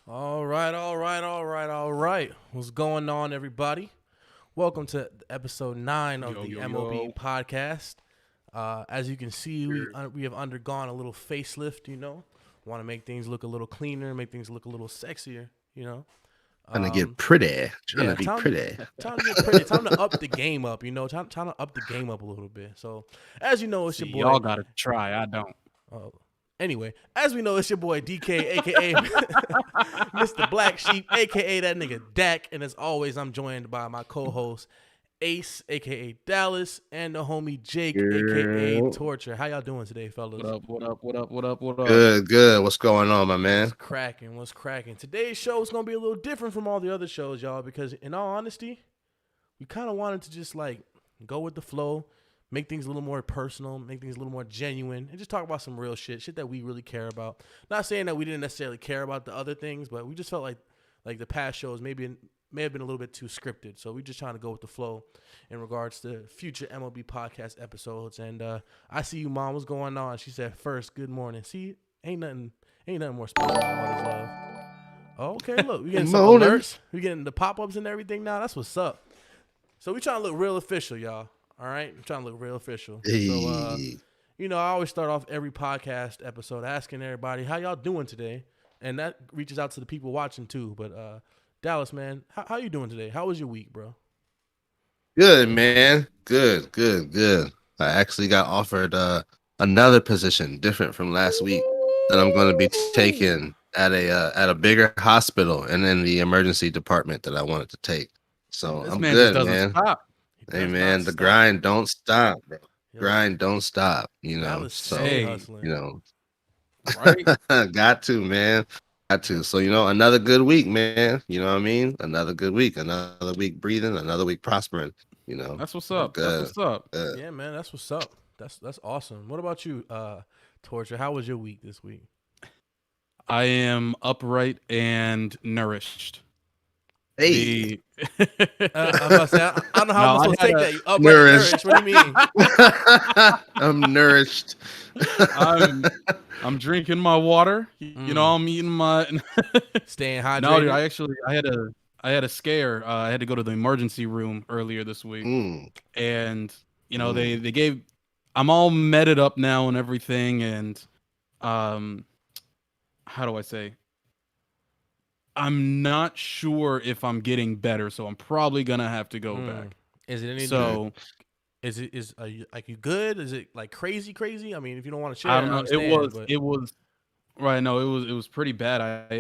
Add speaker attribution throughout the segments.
Speaker 1: All right. What's going on, everybody? Welcome to episode 9 of the M.O.B Podcast. As you can see, we have undergone a little facelift, Want to make things look a little cleaner, make things look a little sexier.
Speaker 2: Trying to get pretty. Trying to be
Speaker 1: time
Speaker 2: pretty.
Speaker 1: time to get pretty. Time to up the game up, Time to up the game up a little bit. So, as you know, it's your boy.
Speaker 3: Y'all gotta try. I don't.
Speaker 1: Anyway, as we know, it's your boy DK, aka Mr. Black Sheep, aka that nigga Dak, and as always, I'm joined by my co-host Ace, aka Dallas, and the homie Jake, aka Torture. How y'all doing today, fellas?
Speaker 3: What up?
Speaker 2: Good. What's going on, my man?
Speaker 1: What's cracking? Today's show is gonna be a little different from all the other shows, y'all, because in all honesty, we kind of wanted to just go with the flow. Make things a little more personal, make things a little more genuine, and just talk about some real shit that we really care about. Not saying that we didn't necessarily care about the other things, but we just felt like the past shows may have been a little bit too scripted. So we just trying to go with the flow in regards to future M.O.B Podcast episodes. And I see you, Mom. What's going on? She said, first, good morning. See, ain't nothing more special than mother's love. Oh, okay, look, we getting some alerts. We getting the pop-ups and everything now. That's what's up. So we trying to look real official, y'all. All right, I'm trying to look real official.
Speaker 2: Hey.
Speaker 1: So, I always start off every podcast episode asking everybody how y'all doing today, and that reaches out to the people watching too. But Dallas, man, how you doing today? How was your week, bro?
Speaker 2: Good, man. Good. I actually got offered another position, different from last week, that I'm going to be taking at a bigger hospital and in the emergency department that I wanted to take. So
Speaker 3: This
Speaker 2: I'm
Speaker 3: man
Speaker 2: good,
Speaker 3: just
Speaker 2: man.
Speaker 3: doesn't stop.
Speaker 2: Hey, man, the grind don't stop, bro. Grind don't stop,
Speaker 1: So,
Speaker 3: Right?
Speaker 2: got to, man. Got to. So, another good week, man. You know what I mean? Another good week. Another week breathing. Another week prospering.
Speaker 3: That's what's up.
Speaker 2: Good.
Speaker 3: That's what's up.
Speaker 1: Yeah, man, that's what's up. That's awesome. What about you, Torture? How was your week this week?
Speaker 3: I am upright and nourished.
Speaker 2: Hey.
Speaker 1: I'm about to say, I don't know how I'm supposed to take that. You upright
Speaker 2: nourished.
Speaker 1: What do you mean?
Speaker 2: I'm nourished.
Speaker 3: I'm drinking my water. I'm eating my.
Speaker 1: Staying hydrated.
Speaker 3: No, dude, I had a scare. I had to go to the emergency room earlier this week, and they gave. I'm all meted up now and everything, and how do I say? I'm not sure if I'm getting better, so I'm probably gonna have to go back.
Speaker 1: Is it any?
Speaker 3: So,
Speaker 1: are you you good? Is it crazy? I mean, if you don't want to share,
Speaker 3: I don't know.
Speaker 1: But...
Speaker 3: It was right. No, it was pretty bad.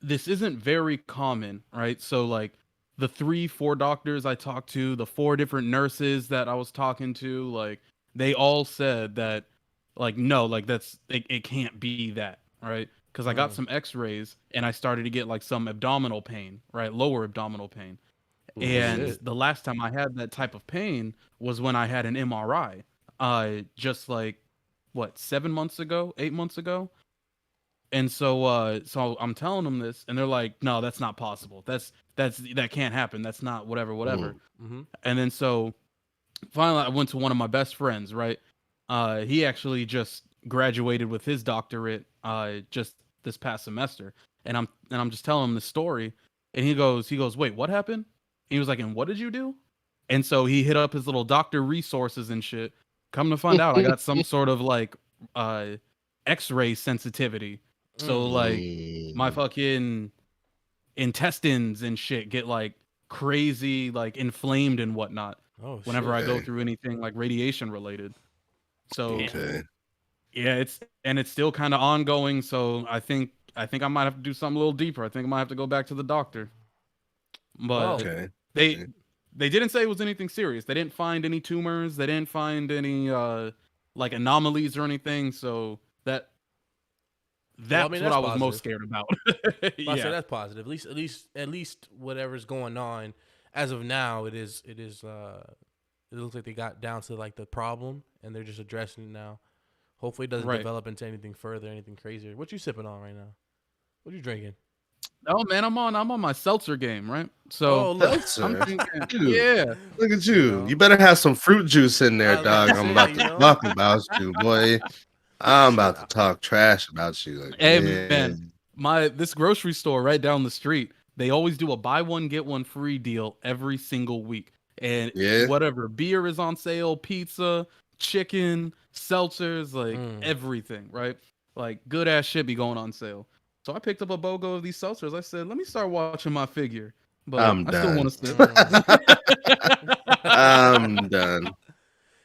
Speaker 3: This isn't very common, right? So the 3-4 doctors I talked to, the 4 different nurses that I was talking to, they all said that, no, it can't be that, right? Because I got some X-rays and I started to get some abdominal pain, right? Lower abdominal pain. And the last time I had that type of pain was when I had an MRI, just 7 months ago, 8 months ago. And so I'm telling them this, and they're like, "No, that's not possible. That can't happen. That's not whatever."
Speaker 1: Mm-hmm.
Speaker 3: And then so finally, I went to one of my best friends, right? He actually just graduated with his doctorate just this past semester, and I'm just telling him the story, and he goes, "Wait, what happened?" He was like, "And what did you do?" And so he hit up his little doctor resources and shit. Come to find out, I got some sort of X-ray sensitivity. So my fucking intestines and shit get crazy, inflamed and whatnot. Whenever I go through anything radiation related. So yeah, it's still kind of ongoing. So I think I might have to do something a little deeper. I think I might have to go back to the doctor. But they didn't say it was anything serious. They didn't find any tumors. They didn't find any anomalies or anything. So that's what I was most scared about.
Speaker 1: Yeah, I say that's positive. At least whatever's going on as of now, it looks like they got down to the problem and they're just addressing it now. Hopefully, it doesn't develop into anything further, anything crazier. What you sipping on right now? What you drinking?
Speaker 3: Oh man, I'm on my seltzer game, right? So
Speaker 2: yeah, look at you. You better have some fruit juice in there, dog. I'm about to talk about you, boy. I'm about to talk trash about you. Like,
Speaker 3: Hey
Speaker 2: man.
Speaker 3: man, this grocery store right down the street, they always do a buy one get one free deal every single week. And
Speaker 2: Yeah.
Speaker 3: whatever beer is on sale, pizza, chicken, seltzers, like everything, right? Like good ass shit be going on sale. So I picked up a BOGO of these seltzers. I said, let me start watching my figure. But
Speaker 2: I'm
Speaker 3: I still
Speaker 2: done.
Speaker 3: want to sip.
Speaker 2: I'm done.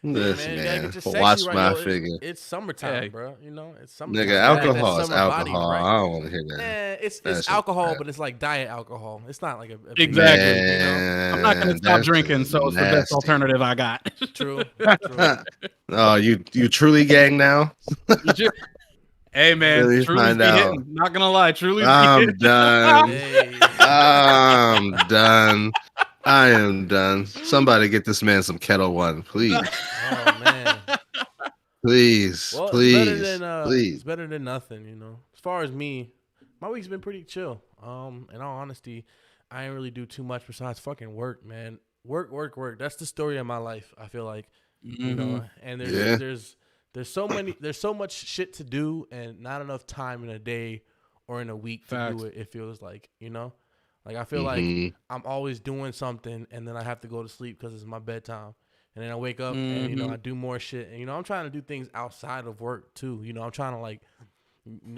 Speaker 1: Yeah,
Speaker 2: This
Speaker 1: man, you gotta
Speaker 2: man.
Speaker 1: get your sexy
Speaker 2: Watch
Speaker 1: right.
Speaker 2: my
Speaker 1: Yo,
Speaker 2: figure.
Speaker 1: it's summertime,
Speaker 3: Hey.
Speaker 1: bro. You know, it's summertime.
Speaker 2: Nigga,
Speaker 1: You gotta get that
Speaker 2: alcohol is
Speaker 1: summer body
Speaker 2: alcohol.
Speaker 1: right.
Speaker 2: I don't want to hear that.
Speaker 1: It's
Speaker 2: That shit
Speaker 1: alcohol,
Speaker 2: bad.
Speaker 1: but it's like diet alcohol. It's not like a big
Speaker 3: Exactly.
Speaker 1: deal, you know?
Speaker 3: I'm not gonna stop drinking, so it's the best
Speaker 2: nasty.
Speaker 3: alternative I got.
Speaker 1: True.
Speaker 2: Oh, you truly gang now?
Speaker 3: Hey man,
Speaker 2: Let me
Speaker 3: Truly's
Speaker 2: find
Speaker 3: be
Speaker 2: out.
Speaker 3: hitting. Not gonna lie, Truly's be
Speaker 2: I'm
Speaker 3: hitting.
Speaker 2: done.
Speaker 1: Hey.
Speaker 2: I'm done. I am done. Somebody get this man some Kettle One, please.
Speaker 1: Oh man.
Speaker 2: Please.
Speaker 1: Well,
Speaker 2: please.
Speaker 1: it's better than nothing, you know. As far as me, my week's been pretty chill. In all honesty, I didn't really do too much besides fucking work, man. Work. That's the story of my life. I feel like, you know, and there's so much shit to do and not enough time in a day or in a week to do it. It feels like, you know, like I feel like I'm always doing something and then I have to go to sleep because it's my bedtime. And then I wake up and, you know, I do more shit. And, you know, I'm trying to do things outside of work too. You know, I'm trying to like,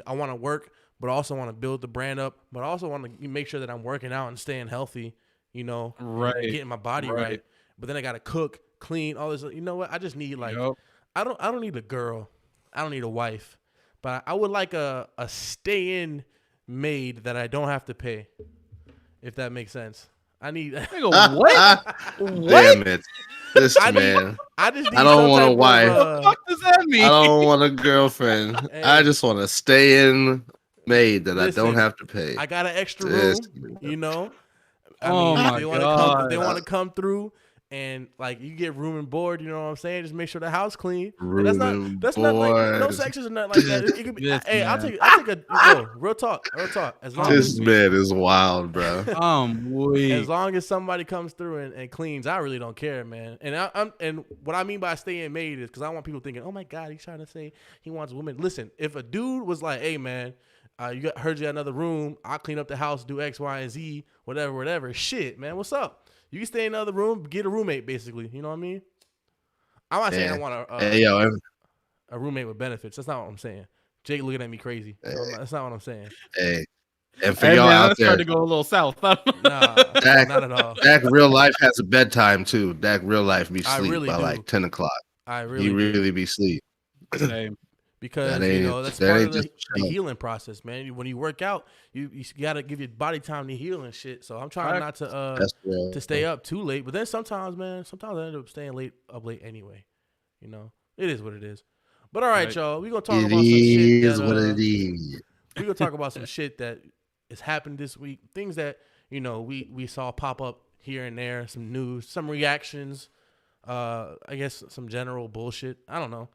Speaker 1: I want to work, but I also want to build the brand up, but I also want to make sure that I'm working out and staying healthy, you know,
Speaker 3: right,
Speaker 1: and getting my body right. But then I got to cook, clean, all this. You know what? I just need like, I don't need a girl. I don't need a wife, but I would like a stay-in maid that I don't have to pay, if that makes sense. I need
Speaker 3: what?
Speaker 2: Damn it. This man.
Speaker 1: I just need
Speaker 2: I don't want a wife.
Speaker 3: What the fuck does that mean?
Speaker 2: I don't want a girlfriend.
Speaker 1: Hey.
Speaker 2: I just want to stay in maid that
Speaker 1: Listen,
Speaker 2: I don't have to pay.
Speaker 1: I got an extra room, you know.
Speaker 3: Oh my God.
Speaker 1: If they want to come through and like you get room and board, you know what I'm saying? Just make sure the house clean. That's not like no sections or nothing like that. It could be. Hey, I'll take real talk. As long
Speaker 2: This
Speaker 1: as
Speaker 2: man is wild, bro.
Speaker 1: as long as somebody comes through and cleans, I really don't care, man. And and what I mean by staying made is because I don't want people thinking, oh my God, he's trying to say he wants women. Listen, if a dude was like, hey man, heard you got another room, I'll clean up the house, do X, Y, and Z, whatever. Shit, man, what's up? You can stay in another room, get a roommate, basically. You know what I mean? I'm not saying I want a roommate with benefits. That's not what I'm saying. Jake looking at me crazy. That's not what I'm saying.
Speaker 2: Hey, and for y'all out there,
Speaker 3: to go a little south.
Speaker 1: Nah,
Speaker 2: Dak,
Speaker 1: not at all.
Speaker 2: Dak real life has a bedtime too. Dak real life be
Speaker 1: I
Speaker 2: sleep
Speaker 1: really
Speaker 2: by
Speaker 1: do.
Speaker 2: like 10 o'clock.
Speaker 1: I
Speaker 2: He really be sleep.
Speaker 3: Same.
Speaker 1: Because
Speaker 2: That
Speaker 1: you know
Speaker 2: ain't-
Speaker 1: that's
Speaker 2: that
Speaker 1: part
Speaker 2: ain't
Speaker 1: of the
Speaker 2: just chill.
Speaker 1: healing process, man. When you work out, you gotta give your body time to heal and shit. So I'm trying not to
Speaker 2: That's real.
Speaker 1: to stay up too late. But then sometimes I end up staying up late anyway. You know, it is what it is. But all right, y'all, we gonna talk about some shit.
Speaker 2: It is what it is.
Speaker 1: We gonna talk about some shit that has happened this week. Things that you know we saw pop up here and there. Some news, some reactions. I guess some general bullshit. I don't know.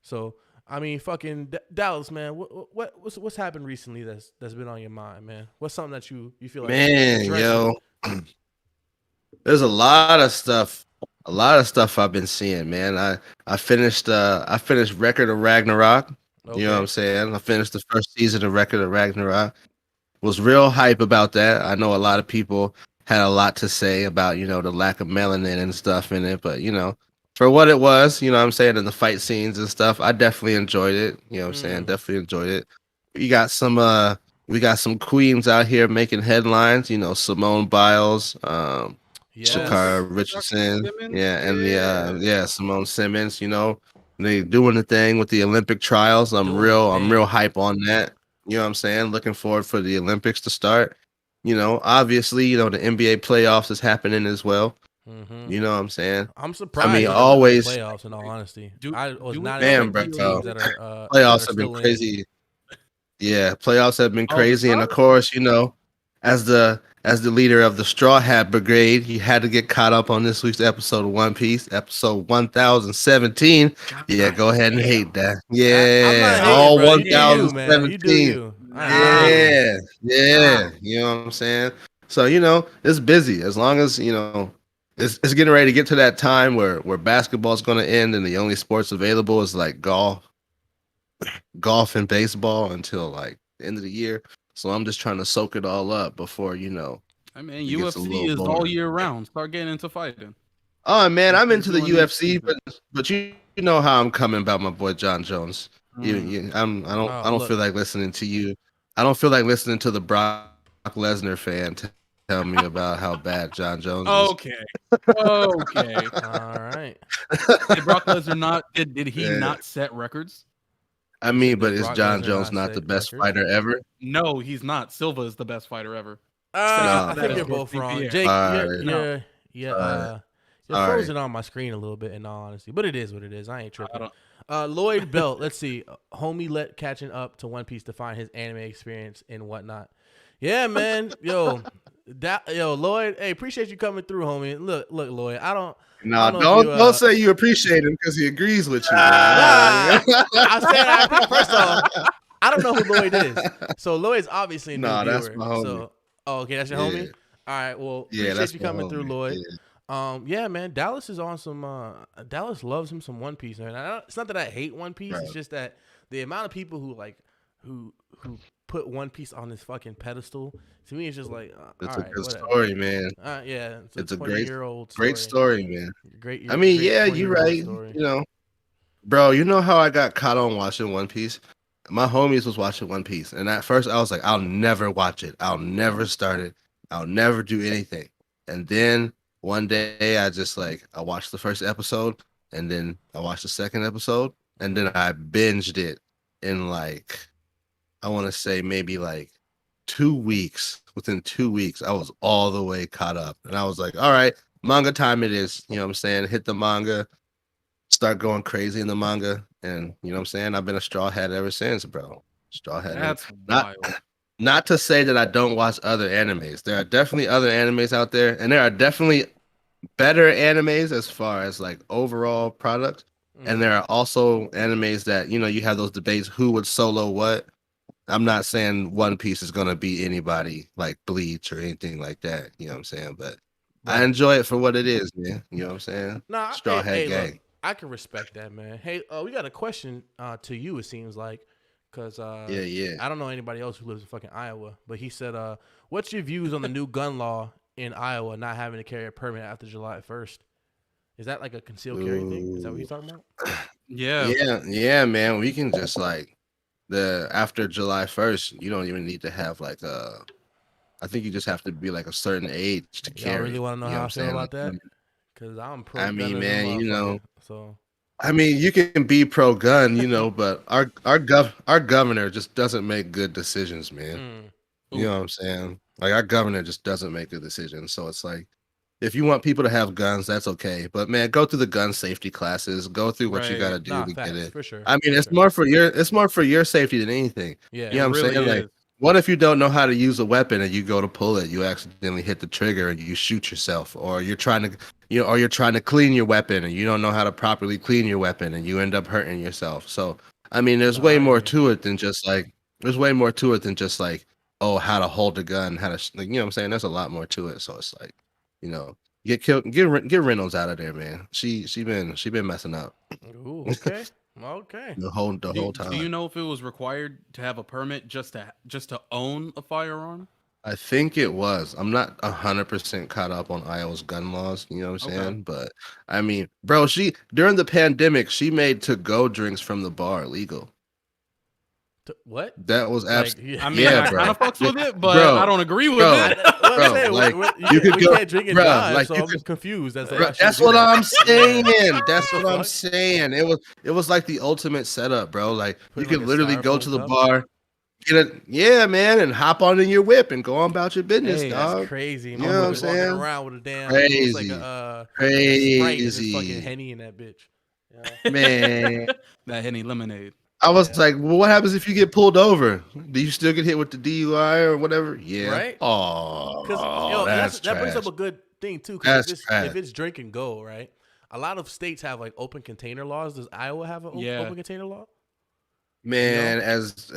Speaker 1: So. I mean, fucking Dallas, man. What's happened recently that's been on your mind, man? What's something that you feel like,
Speaker 2: Man,
Speaker 1: addressing?
Speaker 2: yo, there's a lot of stuff I've been seeing, man. I finished Record of Ragnarok.
Speaker 1: Okay.
Speaker 2: You know what I'm saying? I finished the first season of Record of Ragnarok. Was real hype about that. I know a lot of people had a lot to say about, you know, the lack of melanin and stuff in it, but you know, for what it was, you know what I'm saying, in the fight scenes and stuff, I definitely enjoyed it. You know what I'm saying? Definitely enjoyed it. We got some queens out here making headlines, you know, Simone Biles, Shakara Richardson, and Simone Simmons, you know, they doing the thing with the Olympic trials. I'm real hype on that. You know what I'm saying? Looking forward for the Olympics to start. You know, obviously, you know, the NBA playoffs is happening as well. You know what I'm saying?
Speaker 1: I'm surprised.
Speaker 2: I mean, always
Speaker 1: playoffs. In all honesty, I was not
Speaker 2: man,
Speaker 1: expecting
Speaker 2: bro.
Speaker 1: teams that are
Speaker 2: Playoffs have been crazy. Yeah, playoffs have been crazy, and of course, you know, as the leader of the Straw Hat Brigade, he had to get caught up on this week's episode of One Piece, episode 1017. Yeah, go ahead and hate that. Yeah, all 1017. Yeah, you know what I'm saying? So, you know, it's busy. As long as, you know, it's getting ready to get to that time where basketball's going to end and the only sports available is like golf golf and baseball until like the end of the year. So I'm just trying to soak it all up before
Speaker 3: I mean,
Speaker 2: it gets a
Speaker 3: UFC
Speaker 2: little
Speaker 3: is all
Speaker 2: boring.
Speaker 3: year round. Start getting into fighting.
Speaker 2: Oh man, I'm
Speaker 3: Instead of
Speaker 2: into the
Speaker 3: doing these
Speaker 2: UFC,
Speaker 3: seasons.
Speaker 2: but you know how I'm coming about my boy John Jones. I don't
Speaker 1: Look,
Speaker 2: feel like listening to you. I don't feel like listening to the Brock Lesnar fan tell me about how bad John Jones is.
Speaker 3: Okay. Okay.
Speaker 1: all right.
Speaker 3: Did Brock Lesnar not? Did he
Speaker 2: Yeah.
Speaker 3: not set records?
Speaker 2: I mean, but
Speaker 1: Did
Speaker 2: is
Speaker 1: Brock
Speaker 2: John
Speaker 1: Lesnar
Speaker 2: Jones
Speaker 1: not
Speaker 2: not the
Speaker 1: set
Speaker 2: best
Speaker 1: records?
Speaker 2: fighter ever?
Speaker 3: No, he's not. Silva is the best fighter ever.
Speaker 1: I
Speaker 2: No,
Speaker 1: think you're
Speaker 2: bro.
Speaker 1: both wrong.
Speaker 3: Pierre.
Speaker 1: Jake,
Speaker 2: All
Speaker 1: you're
Speaker 2: right.
Speaker 1: you're you're,
Speaker 2: All
Speaker 1: you're
Speaker 2: All
Speaker 1: frozen
Speaker 2: right.
Speaker 1: on my screen a little bit, in all honesty. But it is what it is. I ain't
Speaker 3: I
Speaker 1: tripping.
Speaker 3: don't.
Speaker 1: Lloyd Belt. Let's see. Homie let catching up to One Piece to find his anime experience and whatnot. Yeah, man. Yo, Lloyd. Hey, appreciate you coming through, homie. Look, Lloyd. I don't
Speaker 2: No,
Speaker 1: know if
Speaker 2: don't
Speaker 1: you,
Speaker 2: don't say you appreciate him because he agrees with you.
Speaker 1: Nah,
Speaker 2: Man.
Speaker 1: I'm saying first off, I don't know who Lloyd is. So Lloyd's obviously a new
Speaker 2: Nah, that's
Speaker 1: viewer.
Speaker 2: my homie.
Speaker 1: So, okay, that's your
Speaker 2: Yeah.
Speaker 1: homie. All right, well,
Speaker 2: Yeah,
Speaker 1: appreciate
Speaker 2: that's
Speaker 1: you
Speaker 2: my
Speaker 1: coming through,
Speaker 2: homie.
Speaker 1: Lloyd.
Speaker 2: Yeah.
Speaker 1: Yeah, man, Dallas is on some. Dallas loves him some One Piece, man. It's not that I hate One Piece.
Speaker 2: Right.
Speaker 1: It's just that the amount of people who put One Piece on this fucking pedestal, to me, it's just like,
Speaker 2: It's
Speaker 1: all
Speaker 2: a
Speaker 1: right,
Speaker 2: good
Speaker 1: whatever.
Speaker 2: story, man.
Speaker 1: Yeah,
Speaker 2: It's a
Speaker 1: 20-year-old
Speaker 2: great story, man.
Speaker 1: Great.
Speaker 2: I mean,
Speaker 1: great
Speaker 2: yeah, you're
Speaker 1: 20-year-old
Speaker 2: right.
Speaker 1: story.
Speaker 2: You know, bro, you know how I got caught on watching One Piece? My homies was watching One Piece, and at first I was like, I'll never watch it. I'll never start it. I'll never do anything. And then one day I watched the first episode, and then I watched the second episode, and then I binged it in like, I want to say maybe like 2 weeks. Within 2 weeks, I was all the way caught up. And I was like, all right, manga time it is. You know what I'm saying? Hit the manga, start going crazy in the manga. And you know what I'm saying? I've been a straw hat ever since, bro. Straw hat.
Speaker 3: That's
Speaker 2: not
Speaker 3: wild.
Speaker 2: not to say that I don't watch other animes. There are definitely other animes out there, and there are definitely better animes as far as like overall product. And there are also animes that, you have those debates who would solo what. I'm not saying One Piece is gonna be anybody like Bleach or anything like that. You know what I'm saying? But I
Speaker 1: Right.
Speaker 2: enjoy it for what it is, man. You know what I'm saying?
Speaker 1: Nah,
Speaker 2: Straw Hat Gang.
Speaker 1: look, I can respect that, man. Hey, we got a question to you. It seems like, because
Speaker 2: Yeah.
Speaker 1: I don't know anybody else who lives in fucking Iowa, but he said, "What's your views on the new gun law in Iowa not having to carry a permit after July 1st? Is that like a concealed carry thing? Is that what he's talking about?"
Speaker 3: Yeah.
Speaker 2: Yeah, man. We can just like after July 1st, you don't even need to have like I think you just have to be like a certain age to
Speaker 1: Y'all
Speaker 2: carry.
Speaker 1: really want to know
Speaker 2: You
Speaker 1: how I
Speaker 2: what
Speaker 1: feel
Speaker 2: I'm saying?
Speaker 1: about that?
Speaker 2: Like,
Speaker 1: Because I'm pro.
Speaker 2: I mean,
Speaker 1: gun as a
Speaker 2: man,
Speaker 1: motherfucker, so.
Speaker 2: I mean, you can be pro gun, but our governor just doesn't make good decisions, man. You know what I'm saying? Like our governor just doesn't make good decisions. So it's like, if you want people to have guns, that's okay. But man, go through the gun safety classes. Go through what you got to do
Speaker 1: Nah,
Speaker 2: to
Speaker 1: facts,
Speaker 2: get it.
Speaker 1: for sure.
Speaker 2: I mean,
Speaker 1: for
Speaker 2: it's more for your safety than anything.
Speaker 1: Yeah,
Speaker 2: You know what I'm
Speaker 3: really
Speaker 2: saying? Like,
Speaker 3: is.
Speaker 2: what if you don't know how to use a weapon and you go to pull it, you accidentally hit the trigger and you shoot yourself, or you're trying to clean your weapon and you don't know how to properly clean your weapon and you end up hurting yourself. So, I mean, there's way more to it than just like oh, how to hold a gun, how to like, you know what I'm saying? There's a lot more to it. So it's like, get Reynolds out of there, man. She been messing up
Speaker 1: Ooh, okay. Okay.
Speaker 2: the whole
Speaker 3: Do
Speaker 2: time.
Speaker 3: you know if it was required to have a permit just to own a firearm?
Speaker 2: I think it was. I'm not 100% caught up on Iowa's gun laws, you know what I'm
Speaker 3: Okay.
Speaker 2: saying? But I mean, bro, during the pandemic, she made to-go drinks from the bar illegal.
Speaker 1: What?
Speaker 2: That was
Speaker 1: Like,
Speaker 2: absolutely
Speaker 3: I mean,
Speaker 2: yeah,
Speaker 3: I
Speaker 2: bro.
Speaker 3: kind of fucks with it, but
Speaker 2: Bro,
Speaker 3: I don't agree with
Speaker 2: bro.
Speaker 3: it.
Speaker 1: What I'm saying,
Speaker 2: like,
Speaker 1: you
Speaker 2: could
Speaker 1: we
Speaker 2: go-
Speaker 1: can't drink and
Speaker 2: bro,
Speaker 1: drive,
Speaker 2: like,
Speaker 1: so
Speaker 2: you
Speaker 1: I'm
Speaker 2: could-
Speaker 1: confused. That's,
Speaker 2: Bro, that's what I'm saying. That's what I'm
Speaker 1: fuck?
Speaker 2: saying. It was like the ultimate setup, bro. Like
Speaker 1: Put
Speaker 2: you
Speaker 1: in,
Speaker 2: could
Speaker 1: like, a
Speaker 2: literally go
Speaker 1: styrofoam
Speaker 2: to the
Speaker 1: cup?
Speaker 2: bar, yeah, man, and hop on in your whip and go on about your business,
Speaker 3: Hey,
Speaker 2: dog.
Speaker 1: That's crazy.
Speaker 2: You know what I'm
Speaker 1: Motherfuckers walking
Speaker 2: saying?
Speaker 1: around with a damn, looks like
Speaker 2: Crazy.
Speaker 1: a Sprite and it's fucking
Speaker 2: Crazy.
Speaker 1: Henny in that bitch. Yeah.
Speaker 2: Man.
Speaker 3: That Henny lemonade.
Speaker 2: I was
Speaker 1: Yeah.
Speaker 2: like, well, what happens if you get pulled over? Do you still get hit with the DUI or whatever? Yeah.
Speaker 1: Right?
Speaker 2: Oh,
Speaker 1: Because that brings up
Speaker 2: trash.
Speaker 1: a good thing too. Because
Speaker 2: That's
Speaker 1: if
Speaker 2: trash.
Speaker 1: it's drink and go, right? A lot of states have like open container laws. Does Iowa have an
Speaker 3: Yeah.
Speaker 1: open container law?
Speaker 2: Man, as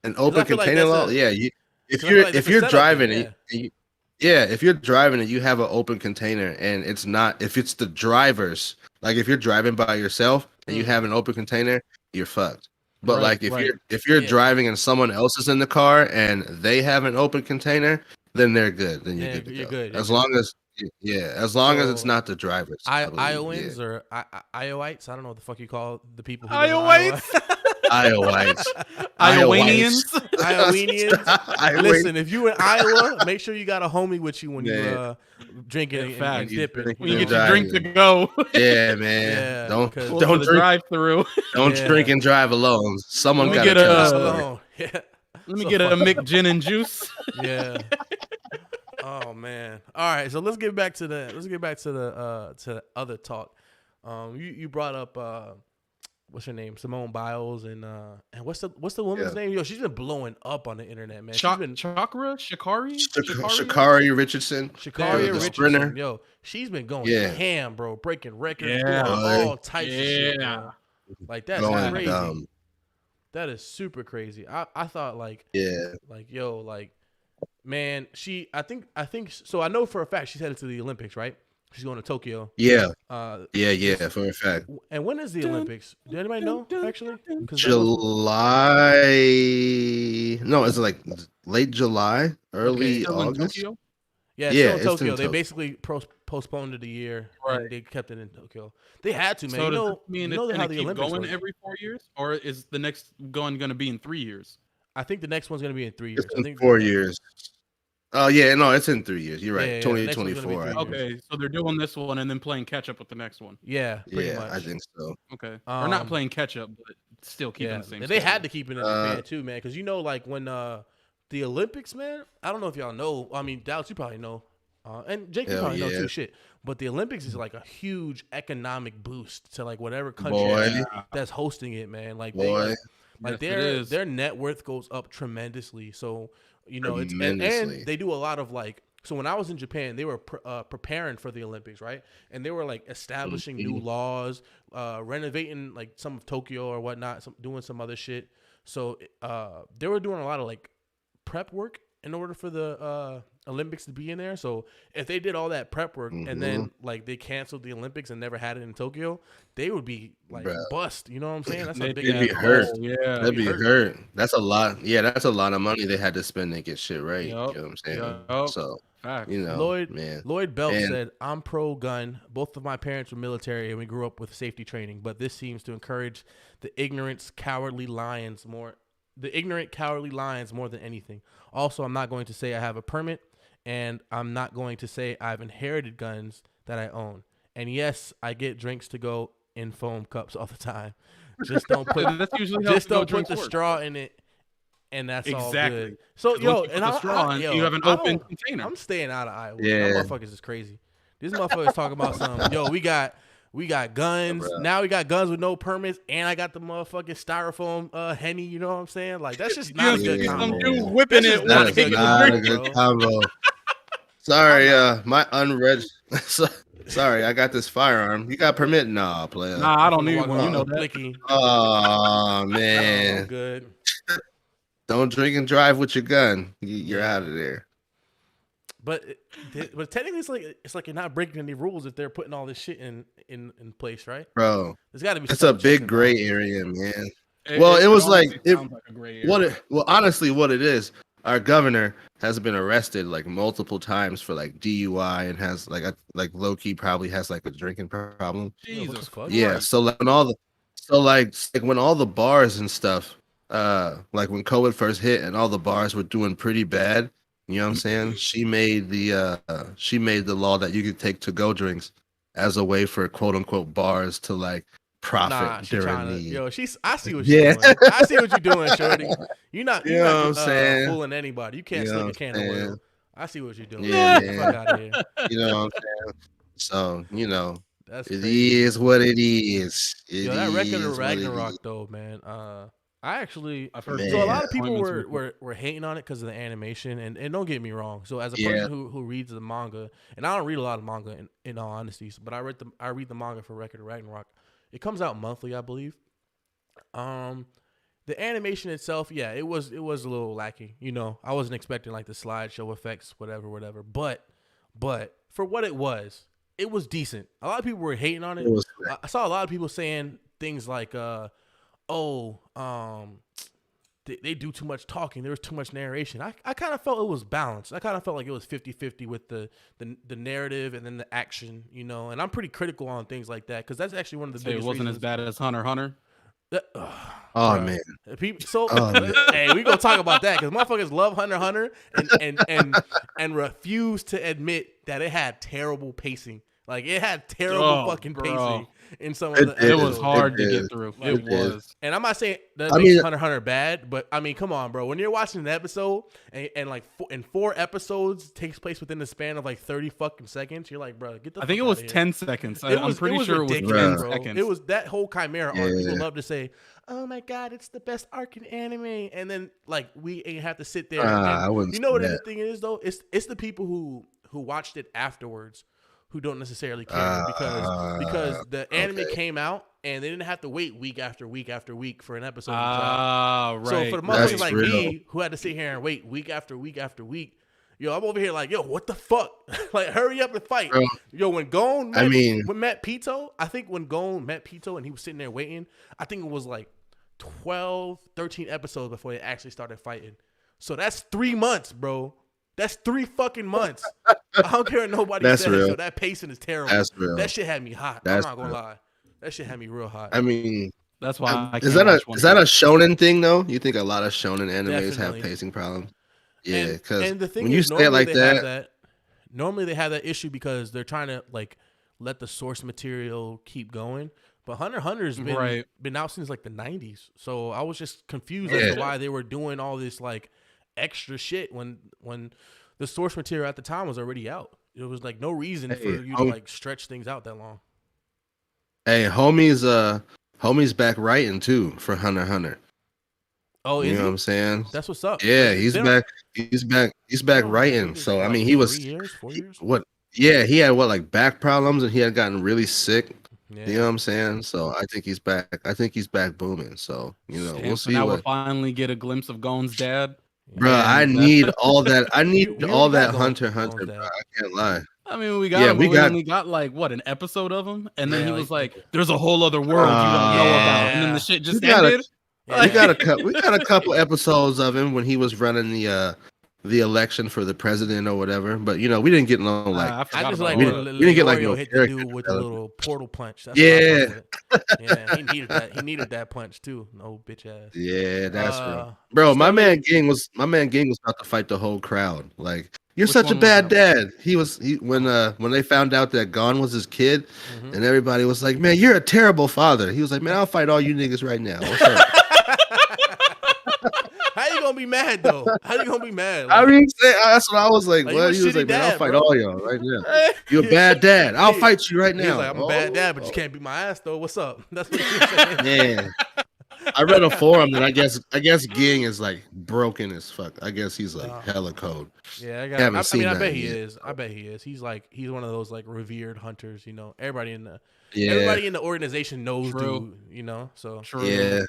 Speaker 2: an open
Speaker 1: I feel like
Speaker 2: container
Speaker 1: that's
Speaker 2: law,
Speaker 1: a-
Speaker 2: yeah.
Speaker 1: I feel like that's a
Speaker 2: If you're
Speaker 1: setup
Speaker 2: driving,
Speaker 1: thing,
Speaker 2: if you're driving and you have an open container and it's not, if it's the drivers, like if you're driving by yourself and you have an open container, you're fucked. But like if you're driving and someone else is in the car and they have an open container, then they're good. Then you're good to go. As long as it's not the drivers.
Speaker 1: Iowans or Iowites. I don't know what the fuck you call the people who
Speaker 3: Iowites.
Speaker 2: Iowites.
Speaker 3: Iowanians.
Speaker 1: Iowanians. Listen, if you in Iowa, make sure you got a homie with you when you drinking and dipping.
Speaker 3: When you get your drink to go.
Speaker 2: Yeah, man. Don't drink,
Speaker 3: drive through.
Speaker 2: Don't drink and drive alone. Someone got to
Speaker 3: get
Speaker 2: alone.
Speaker 1: Yeah.
Speaker 3: Let me get a Mick gin and juice.
Speaker 1: Yeah. Oh man. All right. So let's get back to the other talk. You brought up what's her name? Simone Biles and what's the woman's name? Yo, she's been blowing up on the internet, man.
Speaker 3: Sha'Carri
Speaker 2: Richardson.
Speaker 1: Sha'Carri Richardson. Sprinter. Yo, she's been going ham, bro, breaking records, doing all types of shit. Bro. Like that's crazy. Dumb. That is super crazy. I thought man, I think so. I know for a fact she's headed to the Olympics, right? She's going to Tokyo.
Speaker 2: Yeah. For a fact.
Speaker 1: And when is the Olympics? Does anybody know, actually?
Speaker 2: July. No, it's like late July, early August.
Speaker 1: Yeah, it's in Tokyo. They basically postponed it a year. Right. And they kept it in Tokyo. They had to, man. So does that mean it's how the Olympics
Speaker 3: going every 4 years? Or is the next going to be in 3 years?
Speaker 1: I think the next one's going to be in 3 years.
Speaker 2: I think 4 years. Oh, yeah, no, it's in 3 years. You're right. 2024.
Speaker 3: Okay, so they're doing this one and then playing catch up with the next one.
Speaker 1: Yeah, pretty much.
Speaker 2: I think so.
Speaker 3: Okay. Or not playing catch up, but still keeping the same.
Speaker 1: They had to keep it in Japan too, man, because like when the Olympics, man, I don't know if y'all know. I mean, Dallas, you probably know. And Jake, you probably know too, shit. But the Olympics is like a huge economic boost to like whatever country that's hosting it, man. Like their net worth goes up tremendously. So it's and they do a lot of like. So when I was in Japan, they were preparing for the Olympics, right? And they were like establishing new laws, renovating like some of Tokyo or whatnot, doing some other shit. So they were doing a lot of like prep work in order for the Olympics to be in there. So if they did all that prep work and then like they canceled the Olympics and never had it in Tokyo, they would be like bust. You know what I'm saying? That's a big
Speaker 2: be hurt. Yeah, they'd be hurt. That's a lot. Yeah, that's a lot of money they had to spend to get shit right. You know what I'm saying? So
Speaker 1: Lloyd Belt said, "I'm pro gun. Both of my parents were military, and we grew up with safety training. But this seems to encourage the ignorant, cowardly lions more than anything. Also, I'm not going to say I have a permit, and I'm not going to say I've inherited guns that I own. And yes, I get drinks to go in foam cups all the time. Just don't put the straw in it, and that's all good. So you have an open container. I'm staying out of Iowa. Yeah, that motherfuckers is crazy. These motherfuckers talking about something. Yo, we got guns. Now we got guns with no permits, and I got the motherfucking styrofoam Henny. You know what I'm saying? Like that's just not a good combo.
Speaker 3: Dude whipping it.
Speaker 2: That is not a good combo. Sorry, my unregistered. Sorry, I got this firearm. You got permit? Nah, player.
Speaker 3: Nah, I don't need one. You know that.
Speaker 2: Oh man.
Speaker 1: Good.
Speaker 2: Don't drink and drive with your gun. You're out of there.
Speaker 1: But technically, it's like you're not breaking any rules if they're putting all this shit in place, right?
Speaker 2: Bro,
Speaker 1: there's got to be.
Speaker 2: It's a big gray area, man. Honestly, what it is, our governor has been arrested like multiple times for like DUI and has like low key probably has like a drinking problem.
Speaker 3: Jesus fuck.
Speaker 2: Yeah. Right. So like when all the bars and stuff, like when COVID first hit and all the bars were doing pretty bad. You know what I'm saying? She made the law that you could take to-go drinks as a way for quote unquote bars to like profit during the.
Speaker 1: I see what you're doing. I see what you're doing, shorty. You're not fooling anybody. You can't slip a can of oil. I see what you're doing.
Speaker 2: Yeah,
Speaker 1: fuck out of here.
Speaker 2: You know what I'm saying? So it is what it is.
Speaker 1: That record of Ragnarok though, man. I've heard so a lot of people were hating on it because of the animation, and don't get me wrong. So as a person who reads the manga, and I don't read a lot of manga in all honesty, but I read the manga for Record of Ragnarok. It comes out monthly, I believe. The animation itself, it was a little lacking. You know, I wasn't expecting like the slideshow effects, whatever. But for what it was decent. A lot of people were hating on it. I saw a lot of people saying things like, they do too much talking. There was too much narration. I kind of felt it was balanced. I kind of felt like it was 50-50 with the narrative and then the action, you know. And I'm pretty critical on things like that because that's actually one of the biggest.
Speaker 3: It wasn't
Speaker 1: reasons.
Speaker 3: as bad as Hunter x Hunter.
Speaker 2: Oh man.
Speaker 1: People, hey, we gonna talk about that because motherfuckers love Hunter x Hunter and refuse to admit that it had terrible pacing. Like it had terrible fucking pacing in some of the.
Speaker 3: It was hard to get through. It was.
Speaker 1: And I'm not saying that makes Hunter x Hunter bad, but I mean, come on, bro. When you're watching an episode and like four episodes takes place within the span of like 30 fucking seconds, you're like, bro, get the.
Speaker 3: I think it was 10 seconds. I'm pretty sure it was 10 seconds.
Speaker 1: It was that whole Chimera arc. People love to say, "Oh my god, it's the best arc in anime," and then like we ain't have to sit there. You know what the thing is though? It's the people who watched it afterwards who don't necessarily care because the anime came out and they didn't have to wait week after week after week for an episode to drop.
Speaker 3: Right.
Speaker 1: So for the motherfuckers like me who had to sit here and wait week after week after week, yo, I'm over here like, yo, what the fuck? Like, hurry up and fight.
Speaker 2: Bro,
Speaker 1: Yo, when Gon met Pito, I think when Gon met Pito and he was sitting there waiting, I think it was like 12, 13 episodes before they actually started fighting. So that's 3 months, bro. That's 3 fucking months. I don't care what nobody says. So that pacing is terrible.
Speaker 2: That's real.
Speaker 1: That shit had me hot. I'm not gonna lie. That shit had me real hot.
Speaker 2: I mean,
Speaker 3: that's why.
Speaker 2: Is that a shonen thing though? You think a lot of shonen animes have pacing problems? Yeah, because when you say it like that,
Speaker 1: normally they have that issue because they're trying to like let the source material keep going. But Hunter x Hunter's been out since like the 90s. So I was just confused as to why they were doing all this like extra shit when the source material at the time was already out. It was like no reason for you to like stretch things out that long.
Speaker 2: Hey, homie's back writing too for Hunter x Hunter.
Speaker 1: Oh,
Speaker 2: you know what I'm saying?
Speaker 1: That's what's up.
Speaker 2: Yeah, he's back. He's back writing. So I mean, he was
Speaker 1: 4 years.
Speaker 2: What? Yeah, he had like back problems and he had gotten really sick. Yeah. You know what I'm saying? So I think he's back. I think he's back booming. So we'll see.
Speaker 3: Now we'll finally get a glimpse of Gon's dad.
Speaker 2: Bro, I need all that. I need all that Hunter x Hunter, bro. I can't lie.
Speaker 3: I mean, we only got like what, an episode of him, and then he was like, "There's a whole other world you don't know about," and then the shit just ended.
Speaker 2: We got a couple episodes of him when he was running the election for the president or whatever, but we didn't get no like.
Speaker 1: I just like
Speaker 2: we didn't get like no
Speaker 1: hit the dude with the little portal punch. That's
Speaker 2: yeah,
Speaker 1: he needed that. He needed that punch too. No bitch ass.
Speaker 2: Yeah, that's real, bro. My man Ging was about to fight the whole crowd. Like, you're such a bad dad. When they found out that Gon was his kid, and everybody was like, "Man, you're a terrible father." He was like, "Man, I'll fight all you niggas right now." What's up?
Speaker 1: How you gonna be mad though? How you gonna be mad?
Speaker 2: Like, I mean, that's what I was like. What? He was like, "Man, I'll fight all y'all right now." You're a bad dad. I'll fight you right now.
Speaker 1: He's like, "I'm a bad dad, but you can't beat my ass though." What's up? That's what you're saying.
Speaker 2: Man, I read a forum that I guess Ging is like broken as fuck. I guess he's like hella code.
Speaker 1: Yeah, I bet he is. I bet he is. He's one of those like revered hunters. Everybody in the organization knows dude. So
Speaker 2: true. Yeah.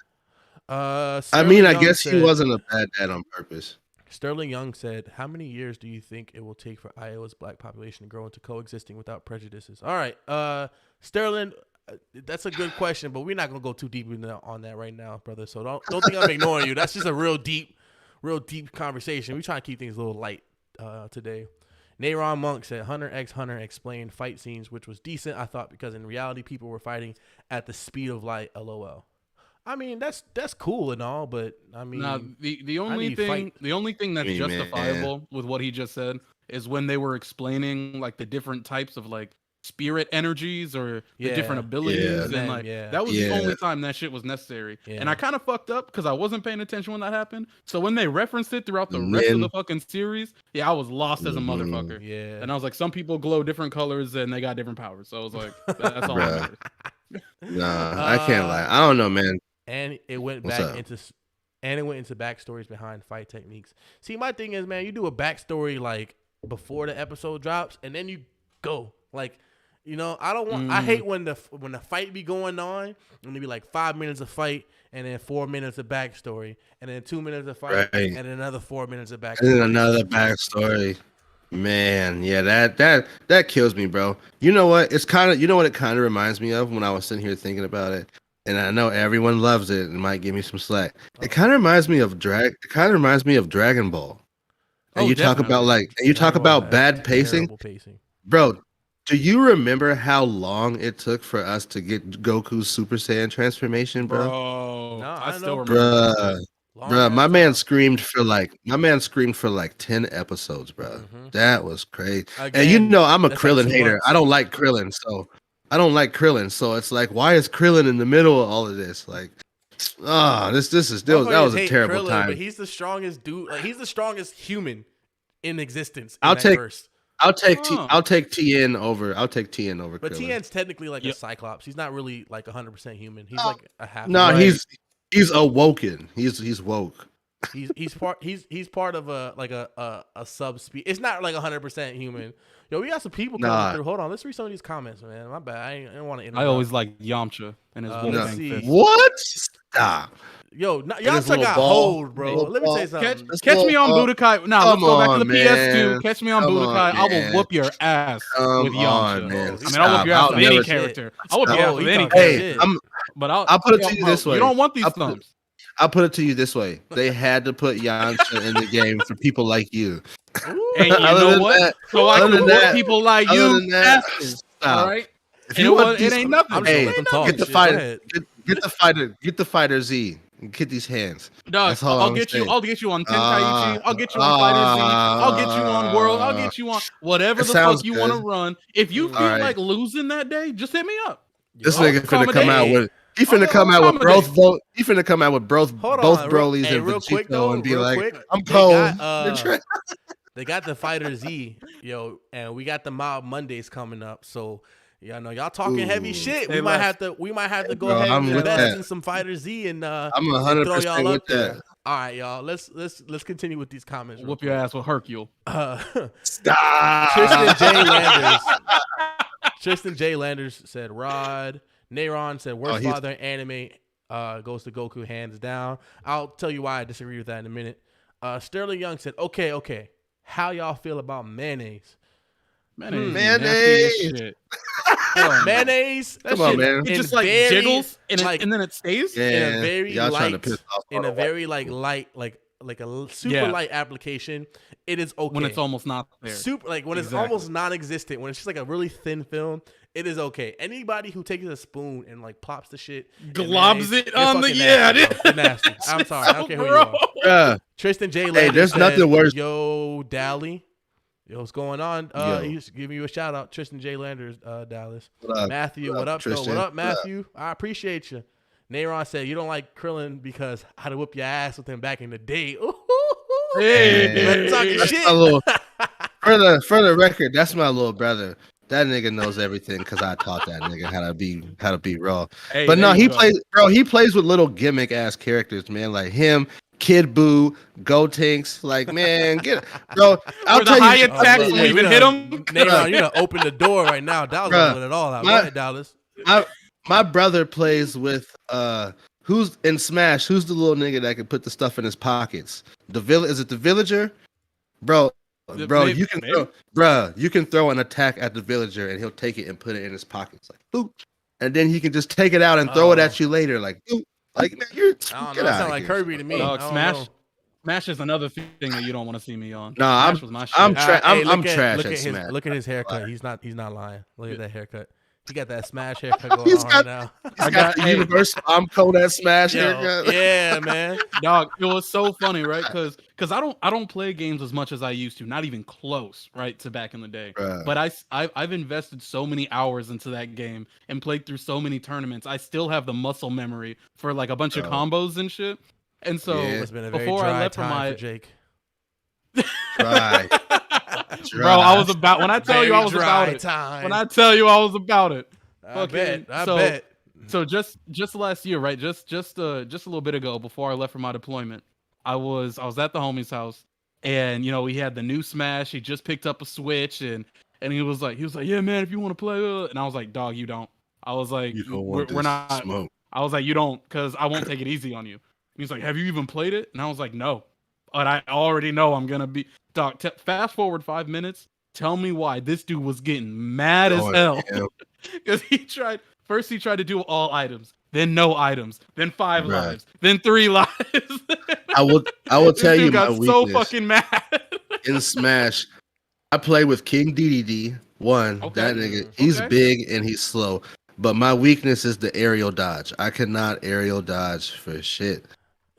Speaker 1: I
Speaker 2: mean, I guess he wasn't a bad dad on purpose.
Speaker 1: Sterling Young said, "How many years do you think it will take for Iowa's black population to grow into coexisting without prejudices?" All right, Sterling, that's a good question, but we're not gonna go too deep on that right now, brother. So don't think I'm ignoring you. That's just a real deep conversation. We try to keep things a little light today. Nayron Monk said, "Hunter x Hunter explained fight scenes, which was decent, I thought, because in reality people were fighting at the speed of light. LOL." I mean, that's cool and all, but I mean,
Speaker 3: the only thing that's justifiable with what he just said is when they were explaining like the different types of like spirit energies or the different abilities, and like that was the only time that shit was necessary. And I kind of fucked up because I wasn't paying attention when that happened. So when they referenced it throughout the rest of the fucking series, I was lost as a motherfucker. Yeah, and I was like, some people glow different colors and they got different powers. So I was like, that's all.
Speaker 2: Nah, I can't lie. I don't know, man.
Speaker 1: And it went into backstories behind fight techniques. See, my thing is, man, you do a backstory like before the episode drops, and then you go like, I don't want. I hate when the fight be going on and it be like 5 minutes of fight and then 4 minutes of backstory and then 2 minutes of fight and then another 4 minutes of backstory.
Speaker 2: And then another backstory. Man, yeah, that kills me, bro. You know what? It's kind of, it kind of reminds me of when I was sitting here thinking about it. and I know everyone loves it and might give me some slack.
Speaker 1: Oh.
Speaker 2: It kind of reminds me of Dragon Ball. And
Speaker 3: Oh,
Speaker 2: you talk about
Speaker 3: definitely.
Speaker 1: Dragon Ball has
Speaker 2: bad pacing,
Speaker 1: terrible pacing.
Speaker 2: bro. Do you remember how long it took for us to get Goku's Super Saiyan transformation, bro?
Speaker 3: Bro,
Speaker 1: No,
Speaker 3: I
Speaker 1: I
Speaker 3: still
Speaker 1: know.
Speaker 3: remember.
Speaker 2: Bruh,
Speaker 1: Long
Speaker 2: bruh,
Speaker 1: ass
Speaker 2: my man
Speaker 1: time.
Speaker 2: screamed for like 10 episodes, bro.
Speaker 1: Mhm.
Speaker 2: That was crazy. And you
Speaker 1: Again,
Speaker 2: know I'm a
Speaker 1: that's like
Speaker 2: Krillin
Speaker 1: 2
Speaker 2: hater.
Speaker 1: months.
Speaker 2: I don't like Krillin, so it's like, why is Krillin in the middle of all of this? Like, that was
Speaker 1: Motherfuckers
Speaker 2: a
Speaker 1: hate
Speaker 2: terrible
Speaker 1: Krillin,
Speaker 2: time.
Speaker 1: but he's the strongest dude. Like he's the strongest human in existence.
Speaker 2: I'll
Speaker 1: that
Speaker 2: take-
Speaker 1: verse.
Speaker 2: I'll take
Speaker 3: Huh.
Speaker 2: TN over Krillin.
Speaker 1: But Tien's technically like
Speaker 3: Yeah.
Speaker 1: a Cyclops. He's not really like 100% human. He's like a half.
Speaker 2: No,
Speaker 3: Right.
Speaker 2: he's awoken. He's woke.
Speaker 1: He's part of a subspecies. It's not like 100% human. Yo, we got some people coming
Speaker 2: Nah.
Speaker 1: through. Hold on, let's read some of these comments, man. My bad. I didn't want to.
Speaker 3: I always like Yamcha and his
Speaker 1: Let's
Speaker 3: Wolfgang
Speaker 1: see.
Speaker 3: fist.
Speaker 2: What? Stop.
Speaker 1: Yo,
Speaker 2: his
Speaker 1: Yamcha
Speaker 2: little
Speaker 1: got
Speaker 2: ball.
Speaker 1: hold, bro.
Speaker 2: Little
Speaker 1: Let me tell you
Speaker 2: ball.
Speaker 1: something.
Speaker 3: Catch me on Budokai. Now let's
Speaker 2: Come
Speaker 3: go back to
Speaker 2: on,
Speaker 3: the PS2.
Speaker 2: man.
Speaker 3: Catch me on
Speaker 2: Come on,
Speaker 3: Budokai. I will
Speaker 2: man.
Speaker 3: whoop your ass
Speaker 2: Come
Speaker 3: with
Speaker 2: on,
Speaker 3: Yamcha.
Speaker 2: man.
Speaker 1: I
Speaker 3: I mean,
Speaker 2: Stop.
Speaker 3: I'll whoop your ass
Speaker 2: I'll
Speaker 3: with any
Speaker 2: never-
Speaker 3: character. I'll whoop your
Speaker 1: Oh,
Speaker 3: ass with
Speaker 1: he
Speaker 3: any
Speaker 1: talking
Speaker 3: character.
Speaker 2: Hey,
Speaker 1: shit.
Speaker 3: But
Speaker 2: I'll put it to you this way.
Speaker 3: You don't want these
Speaker 2: I'll put it-
Speaker 3: thumbs.
Speaker 2: I'll put it to you this way. They had to put Yamcha in the game for people like you.
Speaker 1: Ooh.
Speaker 3: And you
Speaker 2: Other
Speaker 3: know
Speaker 2: than
Speaker 3: what?
Speaker 2: that-
Speaker 3: So I
Speaker 2: other
Speaker 3: can
Speaker 2: than
Speaker 3: whoop
Speaker 2: that-
Speaker 3: people like
Speaker 2: other
Speaker 3: you,
Speaker 2: than that,
Speaker 3: bastards.
Speaker 2: stop.
Speaker 3: All right?
Speaker 2: If
Speaker 3: And
Speaker 2: you want
Speaker 3: it ain't nothing.
Speaker 1: I'm just
Speaker 2: Hey,
Speaker 1: gonna let them talk.
Speaker 2: get the
Speaker 1: Shit,
Speaker 2: fighter,
Speaker 1: go ahead.
Speaker 2: get the fighter Z. And get these hands.
Speaker 3: Dog,
Speaker 2: That's all
Speaker 3: I'll
Speaker 2: I'm
Speaker 3: get you.
Speaker 2: saying.
Speaker 3: I'll get you on Tenkaichi. I'll get you on Fighter Z. I'll get you on World. I'll get you on whatever
Speaker 2: It
Speaker 3: the
Speaker 2: sounds
Speaker 3: fuck you want to
Speaker 2: good.
Speaker 3: run. If you feel
Speaker 2: Alright.
Speaker 3: like losing that day, just hit me up.
Speaker 2: This
Speaker 1: Yo,
Speaker 2: nigga finna come out with he finna
Speaker 3: I'll
Speaker 2: come out with
Speaker 3: accommodate.
Speaker 2: both
Speaker 1: Hold
Speaker 2: both
Speaker 1: on,
Speaker 2: Broly's
Speaker 1: hey,
Speaker 2: and
Speaker 1: real quick,
Speaker 2: Vegito
Speaker 1: though,
Speaker 2: and be
Speaker 1: real
Speaker 2: like,
Speaker 1: quick,
Speaker 2: I'm
Speaker 1: they
Speaker 2: cold.
Speaker 1: got, They got the Fighter Z, yo, and we got the Mob Mondays coming up. So y'all know y'all talking heavy
Speaker 2: Ooh.
Speaker 1: shit.
Speaker 3: Say
Speaker 1: We might
Speaker 3: less.
Speaker 1: have to go
Speaker 2: Bro,
Speaker 1: ahead
Speaker 2: I'm
Speaker 1: and
Speaker 2: with
Speaker 1: invest
Speaker 2: that.
Speaker 1: in some Fighter Z and
Speaker 2: I'm
Speaker 1: throw
Speaker 2: 100%
Speaker 1: y'all
Speaker 2: with
Speaker 1: up there.
Speaker 2: that.
Speaker 1: All right, y'all. Let's continue with these comments. real
Speaker 3: Whoop your
Speaker 1: quick.
Speaker 3: ass with Hercule.
Speaker 2: Stop.
Speaker 1: Tristan J. Landers. Tristan J. Landers said Rod. Nayron said worst
Speaker 2: he's-
Speaker 1: father in anime goes to Goku hands down. I'll tell you why I disagree with that in a minute. Sterling Young said, okay. How y'all feel about mayonnaise?
Speaker 3: Mayonnaise.
Speaker 2: Mayonnaise.
Speaker 3: Nasty as shit. Oh,
Speaker 1: Mayonnaise? That
Speaker 2: Come on,
Speaker 1: shit
Speaker 2: man.
Speaker 3: It
Speaker 1: in
Speaker 3: just like
Speaker 1: very,
Speaker 3: jiggles and,
Speaker 1: like,
Speaker 3: and then it stays.
Speaker 2: Yeah,
Speaker 1: in a very
Speaker 2: y'all trying to
Speaker 1: light,
Speaker 2: piss off
Speaker 1: in
Speaker 2: all
Speaker 1: a
Speaker 2: the
Speaker 1: very
Speaker 2: white people.
Speaker 1: light, like a super
Speaker 3: Yeah.
Speaker 1: light application. It is okay.
Speaker 3: When it's almost not there.
Speaker 1: Super, like when it's
Speaker 3: Exactly.
Speaker 1: almost non-existent, when it's just like a really thin film, it is okay. Anybody who takes a spoon and like plops the shit, in
Speaker 3: Globs
Speaker 1: mayonnaise,
Speaker 3: it
Speaker 1: you're
Speaker 3: on the
Speaker 1: fucking
Speaker 3: yeah.
Speaker 1: nasty, bro. You're nasty. I'm sorry. I don't care who you are.
Speaker 2: Bruh,
Speaker 1: Tristan J.
Speaker 2: Hey,
Speaker 1: Landers
Speaker 2: there's
Speaker 1: said,
Speaker 2: nothing worse-
Speaker 1: Yo, Dally. Yo, what's going on?
Speaker 2: Yo.
Speaker 1: He's giving you a shout out, Tristan J. Landers, Dallas.
Speaker 2: What up?
Speaker 1: Matthew, what up, though?
Speaker 2: Tristan?
Speaker 1: What up, Matthew? I appreciate you. Nayron said you don't like Krillin because I'd whoop your ass with him back in the day. Ooh,
Speaker 3: Hey.
Speaker 1: Let's talk
Speaker 2: That's
Speaker 1: shit.
Speaker 2: my little, for the record, that's my little brother. That nigga knows everything because I taught that nigga how to be raw.
Speaker 3: Hey,
Speaker 2: But
Speaker 3: there
Speaker 2: no,
Speaker 3: you
Speaker 2: he
Speaker 3: go.
Speaker 2: plays with little gimmick ass characters, man. Like him, Kid Buu, Gotenks. Like, man, bro. I'll
Speaker 3: Where the
Speaker 2: tell
Speaker 3: high
Speaker 2: you,
Speaker 3: attack
Speaker 1: look,
Speaker 3: when we even hit him.
Speaker 1: Nayron, you done open the door right now. Dallas
Speaker 2: Bruh,
Speaker 1: let it all out.
Speaker 2: my-
Speaker 1: Go ahead, Dallas.
Speaker 2: my brother plays with who's in Smash? Who's the little nigga that can put the stuff in his pockets? Is it the villager? Bro,
Speaker 3: Maybe-
Speaker 2: you can
Speaker 3: maybe.
Speaker 2: you can throw an attack at the villager and he'll take it and put it in his pockets like boop. And then he can just take it out and throw it
Speaker 1: Oh.
Speaker 2: at you later like boop. Like man, you're
Speaker 1: I don't know.
Speaker 2: get
Speaker 1: That
Speaker 2: out
Speaker 1: sound like Kirby to me.
Speaker 3: Dog,
Speaker 1: I don't
Speaker 3: Smash.
Speaker 1: know.
Speaker 3: Smash is another thing that you don't want to see me on.
Speaker 2: No,
Speaker 3: Smash was my shit.
Speaker 2: I'm
Speaker 1: Hey,
Speaker 2: I'm
Speaker 1: look at-
Speaker 2: trash
Speaker 1: look
Speaker 2: at
Speaker 1: his,
Speaker 2: Smash.
Speaker 1: Look at his haircut. He's not lying. Look at that haircut. He got that Smash haircut going
Speaker 2: He's
Speaker 1: on
Speaker 2: got-
Speaker 1: right now.
Speaker 2: I got the
Speaker 3: hey.
Speaker 2: universal I'm cold at Smash
Speaker 1: Yo,
Speaker 2: haircut.
Speaker 1: yeah, man.
Speaker 3: Dog, it was so funny, right? Because I don't play games as much as I used to, not even close, right, to back in the day.
Speaker 2: Bruh.
Speaker 3: But I've invested so many hours into that game and played through so many tournaments. I still have the muscle memory for like a bunch of
Speaker 2: Oh.
Speaker 3: combos and shit. And so
Speaker 2: Yeah.
Speaker 1: It's been a very
Speaker 3: before I
Speaker 1: dry
Speaker 3: left for
Speaker 1: time
Speaker 3: my
Speaker 1: for Jake.
Speaker 2: Dry.
Speaker 3: bro, I was about when I tell you I was
Speaker 1: Very
Speaker 3: about
Speaker 1: dry
Speaker 3: it.
Speaker 1: time.
Speaker 3: When I tell you I was about it.
Speaker 1: I bet. I
Speaker 3: so-
Speaker 1: bet.
Speaker 3: So just last year, right? Just a little bit ago, before I left for my deployment, I was at the homie's house, and you know we had the new Smash. He just picked up a Switch, and he was like, yeah, man, if you want to play, and I was like, dog, you don't. I was like,
Speaker 2: You don't want
Speaker 3: we're not.
Speaker 2: smoke.
Speaker 3: I was like, you don't, because I won't take it easy on you. He's like, have you even played it? And I was like, no, but I already know I'm gonna be dog. Fast forward 5 minutes. Tell me why this dude was getting mad as
Speaker 2: Oh,
Speaker 3: hell.
Speaker 2: yeah.
Speaker 3: Because he tried to do all items. then no items, then 5
Speaker 2: Bruh.
Speaker 3: lives, then 3 lives.
Speaker 2: I will
Speaker 3: This
Speaker 2: tell
Speaker 3: dude
Speaker 2: you my
Speaker 3: got so
Speaker 2: weakness
Speaker 3: fucking mad.
Speaker 2: in Smash. I play with King DDD. One,
Speaker 3: Okay.
Speaker 2: that nigga, he's
Speaker 3: Okay.
Speaker 2: big and he's slow. But my weakness is the aerial dodge. I cannot aerial dodge for shit.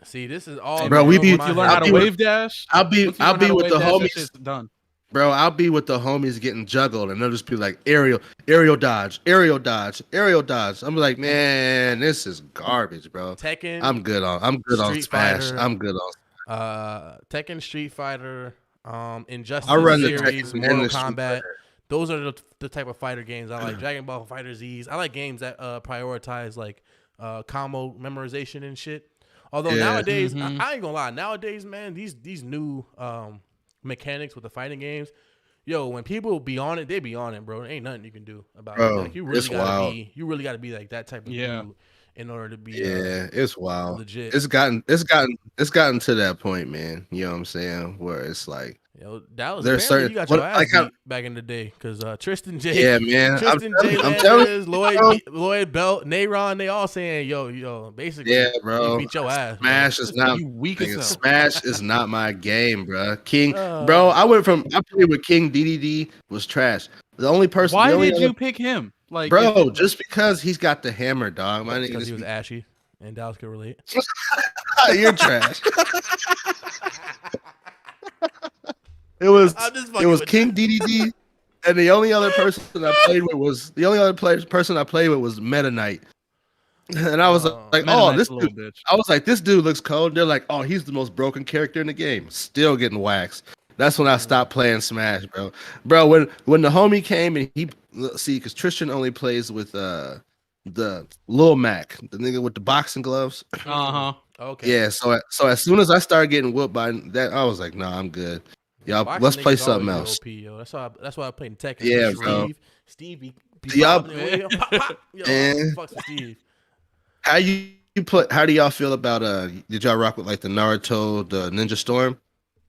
Speaker 1: See, this is all.
Speaker 2: Bro, we be-
Speaker 3: once you learn how
Speaker 2: I'll
Speaker 3: to
Speaker 2: be with-
Speaker 3: wave dash,
Speaker 2: I'll be
Speaker 3: once you learn how to
Speaker 2: with
Speaker 3: wave
Speaker 2: the
Speaker 3: dash, that
Speaker 2: homies.
Speaker 3: shit's done.
Speaker 2: Bro, I'll be with the homies getting juggled, and they'll just be like aerial dodge, aerial dodge, aerial dodge. I'm like, man, this is garbage, bro.
Speaker 1: Tekken.
Speaker 2: I'm good on
Speaker 1: Street
Speaker 2: Smash.
Speaker 1: Fighter.
Speaker 2: I'm good on.
Speaker 1: Tekken, Street Fighter, Injustice
Speaker 2: I run the
Speaker 1: series,
Speaker 2: Tekken and
Speaker 1: Mortal
Speaker 2: the Street
Speaker 1: Kombat.
Speaker 2: Fighter.
Speaker 1: Those are the type of fighter games I like. Dragon Ball Fighter Z's. I like games that prioritize like combo memorization and shit. Although
Speaker 2: Yeah.
Speaker 1: nowadays,
Speaker 3: Mhm.
Speaker 1: I ain't gonna lie. Nowadays, man, these new mechanics with the fighting games, yo, when people be on it, they be on it, bro. There ain't nothing you can do about
Speaker 2: Bro,
Speaker 1: it. Like, you really
Speaker 2: it's
Speaker 1: gotta
Speaker 2: wild.
Speaker 1: be, you really gotta be like that type of
Speaker 3: Yeah.
Speaker 1: dude in order to be
Speaker 2: Yeah, it's wild.
Speaker 1: legit.
Speaker 2: It's gotten to that point, man. You know what I'm saying? Where it's like,
Speaker 1: Yo, that was
Speaker 2: There's
Speaker 1: apparently
Speaker 2: certain-
Speaker 1: you got
Speaker 2: what-
Speaker 1: your ass
Speaker 2: like how-
Speaker 1: beat back in the day because Tristan J.
Speaker 2: yeah, man.
Speaker 1: Tristan J.
Speaker 2: I'm telling you,
Speaker 1: Landers,
Speaker 2: bro.
Speaker 1: Lloyd Belt, Nayron, they all saying, yo, basically,
Speaker 2: Yeah, bro.
Speaker 1: you beat your ass. bro.
Speaker 2: Smash is not
Speaker 3: You weak as
Speaker 2: nigga,
Speaker 3: hell.
Speaker 2: Smash is not my game, bro. King,
Speaker 1: Uh,
Speaker 2: bro. I played with King DDD was trash. The only person,
Speaker 3: Why
Speaker 2: the only
Speaker 3: did
Speaker 2: other-
Speaker 3: you pick him? Like,
Speaker 2: bro?
Speaker 3: if-
Speaker 2: Just because he's got the hammer, dog. My nigga,
Speaker 1: Because he
Speaker 2: just
Speaker 1: was
Speaker 2: be-
Speaker 1: ashy, and Dallas could relate.
Speaker 2: you're trash. It was
Speaker 1: I'm just fucking with
Speaker 2: King DDD, and the only other person I played with was person I played with was Meta Knight, and I was like,
Speaker 3: Meta
Speaker 2: oh,
Speaker 3: Knight's
Speaker 2: this
Speaker 3: a little
Speaker 2: dude.
Speaker 3: bitch.
Speaker 2: I was like, this dude looks cold. They're like, oh, he's the most broken character in the game. Still getting waxed. That's when I stopped playing Smash, bro. Bro, when the homie came and because Tristan only plays with the Lil Mac, the nigga with the boxing gloves.
Speaker 3: Uh-huh.
Speaker 1: Okay.
Speaker 2: Yeah, so as soon as I started getting whooped by that, I was like, nah, I'm good. Y'all,
Speaker 1: Boxing
Speaker 2: let's play
Speaker 1: niggas
Speaker 2: something
Speaker 1: always
Speaker 2: else.
Speaker 1: OP, yo. That's why I played in Tekken.
Speaker 2: Yeah,
Speaker 1: Steve,
Speaker 2: bro.
Speaker 1: Steve be
Speaker 2: Do y'all-
Speaker 1: bobbing away, yo, pop, pop. Yo,
Speaker 2: Man.
Speaker 1: fucks with Steve.
Speaker 2: How you play? How do y'all feel about did y'all rock with like the Naruto, the Ninja Storm?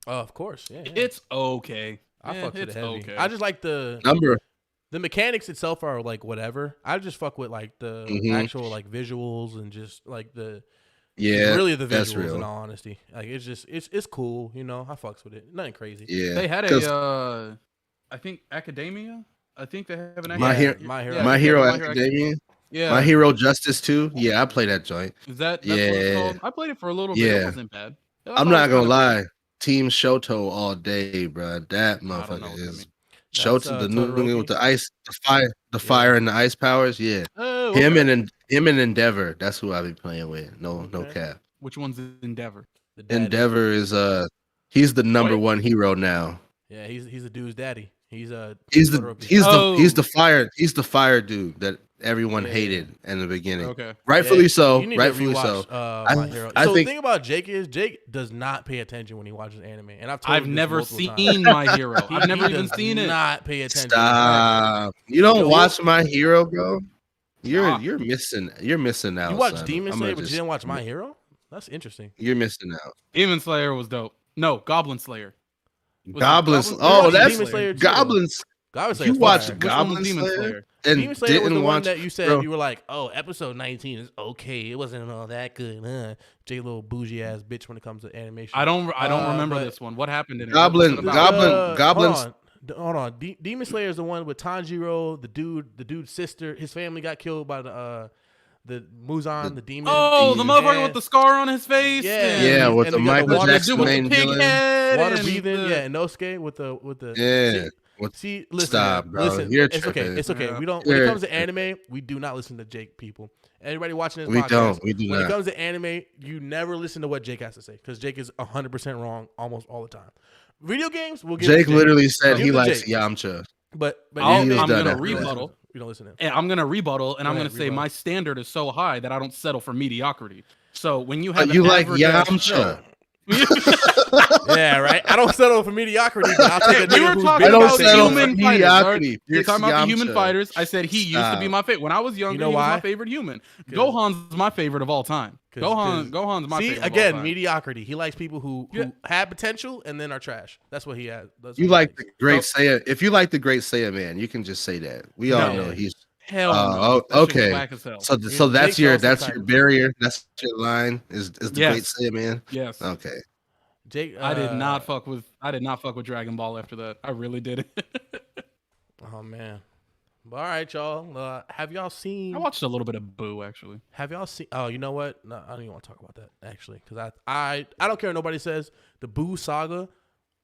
Speaker 1: Of course, yeah.
Speaker 3: It's okay.
Speaker 1: I fuck with
Speaker 3: it's
Speaker 1: it heavy.
Speaker 3: okay.
Speaker 1: I just like the
Speaker 2: Number
Speaker 1: mechanics itself are like whatever. I just fuck with like the
Speaker 2: Mhm.
Speaker 1: actual like visuals and just like the
Speaker 2: yeah,
Speaker 1: really the
Speaker 2: that's
Speaker 1: visuals.
Speaker 2: real.
Speaker 1: In all honesty, like it's just it's cool. You know, I fucks with it. Nothing crazy.
Speaker 2: Yeah,
Speaker 3: They had
Speaker 2: 'cause
Speaker 3: I think Academia. I think they have an
Speaker 2: My Hero-
Speaker 1: My Hero.
Speaker 3: Yeah,
Speaker 2: My Hero
Speaker 3: My Hero
Speaker 2: Academia,
Speaker 3: Yeah.
Speaker 2: My Hero Justice too. Yeah, I play that joint.
Speaker 3: Is that's what
Speaker 2: Yeah.
Speaker 3: it's called? I played it for a little bit. It
Speaker 2: Yeah.
Speaker 3: wasn't bad. I
Speaker 2: I'm
Speaker 3: thought it
Speaker 2: not
Speaker 3: was
Speaker 2: gonna
Speaker 3: kinda
Speaker 2: lie. Team Shoto all day, bro. That
Speaker 3: cool. I don't know
Speaker 2: motherfucker
Speaker 3: what that
Speaker 2: is
Speaker 3: means.
Speaker 2: Shoto, the new nigga with
Speaker 1: Todoroki.
Speaker 2: the ice, the fire and the ice powers. Yeah,
Speaker 3: Oh,
Speaker 2: him
Speaker 3: okay.
Speaker 2: and Endeavor. That's who I be playing with. No
Speaker 1: Okay.
Speaker 2: cap.
Speaker 3: Which one's Endeavor?
Speaker 1: The daddy.
Speaker 2: Endeavor is he's the number
Speaker 3: Wait.
Speaker 2: one hero now.
Speaker 1: Yeah, he's the dude's daddy. He's
Speaker 2: He's the
Speaker 1: Todoroki.
Speaker 2: he's the
Speaker 3: Oh.
Speaker 2: fire dude that everyone
Speaker 1: Yeah.
Speaker 2: hated in the beginning.
Speaker 3: Okay.
Speaker 2: Rightfully
Speaker 1: Yeah,
Speaker 2: so.
Speaker 1: you need to
Speaker 2: Rightfully
Speaker 1: rewatch,
Speaker 2: so.
Speaker 1: My Hero.
Speaker 2: I
Speaker 1: So the
Speaker 2: think-
Speaker 1: thing about Jake is Jake does not pay attention when he watches anime, and I've told
Speaker 3: I've
Speaker 1: him this
Speaker 3: never
Speaker 1: multiple
Speaker 3: seen
Speaker 1: times.
Speaker 3: My Hero.
Speaker 1: He-
Speaker 3: I've never
Speaker 1: he
Speaker 3: even
Speaker 1: does
Speaker 3: seen it.
Speaker 1: Not pay attention.
Speaker 2: Stop. You don't
Speaker 1: Yo,
Speaker 2: watch My Hero, bro.
Speaker 3: Nah.
Speaker 2: You're missing out.
Speaker 1: You watched
Speaker 2: son.
Speaker 1: Demon
Speaker 2: I'm
Speaker 1: Slayer,
Speaker 2: gonna
Speaker 1: but you
Speaker 2: just-
Speaker 1: didn't watch My Hero. That's interesting.
Speaker 2: You're missing out.
Speaker 3: Demon Slayer was dope. No, Goblin Slayer. Was it
Speaker 2: Goblins.
Speaker 3: Goblin-
Speaker 2: Oh,
Speaker 1: You watched
Speaker 2: that's
Speaker 1: Demon Slayer too.
Speaker 2: Goblins.
Speaker 1: Goblin Slayer
Speaker 2: You
Speaker 1: is
Speaker 2: watched
Speaker 1: fire.
Speaker 3: Which one was
Speaker 2: Goblin
Speaker 3: Demon
Speaker 2: Slayer?
Speaker 3: Slayer?
Speaker 2: And
Speaker 1: Demon Slayer was the
Speaker 2: didn't
Speaker 1: one
Speaker 2: watch.
Speaker 1: that you said
Speaker 2: bro,
Speaker 1: you were like, oh, episode 19 is okay. It wasn't all that good. J little bougie ass bitch when it comes to animation.
Speaker 3: I don't remember
Speaker 1: but-
Speaker 3: this one. What happened in it?
Speaker 2: Goblin-
Speaker 3: What was it about?
Speaker 2: Goblins-
Speaker 1: Hold on. Demon Slayer is the one with Tanjiro, the dude's sister. His family got killed by the Muzan, the demon.
Speaker 3: Oh, the motherfucker
Speaker 1: Yeah.
Speaker 3: with the scar on his face.
Speaker 1: Yeah.
Speaker 3: and-
Speaker 2: Yeah, with
Speaker 1: and
Speaker 2: the
Speaker 1: we got the
Speaker 2: Michael
Speaker 1: water
Speaker 2: Jackson
Speaker 3: dude with the
Speaker 2: main
Speaker 3: pig
Speaker 2: villain.
Speaker 3: head.
Speaker 1: Water
Speaker 3: and
Speaker 1: breathing,
Speaker 3: the-
Speaker 1: yeah, Inosuke with the
Speaker 2: Yeah.
Speaker 1: See, listen,
Speaker 2: Stop,
Speaker 1: man,
Speaker 2: bro.
Speaker 1: listen.
Speaker 2: You're
Speaker 1: it's okay.
Speaker 2: tripping.
Speaker 1: It's okay.
Speaker 3: Yeah.
Speaker 1: We don't. When it
Speaker 2: You're
Speaker 1: comes to anime, we do not listen to Jake. People, everybody watching this
Speaker 2: We
Speaker 1: podcast,
Speaker 2: don't. We do
Speaker 1: when
Speaker 2: not.
Speaker 1: it comes to anime, you never listen to what Jake has to say because Jake is 100% wrong almost all the time. Video games, we'll give it to
Speaker 2: Jake literally said
Speaker 1: Give
Speaker 2: he
Speaker 1: it to
Speaker 2: likes
Speaker 1: Jake.
Speaker 2: Yamcha.
Speaker 1: But
Speaker 3: I'm
Speaker 2: He was done
Speaker 3: gonna
Speaker 2: after that.
Speaker 3: rebuttal.
Speaker 1: We don't listen to him.
Speaker 3: And I'm gonna rebuttal, and
Speaker 1: Go
Speaker 3: I'm
Speaker 1: ahead,
Speaker 3: gonna say
Speaker 1: rebuttal.
Speaker 3: my standard is so high that I don't settle for mediocrity. So when you have
Speaker 2: You
Speaker 3: an
Speaker 2: like
Speaker 3: average ass
Speaker 2: Yamcha.
Speaker 1: Yeah, right. I don't settle for mediocrity, but I'll take a
Speaker 3: We
Speaker 1: nigga
Speaker 3: were
Speaker 1: who's
Speaker 3: talking
Speaker 2: I don't
Speaker 3: about the
Speaker 2: settle for
Speaker 3: human fighters.
Speaker 2: mediocrity.
Speaker 3: You're
Speaker 2: It's
Speaker 3: talking about the
Speaker 2: Yamcha.
Speaker 3: human fighters. I said he used to be
Speaker 2: Stop.
Speaker 3: my favorite. When I was younger,
Speaker 1: You know
Speaker 3: he was
Speaker 1: why?
Speaker 3: my favorite human.
Speaker 1: 'Cause-
Speaker 3: Gohan's my favorite of all time.
Speaker 1: 'Cause-
Speaker 3: Gohan's my
Speaker 1: See,
Speaker 3: favorite
Speaker 1: again,
Speaker 3: of all time.
Speaker 1: mediocrity. He likes people who
Speaker 3: Yeah.
Speaker 1: have potential and then are trash. That's what he has. That's
Speaker 2: You
Speaker 1: what he
Speaker 2: like
Speaker 1: likes.
Speaker 2: the Great Saiyan. If you like the Great Saiyan man, you can just say that. We all
Speaker 3: No.
Speaker 2: know he's
Speaker 3: Hell no.
Speaker 2: Oh,
Speaker 3: That shit was
Speaker 2: okay.
Speaker 3: whack as hell.
Speaker 2: So
Speaker 1: Jake
Speaker 2: that's
Speaker 1: type.
Speaker 2: your barrier. That's your line. Is the
Speaker 3: Yes.
Speaker 2: great Saiyaman?
Speaker 3: Yes.
Speaker 2: Okay.
Speaker 1: Jake,
Speaker 3: I did not fuck with Dragon Ball after that. I really didn't.
Speaker 1: Oh man. But all right, y'all. Have y'all seen?
Speaker 3: I watched a little bit of Boo actually.
Speaker 1: Have y'all seen? Oh, you know what? No, I don't even want to talk about that actually, because I don't care what nobody says. The Boo saga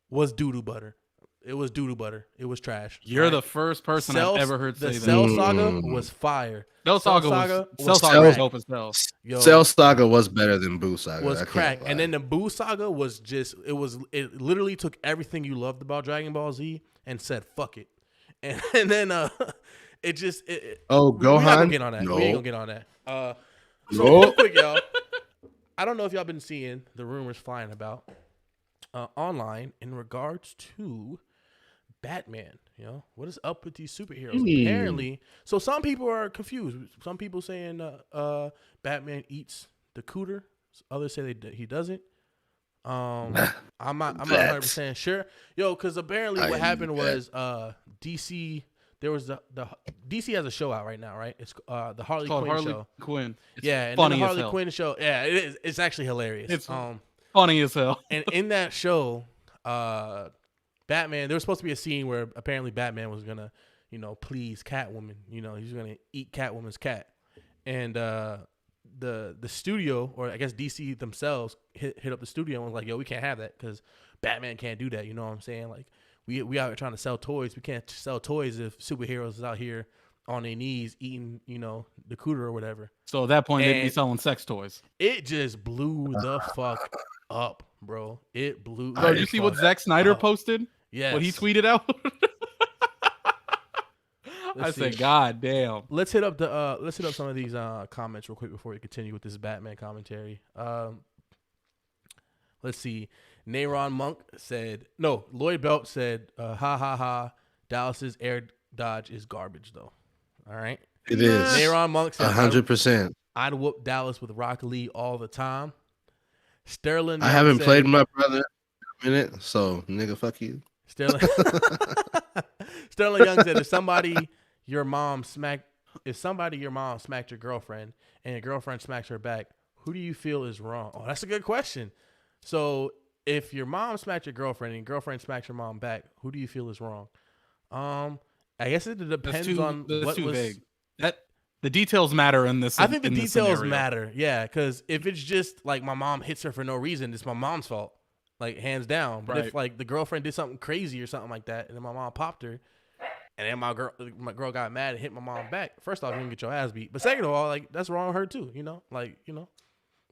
Speaker 1: was doo-doo butter. It was doo-doo butter. It was trash.
Speaker 3: You're the first person I've ever heard say
Speaker 1: the
Speaker 3: that.
Speaker 1: Cell saga was fire.
Speaker 3: Cell Saga was
Speaker 1: crack.
Speaker 3: dope as hell.
Speaker 1: Yo,
Speaker 2: Cell Saga was better than Boo Saga.
Speaker 1: was
Speaker 2: I can't
Speaker 1: crack.
Speaker 2: lie.
Speaker 1: And then the Boo saga was it literally took everything you loved about Dragon Ball Z and said fuck it. And then it just
Speaker 2: oh,
Speaker 1: we're not gonna
Speaker 2: Gohan.
Speaker 1: get on that.
Speaker 2: No.
Speaker 1: We ain't gonna get on that. So
Speaker 2: No.
Speaker 1: real quick, y'all. I don't know if y'all been seeing the rumors flying about online in regards to Batman. You know, what is up with these superheroes? Apparently, so some people are confused. Some people saying Batman eats the cooter. Others say he doesn't. I'm not 100% sure. Yo, because apparently what happened was DC. There was the DC has a show out right now, right? It's the Harley Quinn show.
Speaker 3: Quinn. It's
Speaker 1: And
Speaker 3: funny
Speaker 1: then the
Speaker 3: as
Speaker 1: Harley
Speaker 3: hell.
Speaker 1: Quinn show. Yeah, it is. It's actually hilarious.
Speaker 3: It's funny as hell.
Speaker 1: And in that show, Batman, there was supposed to be a scene where apparently Batman was gonna, please Catwoman. He's gonna eat Catwoman's cat, and the studio, or I guess DC themselves, hit up the studio and was like, "Yo, we can't have that because Batman can't do that." You know what I'm saying? Like we out here trying to sell toys. We can't sell toys if superheroes is out here on their knees eating, the cooter or whatever.
Speaker 3: So at that point, they'd be
Speaker 1: And
Speaker 3: selling sex toys.
Speaker 1: it just blew the fuck up, bro. It blew.
Speaker 3: Bro, did you see what Zack Snyder posted?
Speaker 1: Yes.
Speaker 3: What he tweeted out?
Speaker 1: Let's
Speaker 3: said,
Speaker 1: see.
Speaker 3: God damn.
Speaker 1: Let's hit up some of these comments real quick before we continue with this Batman commentary. Let's see. Nayron Monk said, no, Lloyd Belt said, ha ha ha, Dallas's air dodge is garbage though. All right.
Speaker 2: It is.
Speaker 1: Nayron Monk said
Speaker 2: 100%.
Speaker 1: I'd whoop Dallas with Rock Lee all the time. Sterling.
Speaker 2: I haven't played my brother in a minute, so nigga, fuck you.
Speaker 1: Sterling Young said, if somebody your mom smacked your girlfriend and your girlfriend smacks her back, who do you feel is wrong? Oh, that's a good question. So if your mom smacked your girlfriend and your girlfriend smacks your mom back, who do you feel is wrong? I guess it depends on what
Speaker 3: too
Speaker 1: was
Speaker 3: vague. The details matter in this.
Speaker 1: I think the details
Speaker 3: scenario.
Speaker 1: matter. Yeah, because if it's just like my mom hits her for no reason, it's my mom's fault. Like hands down. But if like the girlfriend did something crazy or something like that, and then my mom popped her, and then my girl got mad and hit my mom back. First off, you can get your ass beat. But second of all, like that's wrong with her too.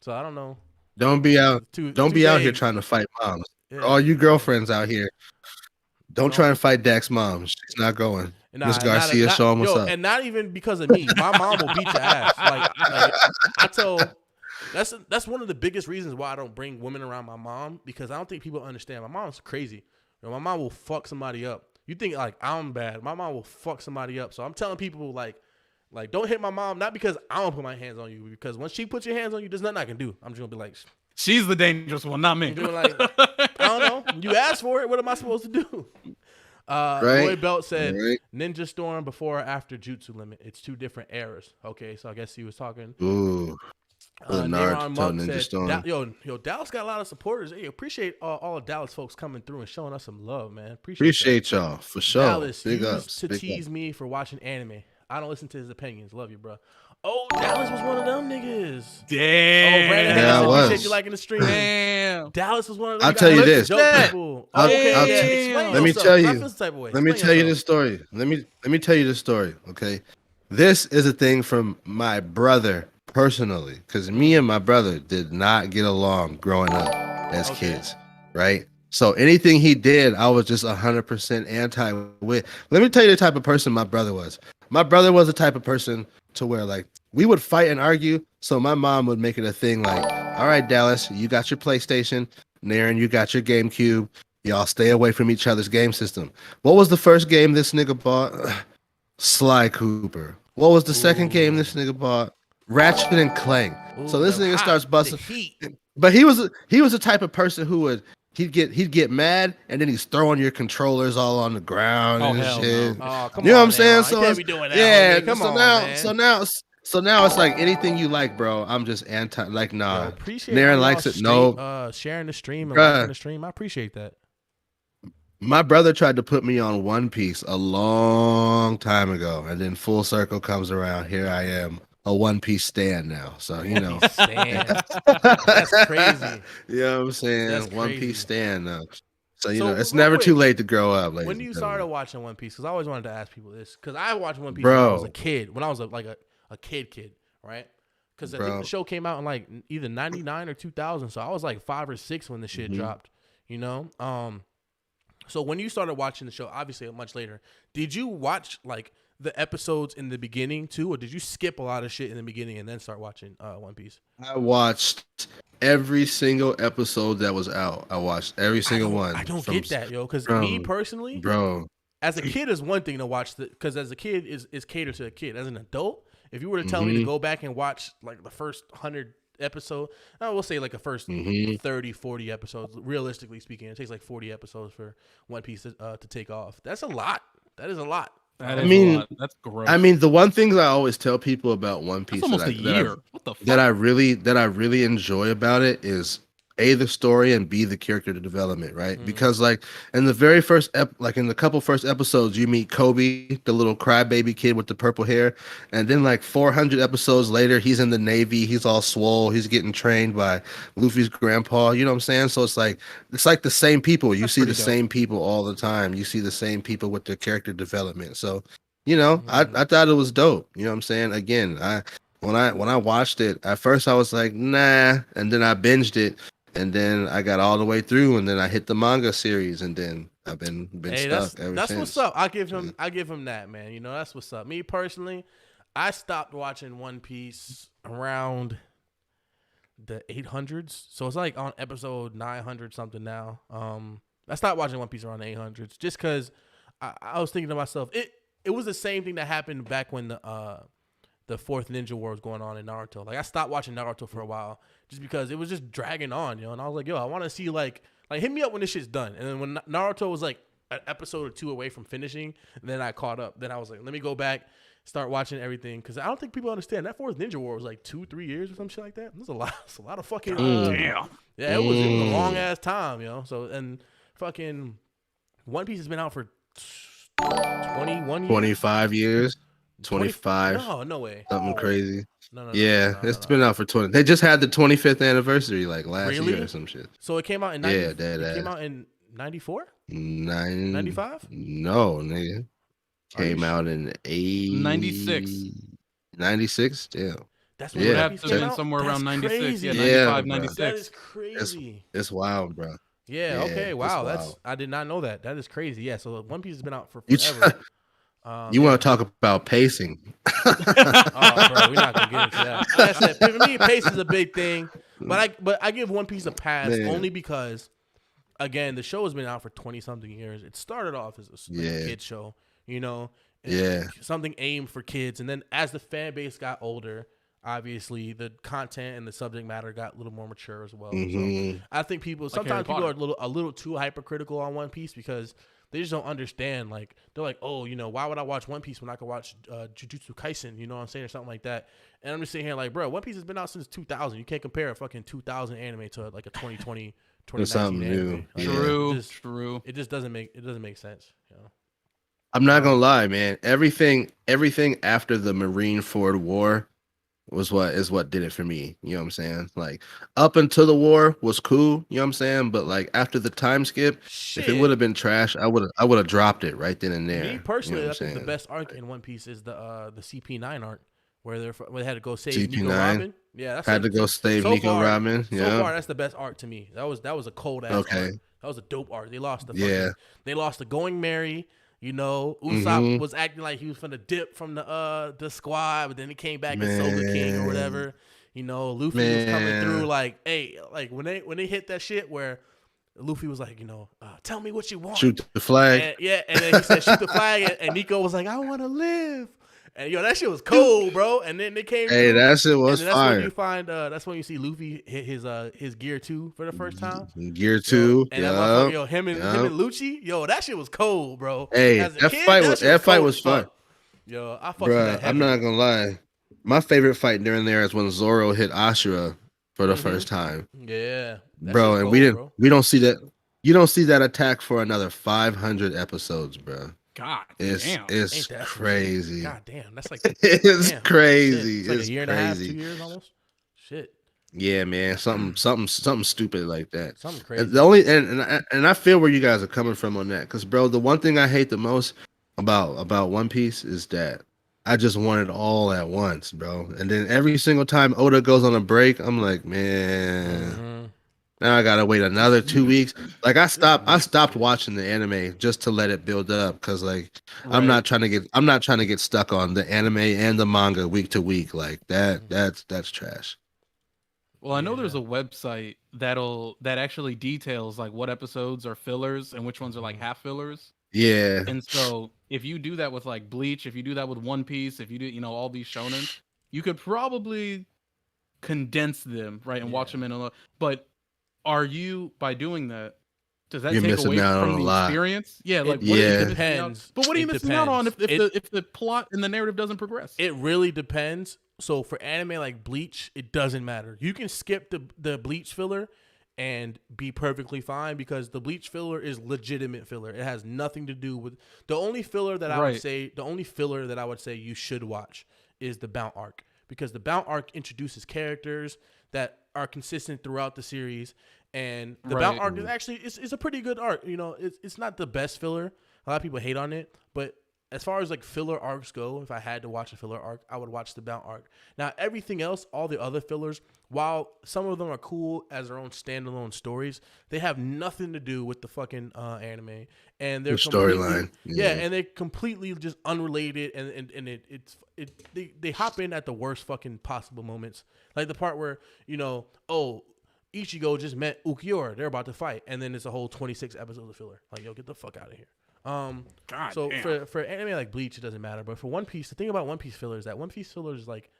Speaker 1: So I don't know.
Speaker 2: Don't be out
Speaker 1: Too
Speaker 2: here
Speaker 1: vague.
Speaker 2: trying to fight moms.
Speaker 1: Yeah.
Speaker 2: All you girlfriends out here, don't try and fight Dak's mom. She's not going. Miss Garcia, show him what's up.
Speaker 1: And not even because of me. My mom will beat your ass. Like I tell. That's one of the biggest reasons why I don't bring women around my mom, because I don't think people understand. My mom's crazy. My mom will fuck somebody up. You think like I'm bad? My mom will fuck somebody up. So I'm telling people like don't hit my mom, not because I don't put my hands on you, because once she puts your hands on you, there's nothing I can do. I'm just gonna be like,
Speaker 3: she's the dangerous one, not me.
Speaker 1: like, I don't know. You asked for it. What am I supposed to do? Lloyd Belt said Ninja Storm before or after Jutsu Limit. It's two different eras. Okay, so I guess he was talking.
Speaker 2: Ooh.
Speaker 1: Nayron Monk
Speaker 2: Ninja
Speaker 1: said,
Speaker 2: Storm.
Speaker 1: yo, Dallas got a lot of supporters. Hey, appreciate all the Dallas folks coming through and showing us some love, man.
Speaker 2: Appreciate y'all for sure.
Speaker 1: Dallas
Speaker 2: Big
Speaker 1: used
Speaker 2: ups.
Speaker 1: to tease me for watching anime. I don't listen to his opinions. Love you, bro. Oh, Dallas was one of them niggas.
Speaker 3: Damn.
Speaker 1: Oh, Brandon,
Speaker 2: Yeah, I was.
Speaker 1: appreciate you liking the stream.
Speaker 3: Damn.
Speaker 1: Dallas was one of them.
Speaker 2: I'll tell you this.
Speaker 1: Let
Speaker 2: me tell you this story. Let me tell you this story. Okay, this is a thing from my brother personally, because me and my brother did not get along growing up as kids, right? So anything he did, I was just 100% anti with. Let me tell you the type of person my brother was. My brother was the type of person to where like we would fight and argue. So my mom would make it a thing like, all right, Dallas, you got your PlayStation. Naren, you got your GameCube. Y'all stay away from each other's game system. What was the first game this nigga bought? Sly Cooper. What was the second game this nigga bought? Ratchet and Clank. So this nigga starts busting. But he was the type of person who he'd get mad, and then he's throwing your controllers all on the ground
Speaker 3: Oh,
Speaker 2: and
Speaker 3: hell
Speaker 2: shit.
Speaker 3: no.
Speaker 1: Oh, come
Speaker 2: You know
Speaker 1: on,
Speaker 2: what I'm saying?
Speaker 1: Aaron.
Speaker 2: So
Speaker 1: You can't
Speaker 2: it's,
Speaker 1: be doing that.
Speaker 2: yeah.
Speaker 1: Homie. Come
Speaker 2: So
Speaker 1: on,
Speaker 2: now,
Speaker 1: man.
Speaker 2: so now it's like anything you like, bro. I'm just anti. Like,
Speaker 1: Yo,
Speaker 2: nah.
Speaker 1: appreciate
Speaker 2: Naren
Speaker 1: all
Speaker 2: likes
Speaker 1: y'all
Speaker 2: it. No,
Speaker 1: sharing the stream and liking
Speaker 2: bruh.
Speaker 1: the stream. I appreciate that.
Speaker 2: My brother tried to put me on One Piece a long time ago, and then full circle comes around. Here I am, a One Piece stan now. So you know,
Speaker 1: Stan. That's crazy.
Speaker 2: You know what I'm saying?
Speaker 1: That's
Speaker 2: One
Speaker 1: crazy.
Speaker 2: Piece stan now. So you
Speaker 1: So,
Speaker 2: know, it's
Speaker 1: real
Speaker 2: never too
Speaker 1: quick,
Speaker 2: late to grow up. Ladies
Speaker 1: When you
Speaker 2: and
Speaker 1: started
Speaker 2: gentlemen.
Speaker 1: watching One Piece? Because I always wanted to ask people this. Because I watched One Piece when I was a kid. When I was like a kid, right? Because I think the show came out in like either 99 or 2000. So I was like 5 or 6 when the shit dropped. You know? So when you started watching the show, obviously much later, did you watch like the episodes in the beginning too, or did you skip a lot of shit in the beginning and then start watching One Piece?
Speaker 2: I watched every single episode that was out. I watched every single one.
Speaker 1: I don't get that, yo. Because me personally,
Speaker 2: bro,
Speaker 1: as a kid is one thing to watch, because as a kid is catered to a kid. As an adult, if you were to tell me to go back and watch like the first 100 episode, I will say like the first 30, 40 episodes, realistically speaking, it takes like 40 episodes for One Piece to take off. That's a lot. That is a lot.
Speaker 3: That is a lot. That's gross.
Speaker 2: I mean, the one thing that I always tell people about One Piece
Speaker 3: That's almost a year. What the fuck?
Speaker 2: that I really enjoy about it is A, the story, and B, the character development, right? Because like in the very first in the couple first episodes, you meet Kobe, the little crybaby kid with the purple hair, and then like 400 episodes later, he's in the Navy, he's all swole, he's getting trained by Luffy's grandpa. You know what I'm saying? So it's like the same people. You see the same people all the time. You see the same people with their character development. So you know, I thought it was dope. You know what I'm saying? Again, when I watched it, at first I was like, nah, and then I binged it. And then I got all the way through, and then I hit the manga series, and then I've been stuck ever
Speaker 1: that's
Speaker 2: since.
Speaker 1: what's up. I give him that, man. You know, that's what's up. Me personally, I stopped watching One Piece around the 800s, so it's like on episode 900 something now. I stopped watching One Piece around the 800s just because I was thinking to myself, it was the same thing that happened back when the fourth Ninja War was going on in Naruto. Like I stopped watching Naruto for a while just because it was just dragging on, and I was like, yo, I want to see like hit me up when this shit's done. And then when Naruto was like an episode or 2 away from finishing, then I caught up. Then I was like, let me go back, start watching everything, because I don't think people understand that fourth Ninja War was like 2-3 years or some shit like that. It was a lot. It's a lot of fucking.
Speaker 3: Damn.
Speaker 1: Yeah, it was a long ass time, So and fucking One Piece has been out for 21 years.
Speaker 2: 25 years. 25.
Speaker 1: No way.
Speaker 2: Something crazy.
Speaker 1: No.
Speaker 2: It's been out for 20. They just had the 25th anniversary like last year or some shit.
Speaker 1: So it came out in 90, it came out in 94? 95?
Speaker 2: No, nigga. Came out in
Speaker 3: 96.
Speaker 2: 96? Yeah.
Speaker 1: That's
Speaker 3: what it have to been somewhere around 96.
Speaker 1: Crazy.
Speaker 3: Yeah, 95, 96.
Speaker 1: That is crazy.
Speaker 2: It's wild, bro.
Speaker 1: Yeah, okay. Wow. I did not know that. That is crazy. Yeah, so One Piece has been out for forever.
Speaker 2: You want to talk about pacing?
Speaker 1: Oh, bro, we're not gonna get into that. Like I said, for me, pace is a big thing, but I give One Piece a pass only because, again, the show has been out for 20-something years. It started off as a kid show, something aimed for kids, and then as the fan base got older, obviously the content and the subject matter got a little more mature as well. So I think sometimes people are a little too hypercritical on One Piece because they just don't understand. Like they're like, oh, why would I watch One Piece when I could watch Jujutsu Kaisen? You know what I'm saying, or something like that. And I'm just sitting here like, bro, One Piece has been out since 2000. You can't compare a fucking 2000 anime to like a 2020, 2019 anime. Like,
Speaker 3: True.
Speaker 1: It just doesn't make sense.
Speaker 2: I'm not gonna lie, man. Everything after the Marineford War is what did it for me. You know what I'm saying? Like up until the war was cool, you know what I'm saying? But like after the time skip, if it would have been trash, I would have dropped it right then and there.
Speaker 1: Me personally, I think the best arc in One Piece is the CP9 arc where they had to go save Nico Robin. Yeah, that's
Speaker 2: had to go save Nico Robin. Yeah.
Speaker 1: So far, that's the best arc to me. That was a cold ass arc. That was a dope arc. They lost they lost the Going Merry. Usopp was acting like he was finna dip from the squad, but then he came back as Soga King or whatever. Luffy was coming through like, hey, like when they hit that shit where Luffy was like, tell me what you want.
Speaker 2: Shoot the flag.
Speaker 1: And then he said, shoot the flag, and Nico was like, I want to live. And yo, that shit was cold, bro. And then they came.
Speaker 2: Hey,
Speaker 1: through,
Speaker 2: that shit was
Speaker 1: and then that's
Speaker 2: fire.
Speaker 1: when you find. That's when you see Luffy hit his gear 2 for the first time.
Speaker 2: Gear 2.
Speaker 1: And that motherfucker, yo, him and Lucci, yo, that shit was cold, bro.
Speaker 2: Hey,
Speaker 1: As a
Speaker 2: that
Speaker 1: kid,
Speaker 2: fight was fun.
Speaker 1: Yo, I fucked with that.
Speaker 2: I'm not gonna lie. My favorite fight during there is when Zoro hit Ashura for the first time.
Speaker 1: Yeah,
Speaker 2: bro, and
Speaker 1: cold,
Speaker 2: we don't see that. You don't see that attack for another 500 episodes, bro.
Speaker 3: God
Speaker 2: damn. It's crazy.
Speaker 1: God damn, that's like
Speaker 2: it's crazy.
Speaker 1: It's like
Speaker 2: it's
Speaker 1: a year and
Speaker 2: crazy.
Speaker 1: a half, 2 years almost. Shit.
Speaker 2: Yeah, man, something stupid like that.
Speaker 1: Something crazy.
Speaker 2: And the only and I feel where you guys are coming from on that, because bro, the one thing I hate the most about One Piece is that I just want it all at once, bro. And then every single time Oda goes on a break, I'm like, man, now I gotta wait another 2 weeks. Like I stopped watching the anime just to let it build up, because like I'm not trying to get stuck on the anime and the manga week to week like that. That's trash.
Speaker 3: Well, I know there's a website that actually details like what episodes are fillers and which ones are like half fillers.
Speaker 2: Yeah.
Speaker 3: And so if you do that with like Bleach, if you do that with One Piece, if you do, all these shonen, you could probably condense them, right, and watch them in a. But are you, by doing that, does that
Speaker 2: You're
Speaker 3: take
Speaker 2: missing
Speaker 3: away
Speaker 2: out
Speaker 3: from
Speaker 2: on a
Speaker 3: the
Speaker 2: lot.
Speaker 3: experience? Yeah, like
Speaker 1: it depends.
Speaker 3: But what are you missing out on if
Speaker 1: depends.
Speaker 3: the plot and the narrative doesn't progress?
Speaker 1: It really depends. So for anime like Bleach, it doesn't matter. You can skip the Bleach filler and be perfectly fine, because the Bleach filler is legitimate filler. It has nothing to do with the only filler that I would say. The only filler that I would say you should watch is the Bount arc, because the Bount arc introduces characters that are consistent throughout the series, and the Bount arc is actually it's a pretty good arc. It's not the best filler. A lot of people hate on it, but as far as like filler arcs go, if I had to watch a filler arc, I would watch the Bount arc. Now, everything else, all the other fillers, while some of them are cool as their own standalone stories, they have nothing to do with the fucking anime, and they're
Speaker 2: storyline.
Speaker 1: Yeah, and they're completely just unrelated, and they hop in at the worst fucking possible moments, like the part where Ichigo just met Ukiura, they're about to fight, and then it's a whole 26 episodes of filler. Like, yo, get the fuck out of here. So
Speaker 3: damn.
Speaker 1: for anime like Bleach, it doesn't matter. But for One Piece, the thing about One Piece filler is that One Piece filler is like,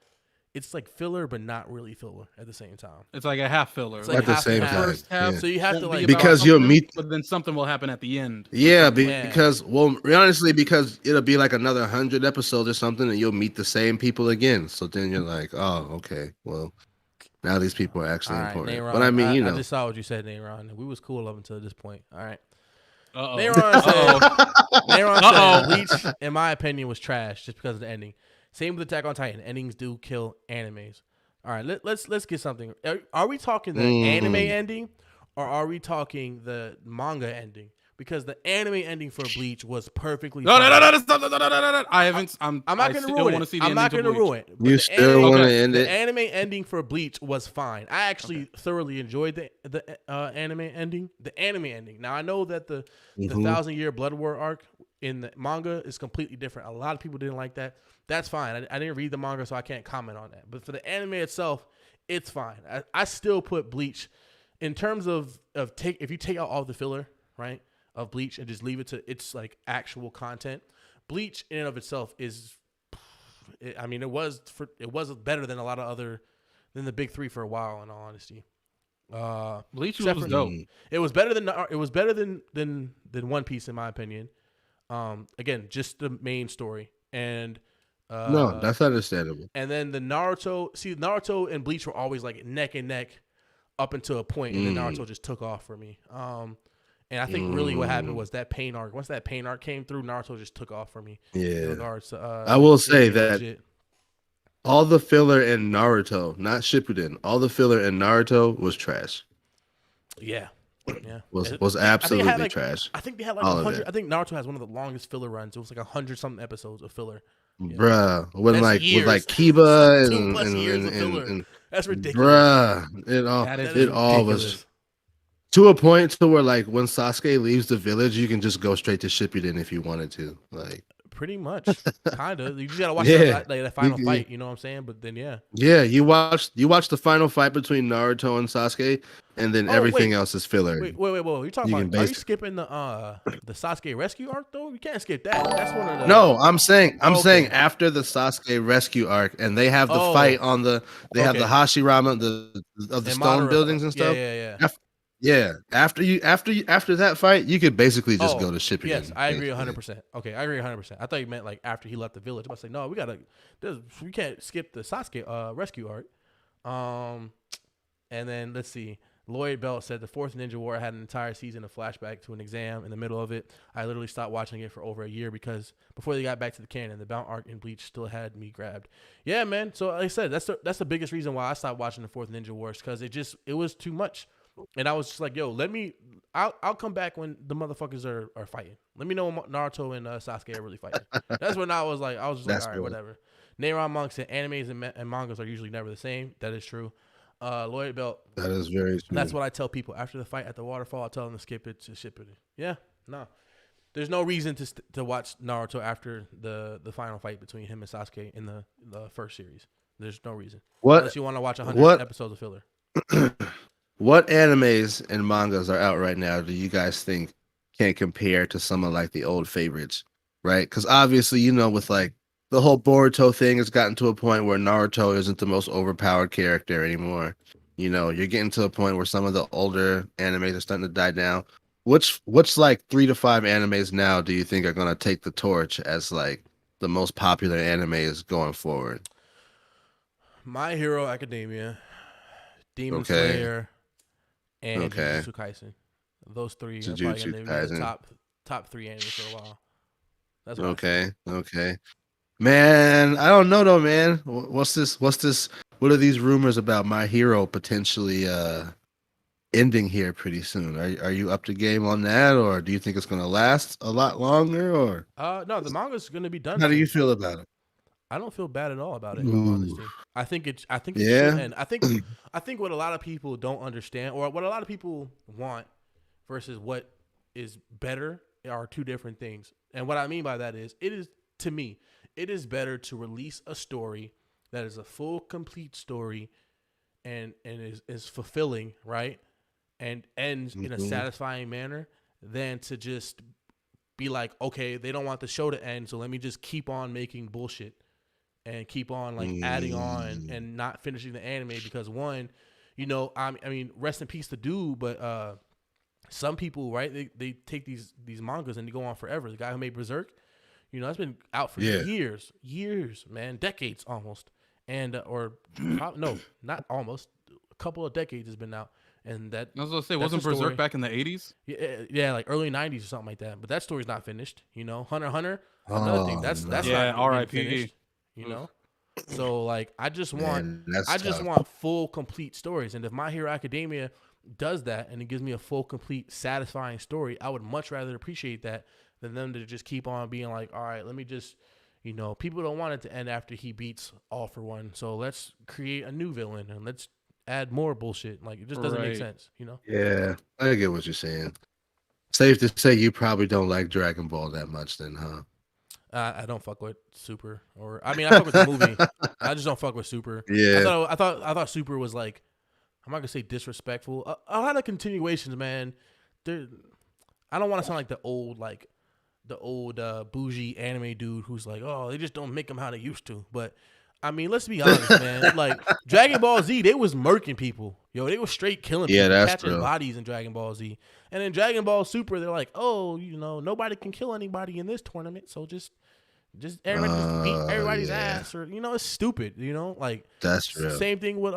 Speaker 1: it's like filler, but not really filler at the same time.
Speaker 3: It's like a half filler.
Speaker 1: It's like
Speaker 2: at the same time.
Speaker 3: First half,
Speaker 1: So you have to like,
Speaker 2: because you'll meet,
Speaker 3: but then something will happen at the end.
Speaker 2: Yeah, because honestly, because it'll be like another 100 episodes or something, and you'll meet the same people again. So then you're like, oh, okay, well, now these people are actually important.
Speaker 1: Nayron,
Speaker 2: but I mean,
Speaker 1: I just saw what you said, Nayron. We was cool up until this point. All right.
Speaker 3: Nayron
Speaker 1: said Bleach, in my opinion, was trash just because of the ending. Same with Attack on Titan. Endings do kill animes. All right, let's get something. Are we talking the anime ending, or are we talking the manga ending? Because the anime ending for Bleach was perfectly fine.
Speaker 3: No. I haven't. I'm not going to ruin it.
Speaker 1: I'm not going to ruin it.
Speaker 2: You still want to end it?
Speaker 1: The anime ending for Bleach was fine. I actually thoroughly enjoyed the anime ending. The anime ending. Now, I know that the 1,000-year Blood War arc in the manga is completely different. A lot of people didn't like that. That's fine. I didn't read the manga, so I can't comment on that. But for the anime itself, it's fine. I still put Bleach in terms of if you take out all the filler, right, of Bleach and just leave it to its like actual content, Bleach in and of itself is, it was better than a lot of than the big three for a while, in all honesty.
Speaker 3: Bleach was dope.
Speaker 1: It was better than One Piece, in my opinion. Again, just the main story, and
Speaker 2: no, that's understandable.
Speaker 1: And then the Naruto and Bleach were always like neck and neck up until a point, and then Naruto just took off for me. And I think really what happened was that pain arc. Once that pain arc came through, Naruto just took off for me.
Speaker 2: Yeah.
Speaker 1: In regards to,
Speaker 2: I will say that
Speaker 1: legit.
Speaker 2: All the filler in Naruto, not Shippuden, all the filler in Naruto was trash.
Speaker 1: Yeah.
Speaker 2: Was absolutely trash.
Speaker 1: I think they had like 100. I think Naruto has one of the longest filler runs. It was like 100 something episodes of filler. Yeah.
Speaker 2: Bruh, with
Speaker 1: years.
Speaker 2: like Kiba
Speaker 1: and 2+ years of filler. That's ridiculous.
Speaker 2: Bruh, it all was to a point to where like when Sasuke leaves the village, you can just go straight to Shippuden if you wanted to. Like
Speaker 1: pretty much, kind of. You just gotta watch that final fight. You know what I'm saying? But then yeah,
Speaker 2: you watch the final fight between Naruto and Sasuke. and then
Speaker 1: Oh,
Speaker 2: everything
Speaker 1: wait.
Speaker 2: else is filler.
Speaker 1: Wait. You're talking
Speaker 2: You can
Speaker 1: about? Are you
Speaker 2: base.
Speaker 1: skipping the Sasuke rescue arc though? You can't skip that. That's one of the.
Speaker 2: No, I'm saying
Speaker 1: Oh, okay.
Speaker 2: after the Sasuke rescue arc, and they have the fight
Speaker 1: Oh,
Speaker 2: on the they have the
Speaker 1: okay.
Speaker 2: Hashirama of the
Speaker 1: And
Speaker 2: stone
Speaker 1: Madara.
Speaker 2: buildings and
Speaker 1: Yeah,
Speaker 2: stuff.
Speaker 1: yeah, yeah.
Speaker 2: Yeah, after that fight, you could basically just go
Speaker 1: Oh,
Speaker 2: to
Speaker 1: yes,
Speaker 2: Shippuden.
Speaker 1: I agree
Speaker 2: basically.
Speaker 1: 100%. Okay, I agree 100%. I thought you meant like after he left the village. I was like, no, we can't skip the Sasuke rescue arc. And then let's see. Lloyd Belt said the fourth Ninja War had an entire season of flashback to an exam in the middle of it. I literally stopped watching it for over a year because before they got back to the canon, the Bound arc in Bleach still had me grabbed. Yeah, man. So like I said, that's the biggest reason why I stopped watching the fourth Ninja Wars because it was too much. And I was just like, yo, I'll come back when the motherfuckers are fighting. Let me know when Naruto and Sasuke are really fighting. That's when I was like, all right, whatever. Neyron Monk said animes and mangas are usually never the same. That is true. Lloyd Belt.
Speaker 2: That is very true.
Speaker 1: That's what I tell people after the fight at the waterfall. I tell them to skip it to ship it. Yeah, no. There's no reason to watch Naruto after the final fight between him and Sasuke in the first series. There's no reason. Unless you want to watch 100 episodes of filler.
Speaker 2: What animes and mangas are out right now do you guys think can compare to some of like the old favorites, right? Because obviously, with like the whole Boruto thing has gotten to a point where Naruto isn't the most overpowered character anymore. You're getting to a point where some of the older animes are starting to die down. Which like 3 to 5 animes now do you think are going to take the torch as like the most popular animes going forward?
Speaker 1: My Hero Academia, Demon Slayer, and Jujutsu Kaisen. Those three are probably going to be the top 3 animes for a while. That's what
Speaker 2: Okay. Man, I don't know though, man. What's this? What are these rumors about My Hero potentially ending here pretty soon? Are you up to game on that, or do you think it's going to last a lot longer? Or
Speaker 1: no, the manga's going to be done.
Speaker 2: How do you feel about it?
Speaker 1: I don't feel bad at all about it. In all honesty, I think it should end. I think what a lot of people don't understand, or what a lot of people want, versus what is better, are two different things. And what I mean by that is, to me, it is better to release a story that is a full, complete story, and is fulfilling, right, and ends in a satisfying manner, than to just be like, okay, they don't want the show to end, so let me just keep on making bullshit. And keep on like adding on and not finishing the anime because one, I mean, rest in peace to dude, but some people, right? They take these mangas and they go on forever. The guy who made Berserk, that's been out for years, man, decades almost, and no, not almost, a couple of decades has been out. And that
Speaker 3: I was gonna say, wasn't Berserk back in the 80s?
Speaker 1: Yeah, like early 90s or something like that. But that story's not finished. Hunter x Hunter, another thing. That's
Speaker 3: yeah,
Speaker 1: not
Speaker 3: R.I.P.
Speaker 1: finished. So like I just want full, complete stories. And if My Hero Academia does that and it gives me a full, complete, satisfying story, I would much rather appreciate that than them to just keep on being like, all right, let me just, people don't want it to end after he beats All for One, so let's create a new villain and let's add more bullshit. Like it just doesn't make sense,
Speaker 2: Yeah, I get what you're saying. Safe to say you probably don't like Dragon Ball that much, then, huh?
Speaker 1: I don't fuck with Super, I fuck with the movie. I just don't fuck with Super.
Speaker 2: Yeah,
Speaker 1: I thought Super was like, I'm not gonna say disrespectful. A lot of continuations, man. I don't want to sound like the old bougie anime dude who's like, oh, they just don't make them how they used to. But I mean, let's be honest, man. Like Dragon Ball Z, they was murking people. They was straight killing people, catching bodies in Dragon Ball Z. And in Dragon Ball Super, they're like, oh, nobody can kill anybody in this tournament, so just everybody just beat everybody's ass, or it's stupid, like
Speaker 2: that's true.
Speaker 1: Same thing with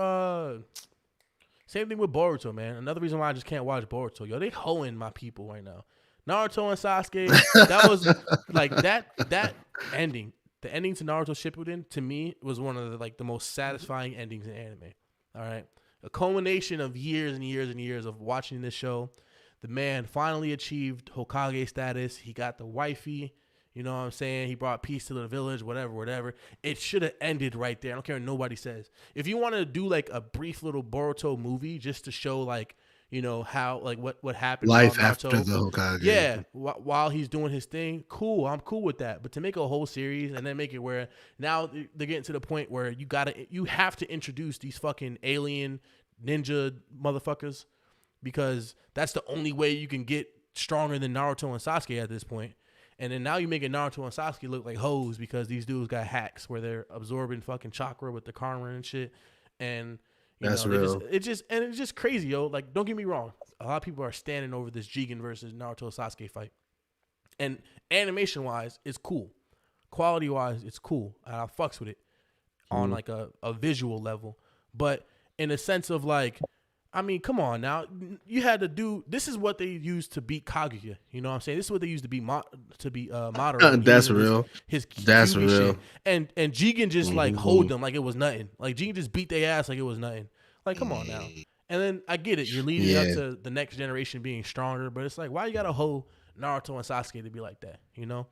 Speaker 1: Boruto, man. Another reason why I just can't watch Boruto. They hoeing my people right now. Naruto and Sasuke, that was like that ending. The ending to Naruto Shippuden, to me, was one of the most satisfying endings in anime. All right, a culmination of years and years and years of watching this show. The man finally achieved Hokage status. He got the wifey. You know what I'm saying? He brought peace to the village, whatever. It should have ended right there. I don't care what nobody says. If you want to do like a brief little Boruto movie just to show how what happened,
Speaker 2: life after the Hokage.
Speaker 1: Yeah, while he's doing his thing, cool. I'm cool with that. But to make a whole series and then make it where now they're getting to the point where you have to introduce these fucking alien ninja motherfuckers. because that's the only way you can get stronger than Naruto and Sasuke at this point. And then now you making Naruto and Sasuke look like hoes because these dudes got hacks where they're absorbing fucking chakra with the karma and shit. And
Speaker 2: That's real.
Speaker 1: it's just crazy, yo. Like, don't get me wrong. A lot of people are standing over this Jigen versus Naruto Sasuke fight. And animation wise, it's cool. Quality wise, it's cool. And I fucks with it on like a visual level. But in a sense of like, I mean, come on now. You had to do, this is what they used to beat Kaguya. You know what I'm saying? This is what they used to be Madara.
Speaker 2: That's real. That's
Speaker 1: QB
Speaker 2: real.
Speaker 1: shit. And Jigen just like hold them like it was nothing. Like Jigen just beat their ass like it was nothing. Like, come on now. And then I get it. You're leading up to the next generation being stronger, but it's like, why you gotta hold Naruto and Sasuke to be like that? You know?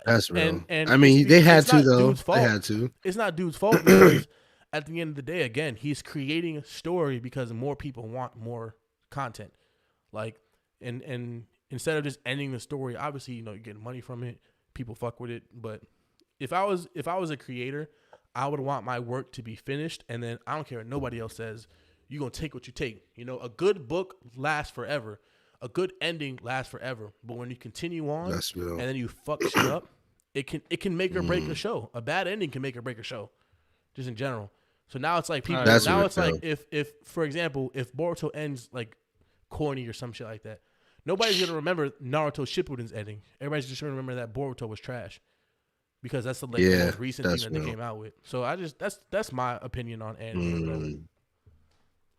Speaker 2: That's real.
Speaker 1: And
Speaker 2: I mean, they had to though.
Speaker 1: They
Speaker 2: had to.
Speaker 1: It's not dude's fault because at the end of the day, again, he's creating a story because more people want more content. Like, and instead of just ending the story, obviously, you know, you're getting money from it. People fuck with it. But if I was a creator, I would want my work to be finished, and then I don't care what nobody else says. You're gonna take what you take. You know, a good book lasts forever. A good ending lasts forever. But when you continue on and then you fuck shit up, it can make or break a show. A bad ending can make or break a show, just in general. So now it's like people. Now it's like if for example, if Boruto ends like corny or some shit like that, nobody's gonna remember Naruto Shippuden's ending. Everybody's just gonna remember that Boruto was trash because that's the most recent thing that they came out with. So I just that's my opinion on anime.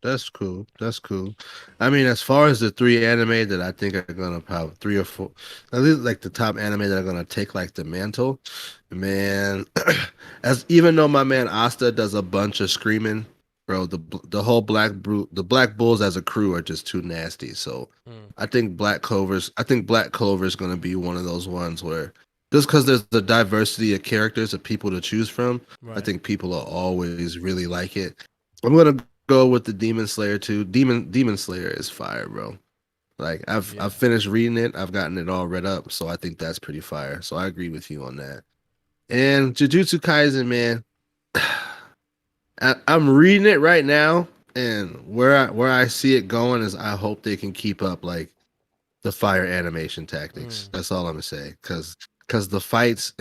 Speaker 2: That's cool. That's cool. I mean, as far as the 3 anime that I think are gonna probably 3 or 4, at least like the top anime that are gonna take like the mantle, man. As even though my man Asta does a bunch of screaming, bro, the whole Black Bulls as a crew are just too nasty. So I think Black Clover is gonna be one of those ones where just because there's the diversity of characters of people to choose from, I think people will always really like it. I'm gonna go with the Demon Slayer too. Demon Slayer is fire, bro. Like I've finished reading it. I've gotten it all read up, so I think that's pretty fire. So I agree with you on that. And Jujutsu Kaisen, man, I'm reading it right now, and where I see it going is I hope they can keep up like the fire animation tactics. That's all I'm gonna say, because the fights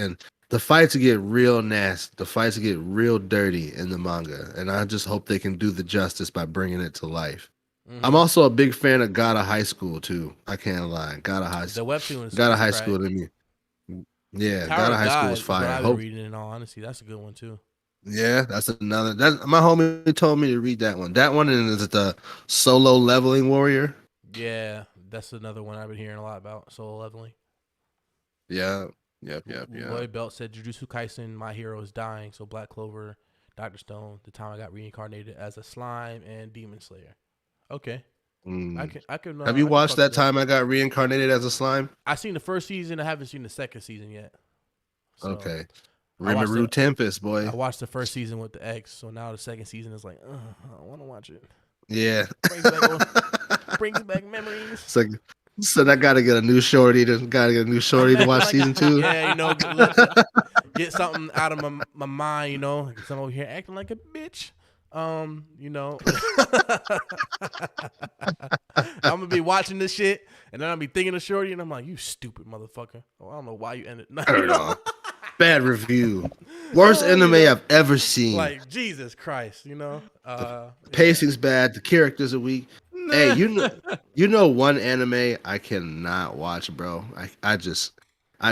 Speaker 2: get real nasty. The fights get real dirty in the manga, and I just hope they can do the justice by bringing it to life. I'm also a big fan of God of High School too. I can't lie. God of High School.
Speaker 1: The webtoon is
Speaker 2: God of High School to me. Yeah, God of High School is fire.
Speaker 1: I've been reading it in all honesty. That's a good one too.
Speaker 2: Yeah, that's another. My homie told me to read that one. That one, and is it the Solo Leveling Warrior?
Speaker 1: Yeah, that's another one I've been hearing a lot about. Solo leveling.
Speaker 2: Yeah. Yep.
Speaker 1: Lloyd Belt said Jujutsu Kaisen, my hero is dying. So Black Clover, Dr. Stone, the time I got reincarnated as a slime, and Demon Slayer. Okay. I can.
Speaker 2: Have you watched that time I got reincarnated as a slime?
Speaker 1: I've seen the first season. I haven't seen the second season yet. So
Speaker 2: okay. Rimuru Tempest, boy.
Speaker 1: I watched the first season with the ex, so now the second season is like, I don't want to watch it.
Speaker 2: Yeah.
Speaker 1: Brings back memories.
Speaker 2: It's like, so I gotta get a new shorty to watch season 2.
Speaker 1: Yeah, you know, get something out of my mind, you know. Cause I'm over here acting like a bitch. You know. I'm gonna be watching this shit, and then I'll be thinking of shorty, and I'm like, you stupid motherfucker. Oh, I don't know why you ended.
Speaker 2: I don't know. Bad review. Worst anime I've ever seen.
Speaker 1: Like, Jesus Christ, you know.
Speaker 2: Pacing's bad. The characters are weak. Hey, you know one anime I cannot watch, bro. I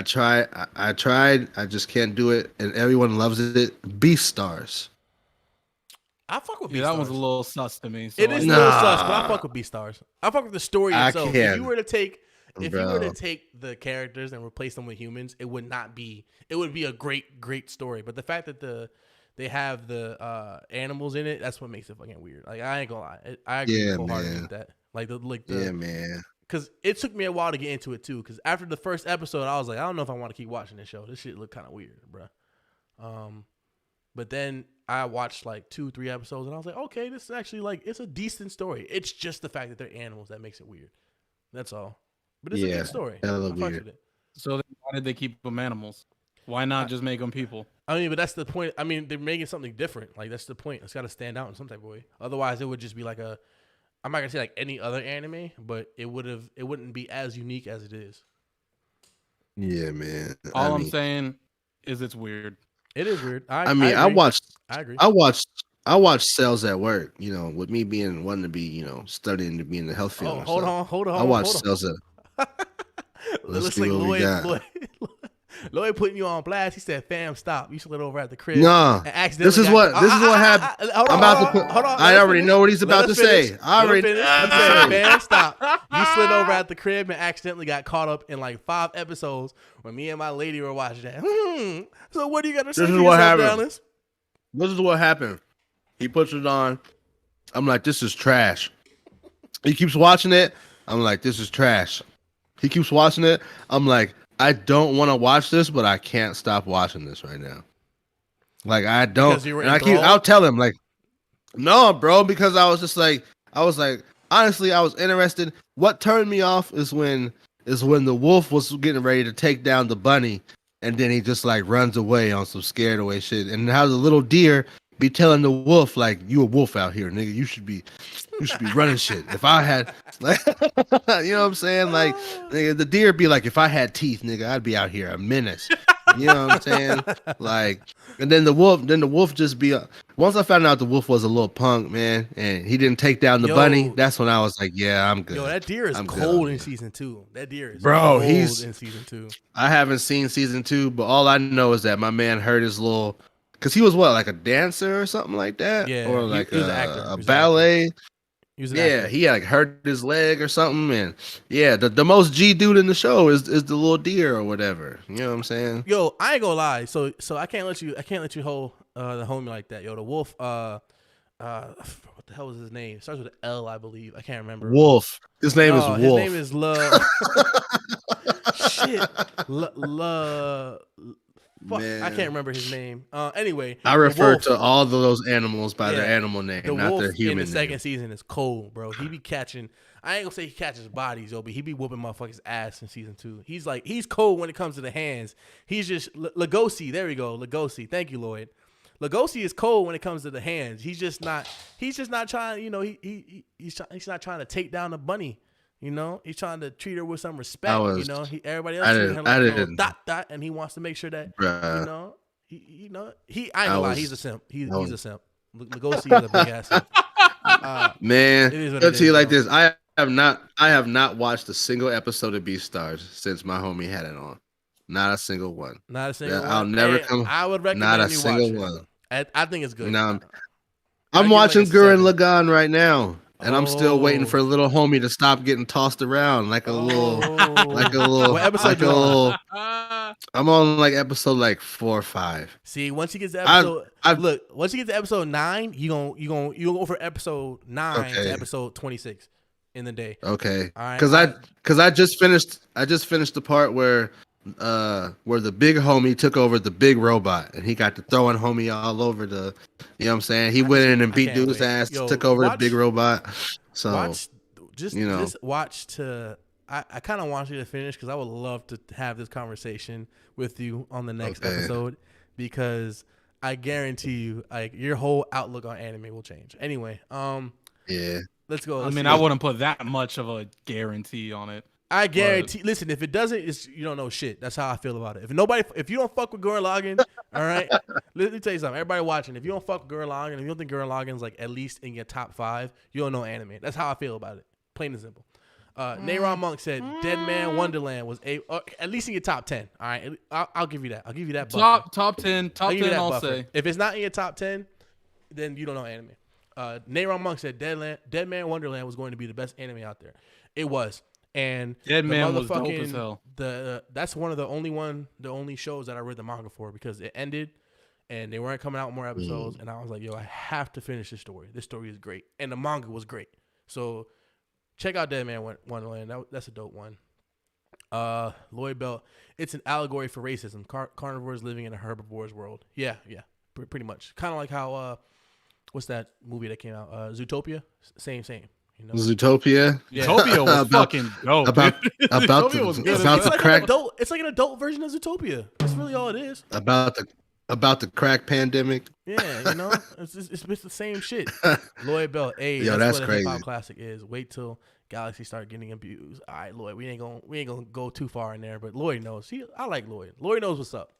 Speaker 2: tried. I just can't do it, and everyone loves it. Beastars.
Speaker 1: I fuck with Beastars.
Speaker 3: That one's a little sus to me. So
Speaker 1: it is a little sus, but I fuck with Beastars. I fuck with the story itself. If you were to take the characters and replace them with humans, it would be a great story. But the fact that they have the animals in it, that's what makes it fucking weird. Like, I ain't gonna lie. I agree wholeheartedly with that. Yeah,
Speaker 2: man.
Speaker 1: Because it took me a while to get into it too. Because after the first episode, I was like, I don't know if I want to keep watching this show. This shit looked kind of weird, bro. But then I watched like 2-3 episodes, and I was like, okay, this is actually like, it's a decent story. It's just the fact that they're animals that makes it weird. That's all. But it's a good story. I fucked with it.
Speaker 3: So why did they keep them animals? Why not just make them people?
Speaker 1: I mean, but that's the point. I mean, they're making something different. Like, that's the point. It's got to stand out in some type of way. Otherwise, it would just be like I'm not gonna say like any other anime, but it wouldn't be as unique as it is.
Speaker 2: Yeah, man.
Speaker 3: All I'm saying is it's weird.
Speaker 1: It is weird. I
Speaker 2: agree.
Speaker 1: I agree.
Speaker 2: I watched Cells at Work. You know, with me wanting to be, studying to be in the health field.
Speaker 1: Hold on.
Speaker 2: I watched Cells at. Let's see what we got.
Speaker 1: Lloyd putting you on blast. He said, "Fam, stop! You slid over at the crib."
Speaker 2: Nah, this is what happened. I'm about to put. I already know what he's about to say. I already.
Speaker 1: He said, "Fam, stop! You slid over at the crib and accidentally got caught up in like 5 episodes when me and my lady were watching that." So what do you got to say?
Speaker 2: This is what happened. This is what happened. He puts it on. I'm like, this is trash. He keeps watching it. I'm like, this is trash. He keeps watching it. I'm like, I don't want to watch this, but I can't stop watching this right now. Like, I don't. And I'll tell him, like, no, bro, because I was like, honestly, I was interested. What turned me off is when the wolf was getting ready to take down the bunny, and then he just like runs away on some scared away shit. And how the little deer be telling the wolf, like, you a wolf out here, nigga. You should be running shit. If I had, like, you know what I'm saying? Like, nigga, the deer be like, if I had teeth, nigga, I'd be out here a menace. You know what I'm saying? Like, and then the wolf just be. Once I found out the wolf was a little punk, man, and he didn't take down the bunny, that's when I was like, yeah, I'm good.
Speaker 1: Yo, that deer is cold in season 2. That deer is
Speaker 2: cold
Speaker 1: in season 2.
Speaker 2: I haven't seen season 2, but all I know is that my man hurt his little. Because he was like a dancer or something like that?
Speaker 1: Yeah.
Speaker 2: Or like
Speaker 1: he was an actor.
Speaker 2: A ballet.
Speaker 1: He was an actor.
Speaker 2: He had like hurt his leg or something. And yeah, the most G dude in the show is the little deer or whatever. You know what I'm saying?
Speaker 1: Yo, I ain't gonna lie. So I can't let you hold the homie like that. Yo, the wolf, what the hell was his name? It starts with an L, I believe. I can't remember.
Speaker 2: Wolf. His name is Wolf.
Speaker 1: His name is Shit. Fuck, I can't remember his name. Anyway,
Speaker 2: I refer to all of those animals by their animal name, not their human name.
Speaker 1: In the second season is cold, bro. He be catching. I ain't gonna say he catches bodies, yo, but he be whooping motherfuckers' ass in season 2. He's cold when it comes to the hands. He's just Lugosi. There we go, Lugosi. Thank you, Lloyd. Lugosi is cold when it comes to the hands. He's just not trying. You know, he's not trying to take down the bunny. You know, he's trying to treat her with some respect. Everybody else treating her like dot, and he wants to make sure that I ain't gonna lie, he's a simp. He's a simp. Lugosi is a big ass simp.
Speaker 2: Man, I'll tell you like this. I have not watched a single episode of Beastars since my homie had it on. Not a single one.
Speaker 1: Not a single one.
Speaker 2: I'll never come.
Speaker 1: I would recommend
Speaker 2: not a
Speaker 1: you
Speaker 2: single
Speaker 1: watch
Speaker 2: one.
Speaker 1: it. I think it's good.
Speaker 2: No, I'm watching Gurren Lagann right now. And I'm still waiting for a little homie to stop getting tossed around like a little. What episode you on? I'm on like episode like 4 or 5.
Speaker 1: See, once you get to episode, once you get to episode 9, you gonna go for episode 9 to episode 26 in the day.
Speaker 2: Okay.
Speaker 1: All right.
Speaker 2: Because I just finished the part where the big homie took over the big robot and he got to throwing homie all over the, you know what I'm saying? He went in and beat dude's ass, took over the big robot. So
Speaker 1: just watch to. I kind of want you to finish because I would love to have this conversation with you on the next episode because I guarantee you, like, your whole outlook on anime will change. Anyway,
Speaker 2: yeah,
Speaker 1: let's go.
Speaker 3: I wouldn't put that much of a guarantee on it.
Speaker 1: I guarantee. Listen, if it doesn't, you don't know shit. That's how I feel about it. If you don't fuck with Gurren Lagann, all right. Let me tell you something. Everybody watching, if you don't fuck with Gurren Lagann, if you don't think Gurren Lagann is like at least in your top 5, you don't know anime. That's how I feel about it. Plain and simple. Nayron Monk said Dead Man Wonderland was at least in your top 10. All right, I'll give you that. I'll give you that.
Speaker 3: Top 10. I'll say.
Speaker 1: If it's not in your top 10, then you don't know anime. Nayron Monk said Dead Man Wonderland was going to be the best anime out there. It was. And
Speaker 3: Dead Man was dope as hell.
Speaker 1: That's one of the only shows that I read the manga for because it ended and they weren't coming out with more episodes. And I was like, yo, I have to finish this story. This story is great. And the manga was great. So check out Dead Man Wonderland. That's a dope one. Lloyd Belt, it's an allegory for racism. Carnivores living in a herbivore's world. Yeah, pretty much. Kind of like how, what's that movie that came out? Zootopia? Same. You know?
Speaker 2: Zootopia.
Speaker 1: Yeah.
Speaker 3: Zootopia was fucking dope.
Speaker 2: About the
Speaker 1: It's like an adult version of Zootopia. That's really all it is.
Speaker 2: About About the crack pandemic.
Speaker 1: Yeah, you know, it's the same shit. Lloyd Bell, hey,
Speaker 2: Yo,
Speaker 1: that's
Speaker 2: that's
Speaker 1: what a hip hop
Speaker 2: crazy.
Speaker 1: classic is. Wait till Galaxy start getting abused. All right, Lloyd, we ain't gonna go too far in there, but Lloyd knows. I like Lloyd. Lloyd knows what's up.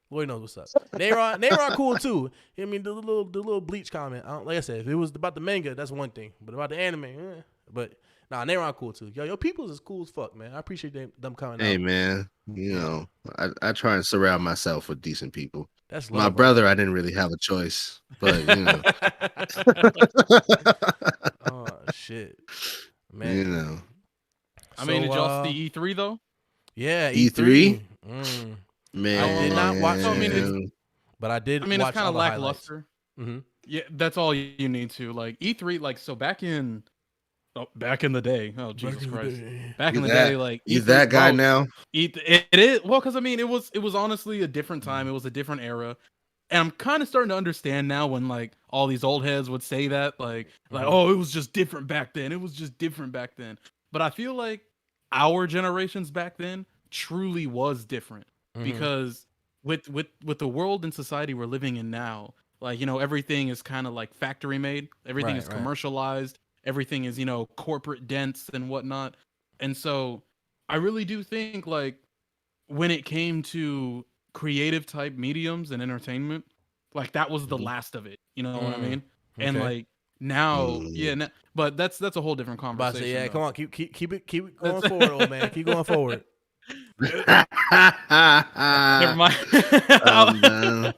Speaker 1: Lloyd knows what's up. Nayron cool too. I mean, the little Bleach comment. Like I said, if it was about the manga, that's one thing. But about the anime, but nah, Nayron cool too. Yo, your peoples is cool as fuck, man. I appreciate them coming
Speaker 2: Hey
Speaker 1: out.
Speaker 2: man, you know, I try and surround myself with decent people.
Speaker 1: That's
Speaker 2: My
Speaker 1: love,
Speaker 2: brother, I didn't really have a choice, but you know,
Speaker 1: Oh shit, man.
Speaker 2: you know,
Speaker 3: I mean, did y'all see E3 though?
Speaker 1: Yeah,
Speaker 2: E3?
Speaker 1: Mm.
Speaker 2: man,
Speaker 1: I did not watch
Speaker 3: So, I
Speaker 1: it,
Speaker 3: mean,
Speaker 1: but I did.
Speaker 3: I mean,
Speaker 1: watch
Speaker 3: it's kind of
Speaker 1: all the highlights.
Speaker 3: lackluster.
Speaker 1: Mm-hmm.
Speaker 3: Yeah, that's all you need to like E3. Like, so back in the day. Oh Jesus Christ! Back in the day, like
Speaker 2: you
Speaker 3: E3,
Speaker 2: that guy
Speaker 3: bro,
Speaker 2: now?
Speaker 3: It is well, because I mean, it was honestly a different time. It was a different era. And I'm kind of starting to understand now when like all these old heads would say that, like, oh, it was just different back then. It was just different back then. But I feel like our generations back then truly was different because with the world and society we're living in now, like, you know, everything is kind of like factory made. Everything is commercialized. Everything is, you know, corporate dense and whatnot. And so I really do think like when it came to creative type mediums and entertainment, like that was the last of it. You know what I mean? And like now, but that's a whole different conversation.
Speaker 1: Say, yeah,
Speaker 3: though.
Speaker 1: come on, keep it going forward, old man. Keep going forward.
Speaker 3: Never mind.
Speaker 2: I'm done.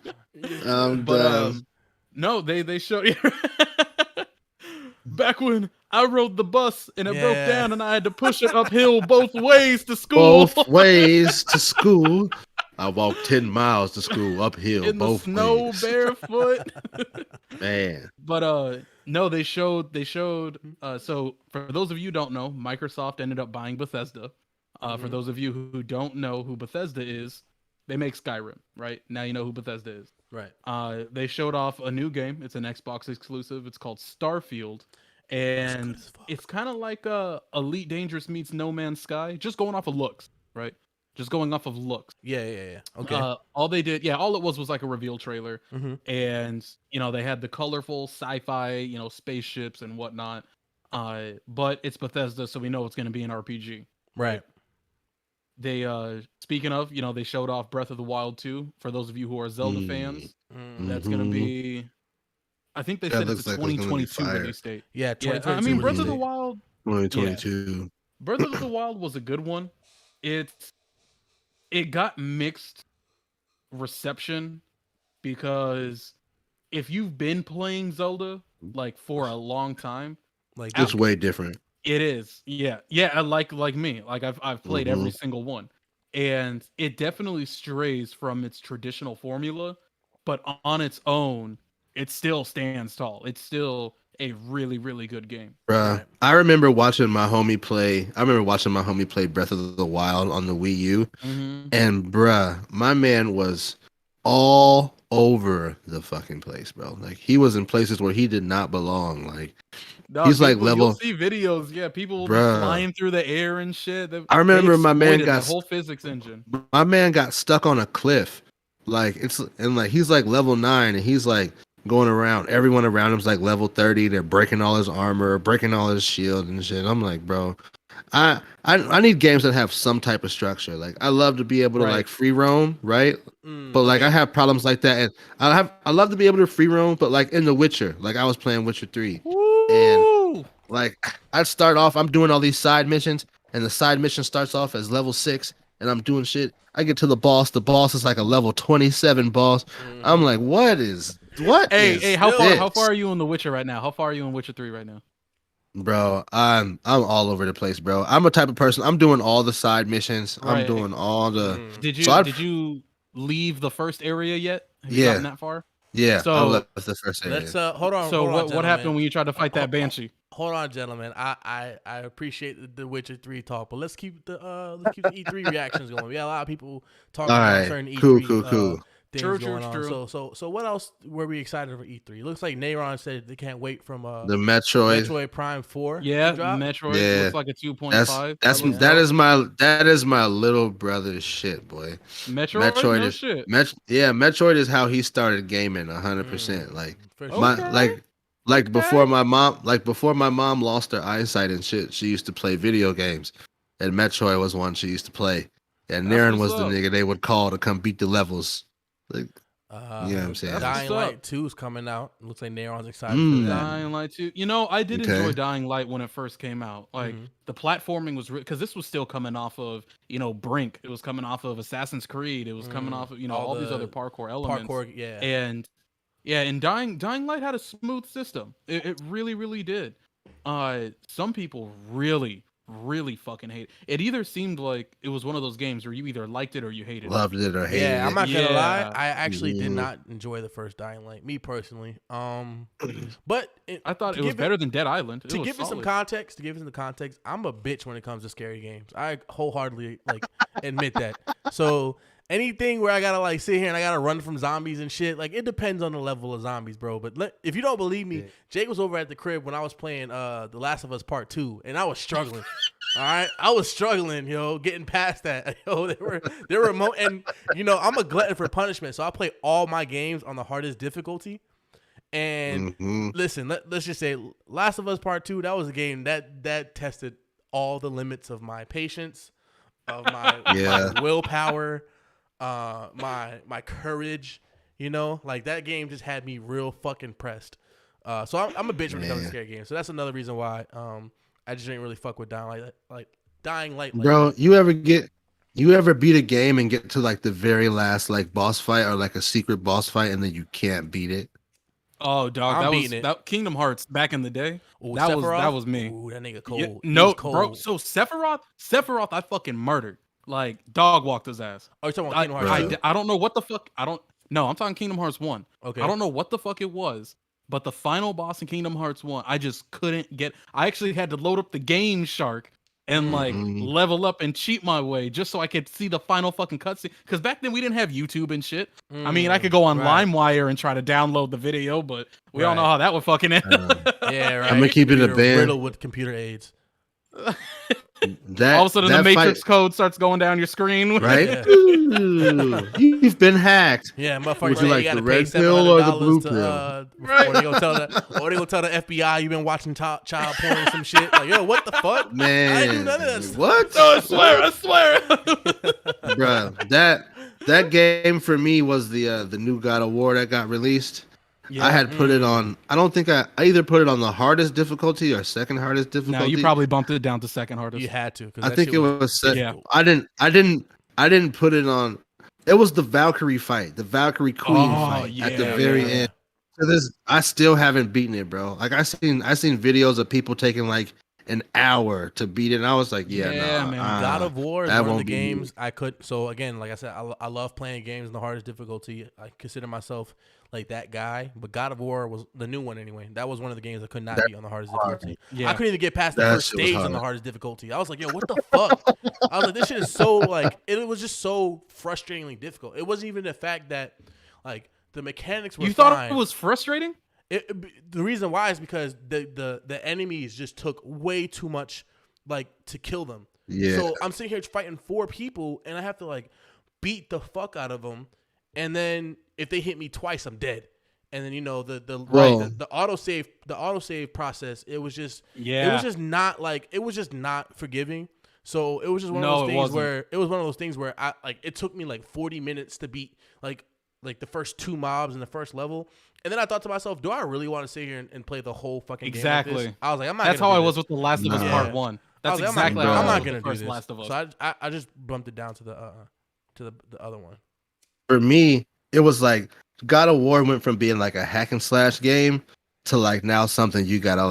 Speaker 2: I'm done.
Speaker 3: No, they showed back when I rode the bus and it broke down and I had to push it uphill both ways to school.
Speaker 2: Both ways to school. I walked 10 miles to school uphill
Speaker 3: in
Speaker 2: both
Speaker 3: the snow
Speaker 2: ways.
Speaker 3: barefoot.
Speaker 2: Man.
Speaker 3: But no, they showed so for those of you who don't know, Microsoft ended up buying Bethesda. For those of you who don't know who Bethesda is, they make Skyrim, right? Now you know who Bethesda is.
Speaker 1: Right.
Speaker 3: They showed off a new game. It's an Xbox exclusive. It's called Starfield. And it's kind of like Elite Dangerous meets No Man's Sky, just going off of looks, right? Just going off of looks.
Speaker 1: Yeah. Okay.
Speaker 3: All they did, all it was like a reveal trailer. And, you know, they had the colorful sci-fi, you know, spaceships and whatnot. But it's Bethesda, so we know it's going to be an RPG.
Speaker 1: Right.
Speaker 3: They, speaking of, you know, they showed off Breath of the Wild 2. For those of you who are Zelda fans, that's going to be... I think they said it's a 2022 release date.
Speaker 1: Yeah, 2022.
Speaker 3: I mean, Breath of the Wild.
Speaker 2: 2022.
Speaker 3: Yeah. Breath of the Wild was a good one. It got mixed reception because if you've been playing Zelda like for a long time,
Speaker 2: like it's way different.
Speaker 3: It is, yeah, like me, like I've played every single one, and it definitely strays from its traditional formula, but on its own, it still stands tall. It's still a really, really good game.
Speaker 2: Bruh, right. I remember watching my homie play Breath of the Wild on the Wii U. And bruh, my man was all over the fucking place, bro. Like he was in places where he did not belong. Like he's like level.
Speaker 3: You'll see videos, people will be flying through the air and shit.
Speaker 2: I remember my man got
Speaker 3: the whole physics engine.
Speaker 2: My man got stuck on a cliff. Like he's like level 9 and he's like going around, everyone around him's like level 30. They're breaking all his armor, breaking all his shield and shit. I'm like, bro, I need games that have some type of structure. Like I love to be able to like free roam, right? But like I have problems like that, and I love to be able to free roam, but like in The Witcher, like I was playing Witcher 3, and like I'd start off, I'm doing all these side missions, and the side mission starts off as level 6, and I'm doing shit. I get to the boss is like a level 27 boss. I'm like, Hey,
Speaker 3: how far are you in The Witcher right now? How far are you in Witcher 3 right now?
Speaker 2: Bro, I'm all over the place, bro. I'm a type of person. I'm doing all the side missions.
Speaker 3: Right.
Speaker 2: I'm doing all the.
Speaker 3: Did you leave the first area yet? Have you gotten that far?
Speaker 2: Yeah.
Speaker 3: So
Speaker 2: I left the first area.
Speaker 1: Let's hold on.
Speaker 3: So
Speaker 1: hold on,
Speaker 3: what happened when you tried to fight that Banshee?
Speaker 1: Hold on, gentlemen. I appreciate the Witcher 3 talk, but let's keep the E3 reactions going. We got a lot of people talking about certain E3
Speaker 2: cool.
Speaker 1: things going on. So what else were we excited for E3? Looks like Nayron said they can't wait from
Speaker 2: the Metroid
Speaker 1: Prime 4.
Speaker 3: Yeah,
Speaker 1: to drop.
Speaker 3: Metroid looks like a 2.5.
Speaker 2: That is my little brother's shit, boy.
Speaker 3: Metroid no
Speaker 2: is
Speaker 3: shit.
Speaker 2: Metroid is how he started gaming 100%. Like
Speaker 3: sure.
Speaker 2: like before my mom lost her eyesight and shit, she used to play video games, and Metroid was one she used to play. And Naren was the nigga they would call to come beat the levels. Like, you know what I'm saying?
Speaker 1: Dying Light 2 is coming out. It looks like Naron's excited for that.
Speaker 3: Dying Light 2. You know, I did enjoy Dying Light when it first came out. Like, the platforming was... Because this was still coming off of, Brink. It was coming off of Assassin's Creed. It was coming off of, all these other parkour elements. And, and Dying Light had a smooth system. It really, really did. Some people really fucking hate it. It either seemed like it was one of those games where you either liked it or you hated it.
Speaker 2: Loved it or hated it.
Speaker 1: Yeah, I'm not gonna lie. I actually did not enjoy the first Dying Light, me personally. But
Speaker 3: I thought it was better than Dead Island.
Speaker 1: To give it some context, I'm a bitch when it comes to scary games. I wholeheartedly admit that. So anything where I gotta sit here and I gotta run from zombies and shit, it depends on the level of zombies, bro. But if you don't believe me, Jake was over at the crib when I was playing The Last of Us Part 2, and I was struggling. All right, I was struggling, getting past that. They were and I'm a glutton for punishment, so I play all my games on the hardest difficulty. And listen, let's just say Last of Us Part 2, that was a game that tested all the limits of my patience, of my willpower. My courage, that game just had me real fucking pressed. So I'm a bitch when it comes to scary games. So that's another reason why I just didn't really fuck with Dying Light.
Speaker 2: Bro, you ever beat a game and get to the very last boss fight or a secret boss fight and then you can't beat it?
Speaker 3: Oh, dog, that Kingdom Hearts back in the day.
Speaker 1: Ooh,
Speaker 3: that was me.
Speaker 1: Ooh, that nigga cold.
Speaker 3: Cold. Bro. So Sephiroth, I fucking murdered. Dog walked his ass.
Speaker 1: Oh, you're talking about Kingdom Hearts 2?
Speaker 3: I don't know what the fuck. No, I'm talking Kingdom Hearts 1.
Speaker 1: Okay.
Speaker 3: I don't know what the fuck it was, but the final boss in Kingdom Hearts 1, I just couldn't get. I actually had to load up the Game Shark and level up and cheat my way just so I could see the final fucking cutscene. Because back then we didn't have YouTube and shit. I mean, I could go on LimeWire and try to download the video, but we all know how that would fucking end.
Speaker 1: Yeah, right.
Speaker 2: I'm gonna keep it a band.
Speaker 1: Riddled with computer aids.
Speaker 3: All of a sudden, the Matrix code starts going down your screen.
Speaker 2: Right? Ooh, you've been hacked.
Speaker 1: Yeah, motherfucker.
Speaker 2: Would you like the red pill or the blue pill?
Speaker 1: Or they gonna tell the FBI you've been watching child porn or some shit. Yo, what the fuck?
Speaker 2: Man,
Speaker 1: I didn't do none of that stuff.
Speaker 2: What?
Speaker 3: Oh, I swear.
Speaker 2: Bro, that game for me was the new God of War that got released. Yeah. I had put it on. I don't think I either put it on the hardest difficulty or second hardest difficulty.
Speaker 3: No, you probably bumped it down to second hardest.
Speaker 1: You had to.
Speaker 2: I think it was. I didn't put it on. It was the Valkyrie fight, the Valkyrie Queen fight at the very end. So I still haven't beaten it, bro. I seen videos of people taking an hour to beat it, and I was like, man.
Speaker 1: God of War is one of the games I could. So again, like I said, I love playing games in the hardest difficulty. I consider myself that guy, but God of War was the new one anyway. That was one of the games I could not be on the hardest difficulty. Yeah. I couldn't even get past the first stage on the hardest difficulty. I was like, yo, what the fuck? I was like, this shit is so it was just so frustratingly difficult. It wasn't even the fact that the mechanics were.
Speaker 3: You thought it was frustrating?
Speaker 1: The reason why is because the enemies just took way too much to kill them.
Speaker 2: Yeah.
Speaker 1: So I'm sitting here fighting 4 people and I have to beat the fuck out of them, and then if they hit me twice, I'm dead. And then the autosave process, it was just not forgiving. So it was just one of those things where it took me 40 minutes to beat the first 2 mobs in the first level. And then I thought to myself, do I really want to sit here and play the whole fucking game?
Speaker 3: Exactly.
Speaker 1: I was like, I'm not.
Speaker 3: That's how I was with The Last of Us Part 1. That's exactly how
Speaker 1: I'm not
Speaker 3: gonna
Speaker 1: do this.
Speaker 3: Last of Us.
Speaker 1: So I just bumped it down to the other one.
Speaker 2: For me, it was God of War went from being a hack and slash game to now something you gotta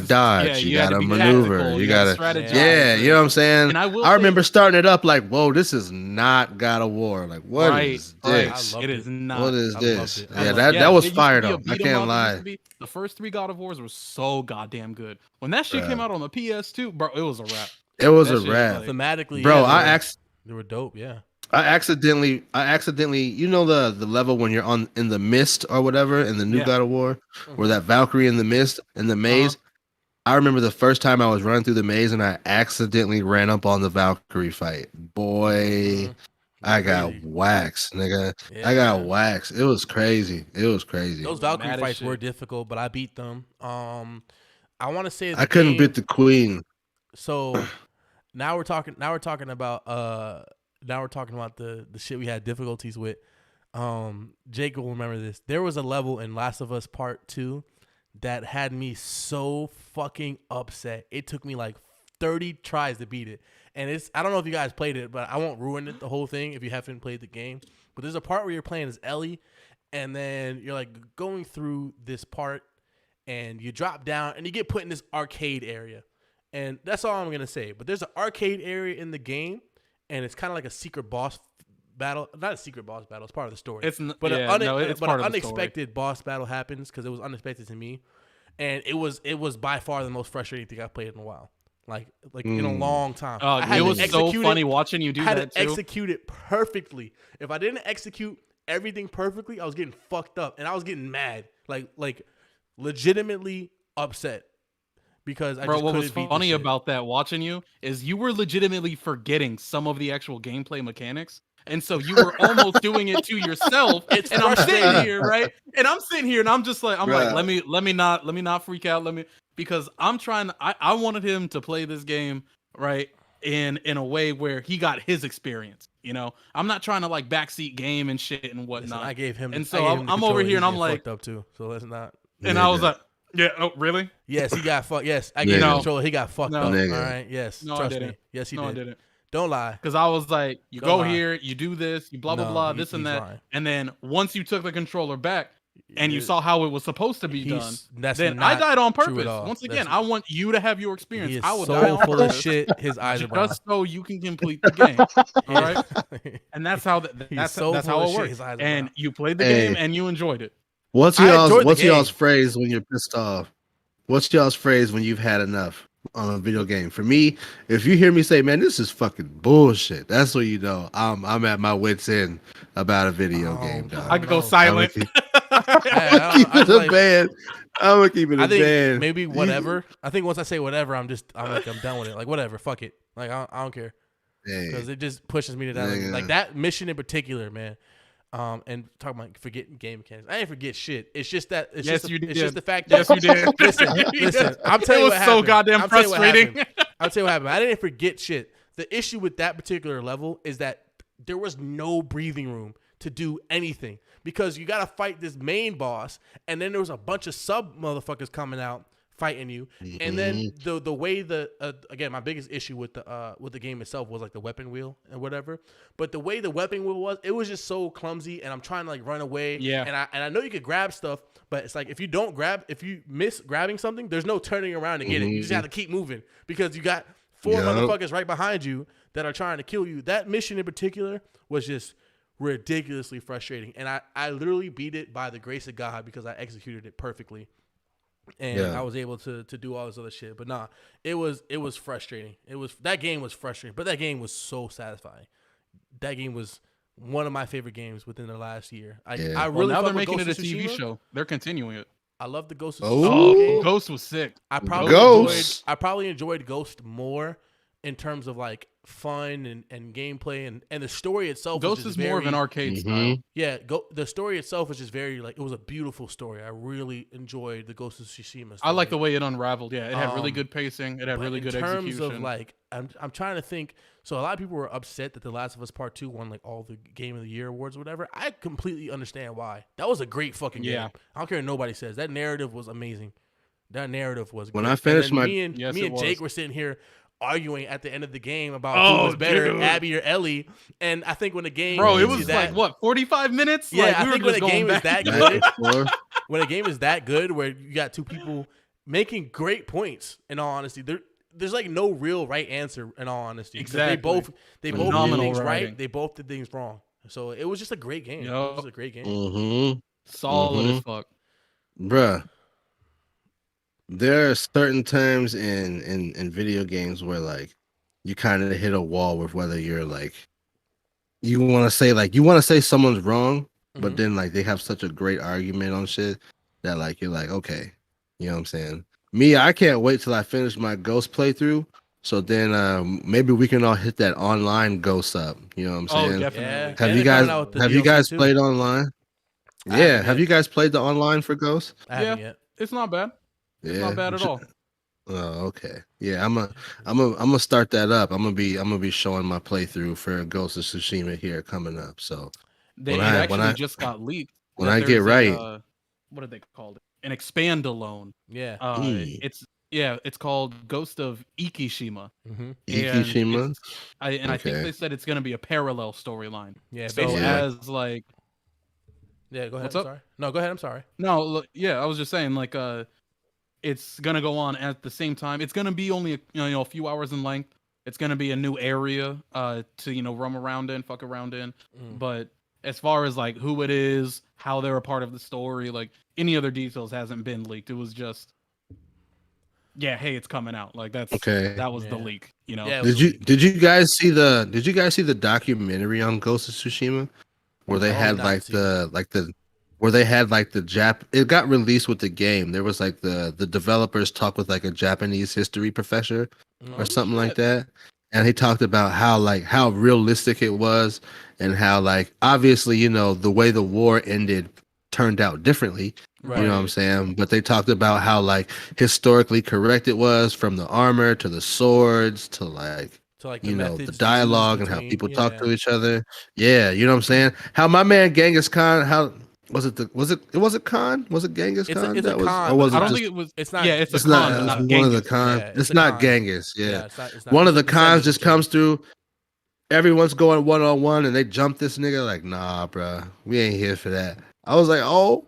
Speaker 2: dodge, you gotta maneuver, you gotta strategize. Yeah, you know what I'm saying? And I remember starting it up whoa, this is not God of War. What is this?
Speaker 3: It is not.
Speaker 2: What is this? Yeah, that was fire though. I can't lie.
Speaker 3: The first 3 God of Wars were so goddamn good. When that shit came out on the PS2, bro, it was a wrap.
Speaker 2: It was a wrap.
Speaker 1: Thematically,
Speaker 2: bro.
Speaker 1: They were dope. Yeah.
Speaker 2: I accidentally, you know the level when you're on in the mist or whatever in the new
Speaker 3: Yeah.
Speaker 2: God of War, where
Speaker 1: Mhm.
Speaker 2: that Valkyrie in the mist in the maze. I remember the first time I was running through the maze and I accidentally ran up on the Valkyrie fight. Boy,
Speaker 1: Mhm.
Speaker 2: I got
Speaker 1: Really?
Speaker 2: waxed, nigga. I got
Speaker 1: Yeah.
Speaker 2: waxed. It was crazy. It was crazy.
Speaker 1: Those Valkyrie
Speaker 3: Mad as
Speaker 1: fights were
Speaker 3: shit.
Speaker 1: difficult, but I beat them. I want to say the
Speaker 2: I couldn't beat
Speaker 1: game.
Speaker 2: the queen.
Speaker 1: So now we're talking. Now we're talking about. Now we're talking about the shit we had difficulties with. Jake will remember this. There was a level in Last of Us Part 2 that had me so fucking upset. It took me like 30 tries to beat it. And I don't know if you guys played it, but I won't ruin it the whole thing if you haven't played the game. But there's a part where you're playing as Ellie, and then you're like going through this part, and you drop down and you get put in this arcade area. And that's all I'm gonna say. But there's an arcade area in the game, and it's kind of like a secret boss battle. Not a secret boss battle. It's part of the story.
Speaker 3: It's
Speaker 1: But
Speaker 3: yeah, no, it's
Speaker 1: but
Speaker 3: part
Speaker 1: an
Speaker 3: of the story.
Speaker 1: unexpected boss battle happens because it was unexpected to me, and it was by far the most frustrating thing I've played in a while. Like in a long time. I had
Speaker 3: It
Speaker 1: to
Speaker 3: was so
Speaker 1: execute
Speaker 3: funny watching you do
Speaker 1: I had
Speaker 3: that
Speaker 1: to
Speaker 3: too.
Speaker 1: execute it perfectly. If I didn't execute everything perfectly, I was getting fucked up and I was getting mad, like legitimately upset because I
Speaker 3: Bro,
Speaker 1: just
Speaker 3: what
Speaker 1: couldn't
Speaker 3: was
Speaker 1: beat
Speaker 3: funny
Speaker 1: this shit.
Speaker 3: about that watching you is you were legitimately forgetting some of the actual gameplay mechanics. And so you were almost doing it to yourself.
Speaker 1: It's
Speaker 3: And I'm sitting
Speaker 1: frustrating.
Speaker 3: here, right? And I'm sitting here and I'm just like,
Speaker 2: Bruh.
Speaker 3: let me not freak out. Because I'm trying I wanted him to play this game, right? In a way where he got his experience. You know, I'm not trying to like backseat game and shit and
Speaker 1: Listen,
Speaker 3: whatnot.
Speaker 1: I gave him.
Speaker 3: And
Speaker 1: I
Speaker 3: so
Speaker 1: gave him the
Speaker 3: I'm over
Speaker 1: controller.
Speaker 3: here
Speaker 1: He's
Speaker 3: and I'm
Speaker 1: getting
Speaker 3: like,
Speaker 1: fucked up too. So let's not.
Speaker 3: and I was
Speaker 2: Nigga.
Speaker 3: like, yeah, oh really?
Speaker 1: Yes, he got fucked. Yes, I gave him
Speaker 2: Nigga.
Speaker 1: the controller. He got fucked
Speaker 3: No.
Speaker 1: up.
Speaker 2: Nigga.
Speaker 1: All right. Yes,
Speaker 3: No, I
Speaker 1: trust
Speaker 3: didn't.
Speaker 1: me. Yes, he
Speaker 3: No, I
Speaker 1: did.
Speaker 3: didn't.
Speaker 1: Don't lie.
Speaker 3: Because I was like, you
Speaker 1: Don't
Speaker 3: go
Speaker 1: lie.
Speaker 3: here, you do this, you blah blah
Speaker 1: No,
Speaker 3: blah, this and
Speaker 1: he's
Speaker 3: that,
Speaker 1: lying.
Speaker 3: and then once you took the controller back and you
Speaker 1: It-
Speaker 3: saw how it was supposed to be done,
Speaker 1: That's
Speaker 3: then
Speaker 1: not
Speaker 3: I died on
Speaker 1: true at
Speaker 3: purpose.
Speaker 1: all.
Speaker 3: Once again,
Speaker 1: That's-
Speaker 3: I want you to have your experience.
Speaker 1: He is
Speaker 3: I will die
Speaker 1: so
Speaker 3: on
Speaker 1: full of
Speaker 3: purpose
Speaker 1: shit. His eyes are brown.
Speaker 3: just so you can complete the game. All right, and that's how
Speaker 1: He's
Speaker 3: that's
Speaker 1: so
Speaker 3: that's
Speaker 1: full
Speaker 3: how
Speaker 1: of
Speaker 3: it
Speaker 1: shit,
Speaker 3: works.
Speaker 1: his eyes are
Speaker 3: And
Speaker 1: brown.
Speaker 3: you played the
Speaker 2: Hey.
Speaker 3: game and you enjoyed it.
Speaker 1: I enjoyed the
Speaker 2: Y'all's
Speaker 1: game.
Speaker 2: phrase when you're pissed off? What's y'all's phrase when you've had enough on a video game? For me, if you hear me say, "Man, this is fucking bullshit," that's what you know I'm at my wits end about a video game, dog.
Speaker 3: I
Speaker 1: don't
Speaker 3: go
Speaker 1: know.
Speaker 3: silent.
Speaker 1: I
Speaker 2: Keep
Speaker 1: was
Speaker 2: it a
Speaker 1: like-
Speaker 2: band. I'm gonna keep it
Speaker 1: I
Speaker 2: a
Speaker 1: think
Speaker 2: band.
Speaker 1: maybe whatever. I think once I say whatever, I'm done with it. Like whatever, fuck it. Like I don't care because it just pushes me to that.
Speaker 2: Nigga.
Speaker 1: Like that mission in particular, man. And talking about forgetting game mechanics, I didn't forget shit. It's just that. It's
Speaker 3: Yes,
Speaker 1: just
Speaker 3: you
Speaker 1: It's
Speaker 3: did.
Speaker 1: just the fact that.
Speaker 3: Yes, you did.
Speaker 1: Listen. I'm telling
Speaker 3: it
Speaker 1: you
Speaker 3: was
Speaker 1: what
Speaker 3: so
Speaker 1: happened.
Speaker 3: goddamn
Speaker 1: I'm telling you what
Speaker 3: frustrating.
Speaker 1: happened. I'll tell you what happened. I didn't forget shit. The issue with that particular level is that there was no breathing room to do anything because you got to fight this main boss, and then there was a bunch of sub motherfuckers coming out fighting you, and then the way again, my biggest issue with the game itself was like the weapon wheel and whatever, but the way the weapon wheel was, it was just so clumsy, and I'm trying to like run away,
Speaker 3: Yeah.
Speaker 1: and I know you could grab stuff, but it's like if you miss grabbing something, there's no turning around to get it. You just have to keep moving because you got four
Speaker 2: Yup.
Speaker 1: motherfuckers right behind you that are trying to kill you. That mission in particular was just ridiculously frustrating, and I literally beat it by the grace of God because I executed it perfectly, and
Speaker 2: Yeah.
Speaker 1: I was able to do all this other shit. But nah, it was frustrating. That game was frustrating, but that game was so satisfying. That game was one of my favorite games within the last year. I
Speaker 3: Well,
Speaker 1: really
Speaker 3: now
Speaker 1: fuck
Speaker 3: they're
Speaker 1: with
Speaker 3: making it
Speaker 1: Ghost
Speaker 3: a
Speaker 1: of
Speaker 3: TV
Speaker 1: Tsushima.
Speaker 3: show. They're continuing it.
Speaker 1: I love the Ghost of
Speaker 2: Oh.
Speaker 1: Tsushima game.
Speaker 3: Ghost was sick.
Speaker 1: I
Speaker 2: Ghost.
Speaker 1: probably enjoyed Ghost more in terms of like fun and gameplay and the story itself.
Speaker 3: Ghost
Speaker 1: was
Speaker 3: is
Speaker 1: just
Speaker 3: more of an
Speaker 1: very-
Speaker 3: arcade style.
Speaker 1: Yeah, the story itself was just very like it was a beautiful story. I really enjoyed the Ghost of Tsushima story.
Speaker 3: I like the way it unraveled. Yeah, it had really
Speaker 1: Um,
Speaker 3: good pacing. It had
Speaker 1: But
Speaker 3: really
Speaker 1: in
Speaker 3: good
Speaker 1: terms
Speaker 3: execution.
Speaker 1: of like, I'm trying to think. So a lot of people were upset that The Last of Us Part 2 won like all the Game of the Year awards, or whatever. I completely understand why. That was a great fucking
Speaker 3: Yeah.
Speaker 1: game. I don't care what nobody says. That narrative was amazing. That narrative was
Speaker 2: When
Speaker 1: great.
Speaker 2: I finished
Speaker 1: And then
Speaker 2: my-
Speaker 3: Yes,
Speaker 1: me
Speaker 3: it
Speaker 1: and Jake
Speaker 3: was.
Speaker 1: were sitting here arguing at the end of the game about
Speaker 3: Oh,
Speaker 1: who was better,
Speaker 3: dude.
Speaker 1: Abby or Ellie. And I think when the game,
Speaker 3: Bro, it
Speaker 1: gives you
Speaker 3: was
Speaker 1: that,
Speaker 3: like what 45 minutes.
Speaker 1: Yeah,
Speaker 3: like,
Speaker 1: I
Speaker 3: we
Speaker 1: think
Speaker 3: were
Speaker 1: when
Speaker 3: just
Speaker 1: a game
Speaker 3: going
Speaker 1: is
Speaker 3: back.
Speaker 1: that
Speaker 2: Back
Speaker 1: good,
Speaker 2: and forth.
Speaker 1: when a game is that good, where you got two people making great points. In all honesty, there's like no real right answer. In all honesty, 'Cause
Speaker 3: Exactly.
Speaker 1: they both did
Speaker 3: Phenomenal
Speaker 1: things
Speaker 3: writing.
Speaker 1: right. They both did things wrong. So it was just a great game.
Speaker 3: Yup.
Speaker 1: It was a great game.
Speaker 2: Mm-hmm.
Speaker 3: Solid as fuck.
Speaker 2: Bruh. There are certain times in video games where like you kind of hit a wall with whether you're like you want to say like you want to say someone's wrong, but
Speaker 1: Mhm.
Speaker 2: then like they have such a great argument on shit that like you're like, okay, you know what I'm saying? Me, I can't wait till I finish my Ghost playthrough. So then maybe we can all hit that online Ghost up. You know what I'm
Speaker 3: Oh,
Speaker 2: saying?
Speaker 3: definitely.
Speaker 1: Yeah,
Speaker 2: Have
Speaker 1: and
Speaker 2: you
Speaker 1: they're
Speaker 2: guys
Speaker 1: coming out with the
Speaker 2: have you
Speaker 1: DLC
Speaker 2: guys
Speaker 1: too.
Speaker 2: played online?
Speaker 1: I
Speaker 2: Yeah,
Speaker 1: haven't
Speaker 2: have
Speaker 1: yet.
Speaker 2: you guys played the online for Ghost?
Speaker 1: I haven't
Speaker 3: Yeah,
Speaker 1: yet.
Speaker 3: it's not bad. It's
Speaker 2: Yeah.
Speaker 3: not bad at all.
Speaker 2: Oh, okay. Yeah, I'm gonna start that up. I'm gonna be showing my playthrough for Ghost of Tsushima here coming up. So
Speaker 3: It actually just got leaked
Speaker 2: when
Speaker 3: that
Speaker 2: I get
Speaker 3: there's
Speaker 2: right,
Speaker 3: what did they call it? An expand alone.
Speaker 1: Yeah.
Speaker 3: It's called Ghost of Ikishima,
Speaker 1: Mm-hmm.
Speaker 3: and
Speaker 2: Ikishima.
Speaker 3: I think
Speaker 2: Okay.
Speaker 3: they said it's gonna be a parallel storyline.
Speaker 1: Yeah.
Speaker 3: So
Speaker 1: Basically,
Speaker 2: Yeah.
Speaker 3: as like,
Speaker 1: yeah. Go ahead.
Speaker 3: what's
Speaker 1: I'm
Speaker 3: up?
Speaker 1: sorry. No, go ahead. I'm sorry.
Speaker 3: No, look, yeah, I was just saying like it's gonna go on at the same time. It's gonna be only a few hours in length. It's gonna be a new area to roam around in, fuck around in.
Speaker 1: Mm.
Speaker 3: But as far as like who it is, how they're a part of the story, like any other details hasn't been leaked. It was just hey, it's coming out. Like that was the
Speaker 1: Yeah.
Speaker 3: leak.
Speaker 1: Yeah. It was a leak.
Speaker 2: Did you guys see the documentary on Ghost of Tsushima where they
Speaker 1: No,
Speaker 2: had
Speaker 1: not
Speaker 2: like
Speaker 1: see
Speaker 2: the where they had like the it got released with the game. There was like the developers talk with like a Japanese history professor or
Speaker 1: Oh,
Speaker 2: something like
Speaker 3: shit.
Speaker 2: that. And he talked about how realistic it was and how like obviously, the way the war ended turned out differently.
Speaker 1: Right.
Speaker 2: You know what I'm saying? But they talked about how like historically correct it was from the armor to the swords to like
Speaker 1: To like
Speaker 2: the
Speaker 1: methods
Speaker 2: dialogue
Speaker 1: used
Speaker 2: and how
Speaker 1: between-
Speaker 2: people
Speaker 1: yeah.
Speaker 2: talk to each other. Yeah, you know what I'm saying? How my man Genghis Khan, how was it Khan? Was it Genghis
Speaker 1: It's
Speaker 2: Khan?
Speaker 1: a
Speaker 2: that was
Speaker 1: Khan,
Speaker 2: or
Speaker 1: but
Speaker 2: was
Speaker 3: I
Speaker 2: it
Speaker 3: don't
Speaker 2: just
Speaker 3: think it was.
Speaker 1: It's not.
Speaker 3: Yeah, it's a
Speaker 2: it's not
Speaker 3: con,
Speaker 2: it's
Speaker 3: not
Speaker 2: one of the
Speaker 3: Genghis.
Speaker 2: Khan.
Speaker 1: Yeah,
Speaker 2: it's
Speaker 1: a
Speaker 2: not
Speaker 1: Khan.
Speaker 2: Genghis, yeah.
Speaker 1: Yeah. It's not.
Speaker 2: One
Speaker 1: It's
Speaker 2: of
Speaker 1: a
Speaker 2: the Khans
Speaker 1: descendant of
Speaker 2: just comes
Speaker 1: Genghis.
Speaker 2: through. Everyone's going one on one, and they jump this nigga like, nah, bro, we ain't here for that. I was like, oh,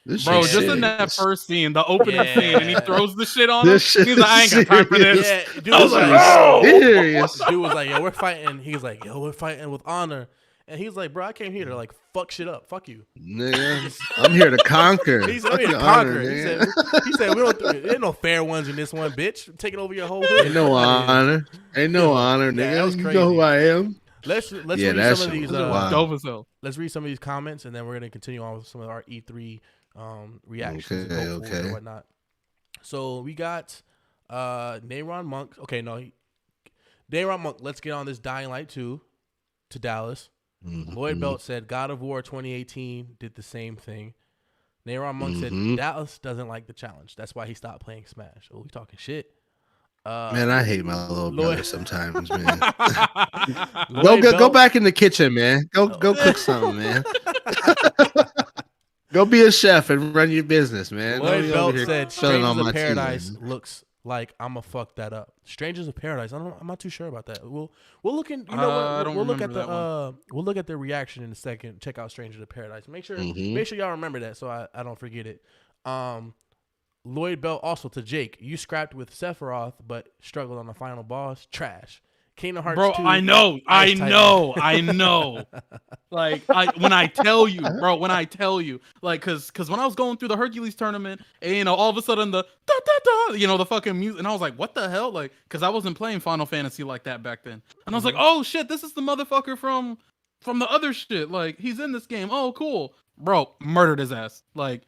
Speaker 2: this
Speaker 3: Bro,
Speaker 2: shit
Speaker 3: just in that
Speaker 2: serious.
Speaker 3: first scene, the opening scene, and he
Speaker 1: Yeah.
Speaker 3: throws the shit on him.
Speaker 2: This shit
Speaker 3: He's like, I ain't got time for this.
Speaker 1: Yeah, dude
Speaker 3: I
Speaker 1: was
Speaker 3: was like,
Speaker 1: like,
Speaker 3: oh!
Speaker 2: serious.
Speaker 1: dude was like, yo, we're fighting. He's like, yo, we're fighting with honor. And he's like, bro, I came here to like fuck shit up. Fuck you.
Speaker 2: Nigga, I'm here to conquer.
Speaker 1: He said, I'm
Speaker 2: Fuck
Speaker 1: here to
Speaker 2: your honor,
Speaker 1: conquer.
Speaker 2: nigga.
Speaker 1: He said, we don't. There ain't no fair ones in this one, bitch. I'm taking over your whole hood.
Speaker 2: Ain't no
Speaker 1: Fuck outta here.
Speaker 2: honor. Ain't no honor,
Speaker 1: Yeah,
Speaker 2: nigga.
Speaker 1: that was
Speaker 2: You
Speaker 1: crazy.
Speaker 2: know who I am.
Speaker 1: Let's
Speaker 2: Yeah,
Speaker 1: read
Speaker 2: that
Speaker 1: some of
Speaker 2: shit
Speaker 1: these.
Speaker 2: was
Speaker 3: This was
Speaker 2: wild.
Speaker 3: dope as hell.
Speaker 1: Let's read some of these comments, and then we're gonna continue on with some of our E3 reactions
Speaker 2: Okay,
Speaker 1: and
Speaker 2: okay.
Speaker 1: and whatnot. So we got Nayron Monk. Okay, no, Nayron Monk. Let's get on this Dying Light 2 to Dallas.
Speaker 2: Mhm.
Speaker 1: Lloyd Belt said God of War 2018 did the same thing. Nayron Monk said
Speaker 2: Mhm.
Speaker 1: Dallas doesn't like the challenge. That's why he stopped playing Smash. Oh, we talking shit.
Speaker 2: Man, I hate my little brother sometimes, man.
Speaker 1: Lloyd
Speaker 2: Go
Speaker 1: Belt-
Speaker 2: back in the kitchen, man. Go cook something, man. Go be a chef and run your business, man.
Speaker 1: Lloyd
Speaker 2: Don't be
Speaker 1: Belt
Speaker 2: over here
Speaker 1: said
Speaker 2: spilling
Speaker 1: Strangers
Speaker 2: on
Speaker 1: of
Speaker 2: my tea,
Speaker 1: Paradise
Speaker 2: man.
Speaker 1: looks like I'ma fuck that up. Strangers of Paradise. I'm not too sure about that. We'll look in. You know
Speaker 3: I
Speaker 1: what?
Speaker 3: don't
Speaker 1: We'll look at
Speaker 3: remember
Speaker 1: the
Speaker 3: that one.
Speaker 1: we'll look at the reaction in a second. Check out Strangers of Paradise. Make sure y'all remember that so I don't forget it. Lloyd Belt also to Jake. You scrapped with Sephiroth but struggled on the final boss. Trash. Kingdom Hearts
Speaker 3: Bro,
Speaker 1: 2.
Speaker 3: I know.
Speaker 1: Ice
Speaker 3: I know. Like when I tell you, like, cause when I was going through the Hercules tournament, and all of a sudden the da da da, the fucking music, and I was like, what the hell? Like, cause I wasn't playing Final Fantasy like that back then, and I was like, oh shit, this is the motherfucker from the other shit. Like, he's in this game. Oh, cool, bro. Murdered his ass. Like,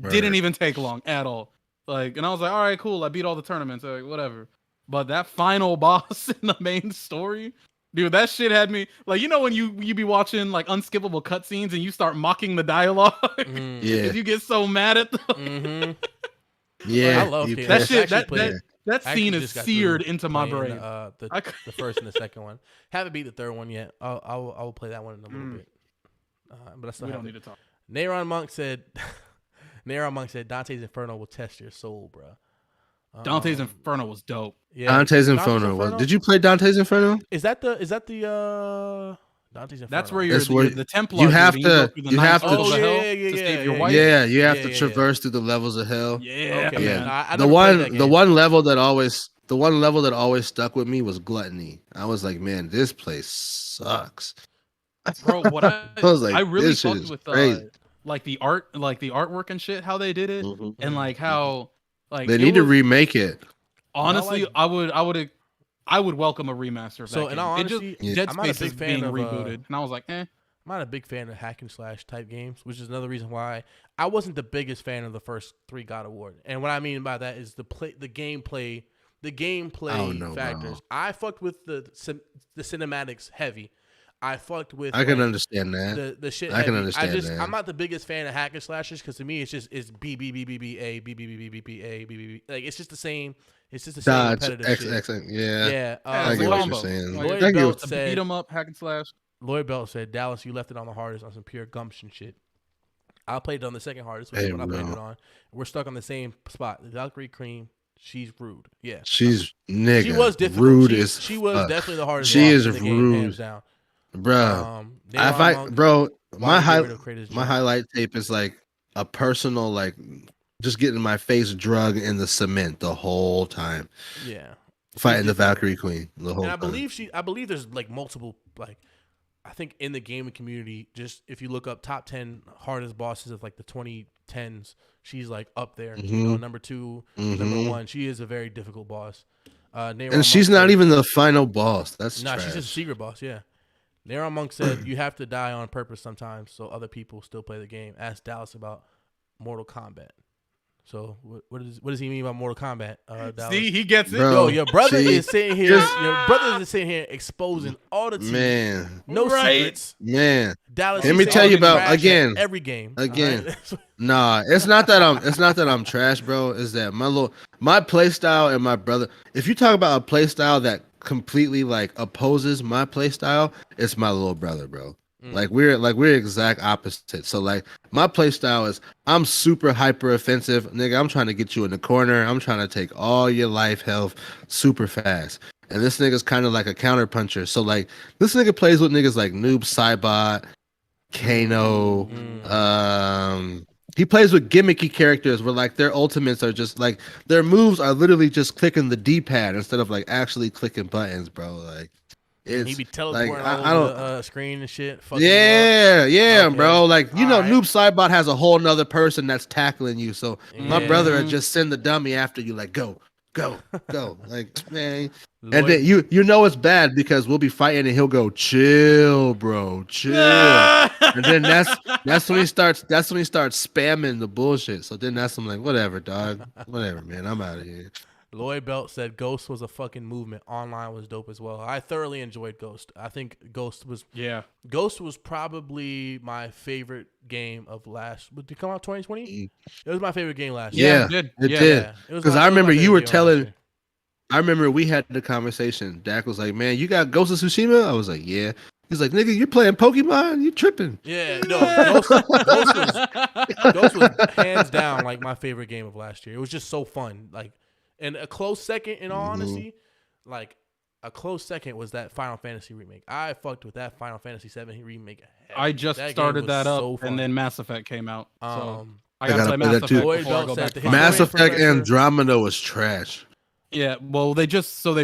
Speaker 3: didn't even take long at all. Like, and I was like, all right, cool. I beat all the tournaments. Like, whatever. But that final boss in the main story, dude, that shit had me like, when you be watching like unskippable cutscenes and you start mocking the dialogue,
Speaker 2: Yeah,
Speaker 3: because you get so mad at them.
Speaker 2: yeah.
Speaker 1: I love
Speaker 2: you
Speaker 1: Kingdom
Speaker 3: that
Speaker 1: Hearts.
Speaker 3: shit.
Speaker 1: I actually played-
Speaker 3: That
Speaker 1: I
Speaker 3: scene
Speaker 1: actually
Speaker 3: is
Speaker 1: just got
Speaker 3: seared
Speaker 1: through
Speaker 3: into my
Speaker 1: playing,
Speaker 3: brain.
Speaker 1: The first and the second one. Haven't beat the third one yet. I will play that one in a little bit. But I still
Speaker 3: We
Speaker 1: have
Speaker 3: don't
Speaker 1: it.
Speaker 3: need to talk.
Speaker 1: Nayron Monk said Dante's Inferno will test your soul, bro.
Speaker 3: Dante's Inferno was dope.
Speaker 1: Yeah,
Speaker 2: Dante's Inferno. Did you play Dante's Inferno?
Speaker 1: Is that the Dante's Inferno?
Speaker 3: That's where
Speaker 2: That's
Speaker 3: you're
Speaker 2: where
Speaker 3: the Templar.
Speaker 2: you have
Speaker 3: dude,
Speaker 2: to-
Speaker 3: and go through the
Speaker 2: you
Speaker 3: nine
Speaker 2: have to-
Speaker 3: circles
Speaker 1: Oh,
Speaker 3: of
Speaker 1: yeah,
Speaker 3: hell
Speaker 1: yeah,
Speaker 3: to
Speaker 1: yeah,
Speaker 3: save your
Speaker 1: yeah,
Speaker 3: wife.
Speaker 2: Yeah, you have
Speaker 1: Yeah,
Speaker 2: to
Speaker 1: yeah,
Speaker 2: traverse through the levels of hell.
Speaker 3: Yeah,
Speaker 1: Okay,
Speaker 2: Yeah.
Speaker 1: man. I
Speaker 2: the
Speaker 1: never played that
Speaker 2: the
Speaker 1: game.
Speaker 2: one level that always stuck with me was Gluttony. I was like, man, this place sucks.
Speaker 3: bro. What I
Speaker 2: was like,
Speaker 3: I really
Speaker 2: this shit
Speaker 3: fucked
Speaker 2: is
Speaker 3: with
Speaker 2: crazy.
Speaker 3: like the artwork and shit, how they did it,
Speaker 2: Mhm.
Speaker 3: and like how like
Speaker 2: They
Speaker 3: it
Speaker 2: need to
Speaker 3: was-
Speaker 2: remake it.
Speaker 3: honestly,
Speaker 1: like-
Speaker 3: I would I would welcome a remaster of
Speaker 1: So,
Speaker 3: that
Speaker 1: in
Speaker 3: game.
Speaker 1: all
Speaker 3: It just
Speaker 1: honesty,
Speaker 3: Dead
Speaker 1: I'm not a
Speaker 3: Space
Speaker 1: big
Speaker 3: is
Speaker 1: fan
Speaker 3: being
Speaker 1: of
Speaker 3: rebooted, and I was like,
Speaker 1: I'm not a big fan of hack and slash type games, which is another reason why I wasn't the biggest fan of the first 3 God of War. And what I mean by that is the gameplay
Speaker 2: Oh, no,
Speaker 1: factors.
Speaker 2: bro.
Speaker 1: I fucked with the cinematics heavy. I fucked with
Speaker 2: I can understand that.
Speaker 1: the shit
Speaker 2: I
Speaker 1: heavy.
Speaker 2: can understand that.
Speaker 1: I'm not the biggest fan of hack and slashers because to me it's B B B B B A B B B B B B A B B B. Like it's just the same. It's just the same
Speaker 2: Dodge,
Speaker 1: repetitive
Speaker 2: X,
Speaker 1: shit.
Speaker 2: X, yeah.
Speaker 1: Yeah.
Speaker 2: I
Speaker 3: it's
Speaker 2: get
Speaker 3: a
Speaker 2: what
Speaker 3: combo.
Speaker 2: you're saying.
Speaker 1: Lloyd
Speaker 2: I get
Speaker 1: Belt
Speaker 2: what-
Speaker 1: said-
Speaker 3: beat 'em up, hack and slash.
Speaker 1: Lloyd Belt said, Dallas, you left it on the hardest on some pure gumption shit. I played it on the second hardest, which is
Speaker 2: Hey,
Speaker 1: what I played
Speaker 2: bro.
Speaker 1: it on. We're stuck on the same spot. The Valkyrie Cream, she's rude. Yeah.
Speaker 2: She's nigga.
Speaker 1: She was difficult.
Speaker 2: Rude
Speaker 1: she,
Speaker 2: as
Speaker 1: she was
Speaker 2: fuck.
Speaker 1: definitely the hardest
Speaker 2: She
Speaker 1: boss
Speaker 2: is
Speaker 1: in the game,
Speaker 2: rude.
Speaker 1: hands down.
Speaker 2: Bro.
Speaker 1: Neron
Speaker 2: If I,
Speaker 1: Monk,
Speaker 2: bro,
Speaker 1: why
Speaker 2: my
Speaker 1: you get rid of Kratos'
Speaker 2: my
Speaker 1: jump?
Speaker 2: highlight tape is like a personal, like just getting my face drug in the cement the whole time,
Speaker 1: Yeah.
Speaker 2: fighting the
Speaker 1: difficult.
Speaker 2: Valkyrie Queen the whole
Speaker 1: And I
Speaker 2: time.
Speaker 1: believe there's like multiple, like, I think in the gaming community, just if you look up top 10 hardest bosses of like the 2010s, she's like up there. You know, number 2, number 1. She is a very difficult boss. Neron
Speaker 2: And she's
Speaker 1: Monk
Speaker 2: not
Speaker 1: said-
Speaker 2: even the final boss. That's
Speaker 1: Nah,
Speaker 2: trash.
Speaker 1: she's just a secret boss, yeah. Neron Monk said you have to die on purpose sometimes so other people still play the game. Ask Dallas about Mortal Kombat. So what does he mean by Mortal Kombat? Dallas?
Speaker 3: See, he gets it.
Speaker 2: Bro,
Speaker 1: Yo, your brother
Speaker 2: see,
Speaker 1: is sitting here. Your brother is sitting here exposing all the tea.
Speaker 2: man,
Speaker 1: No
Speaker 3: Right.
Speaker 1: secrets.
Speaker 2: man.
Speaker 1: Dallas.
Speaker 2: Let
Speaker 1: he's
Speaker 2: me tell you
Speaker 1: talking
Speaker 2: about-
Speaker 1: trash at
Speaker 2: again,
Speaker 1: every game.
Speaker 2: again.
Speaker 1: all right?
Speaker 2: Nah, it's not that I'm trash, bro. Is that my play style and my brother. If you talk about a play style that completely like opposes my play style, it's my little brother, bro. Like we're exact opposites. So like my play style is I'm super hyper offensive, nigga. I'm trying to get you in the corner. I'm trying to take all your life health super fast. And this nigga's kind of like a counter puncher. So like this nigga plays with niggas like Noob Saibot, Kano, he plays with gimmicky characters where like their ultimates are just like their moves are literally just clicking the D-pad instead of like actually clicking buttons, bro. Like it's
Speaker 1: he be
Speaker 2: like
Speaker 1: teleporting all
Speaker 2: I
Speaker 1: over
Speaker 2: don't.
Speaker 1: the screen and shit. fucking you up.
Speaker 2: Yeah,
Speaker 1: Okay.
Speaker 2: bro. Like you know,
Speaker 1: Alright.
Speaker 2: Noob Saibot has a whole nother person that's tackling you. So my
Speaker 1: Yeah.
Speaker 2: brother would just send the dummy after you, like go. Like man,
Speaker 1: Lloyd-
Speaker 2: and then you know it's bad because we'll be fighting and he'll go chill, bro, chill. And then that's when he starts spamming the bullshit. So then that's when I'm like, whatever, dog. Whatever, man. I'm out of here.
Speaker 1: Lloyd Belt said Ghost was a fucking movement. Online was dope as well. I thoroughly enjoyed Ghost. I think Ghost was probably my favorite game of last. Did it come out 2020? It was my favorite game last year.
Speaker 2: Yeah,
Speaker 3: it did.
Speaker 2: it
Speaker 3: Yeah.
Speaker 2: did.
Speaker 1: It was
Speaker 2: Because
Speaker 1: my-
Speaker 2: I
Speaker 1: it was my
Speaker 2: remember you
Speaker 1: favorite
Speaker 2: were
Speaker 1: game last
Speaker 2: telling.
Speaker 1: year.
Speaker 2: I remember we had the conversation. Dak was like, "Man, you got Ghost of Tsushima?" I was like, "Yeah." He's like, "Nigga, you're playing Pokemon? You tripping?"
Speaker 1: Yeah, no, Ghost was hands down like my favorite game of last year. It was just so fun. Like, and a close second, in all honesty, like a close second was that Final Fantasy remake. I fucked with that Final Fantasy 7 remake.
Speaker 3: I just
Speaker 1: That game
Speaker 3: started
Speaker 1: was
Speaker 3: that up,
Speaker 1: so fun.
Speaker 3: and then Mass Effect came out. So I
Speaker 2: gotta
Speaker 3: gotta play
Speaker 2: play
Speaker 3: Mass
Speaker 2: that too.
Speaker 3: Effect
Speaker 1: Lloyd
Speaker 3: before I
Speaker 1: Belt
Speaker 3: go
Speaker 1: said
Speaker 3: back
Speaker 1: the
Speaker 3: to
Speaker 2: Mass
Speaker 1: Historian
Speaker 2: Effect
Speaker 1: Professor-
Speaker 2: Andromeda was trash.
Speaker 3: Yeah, well, they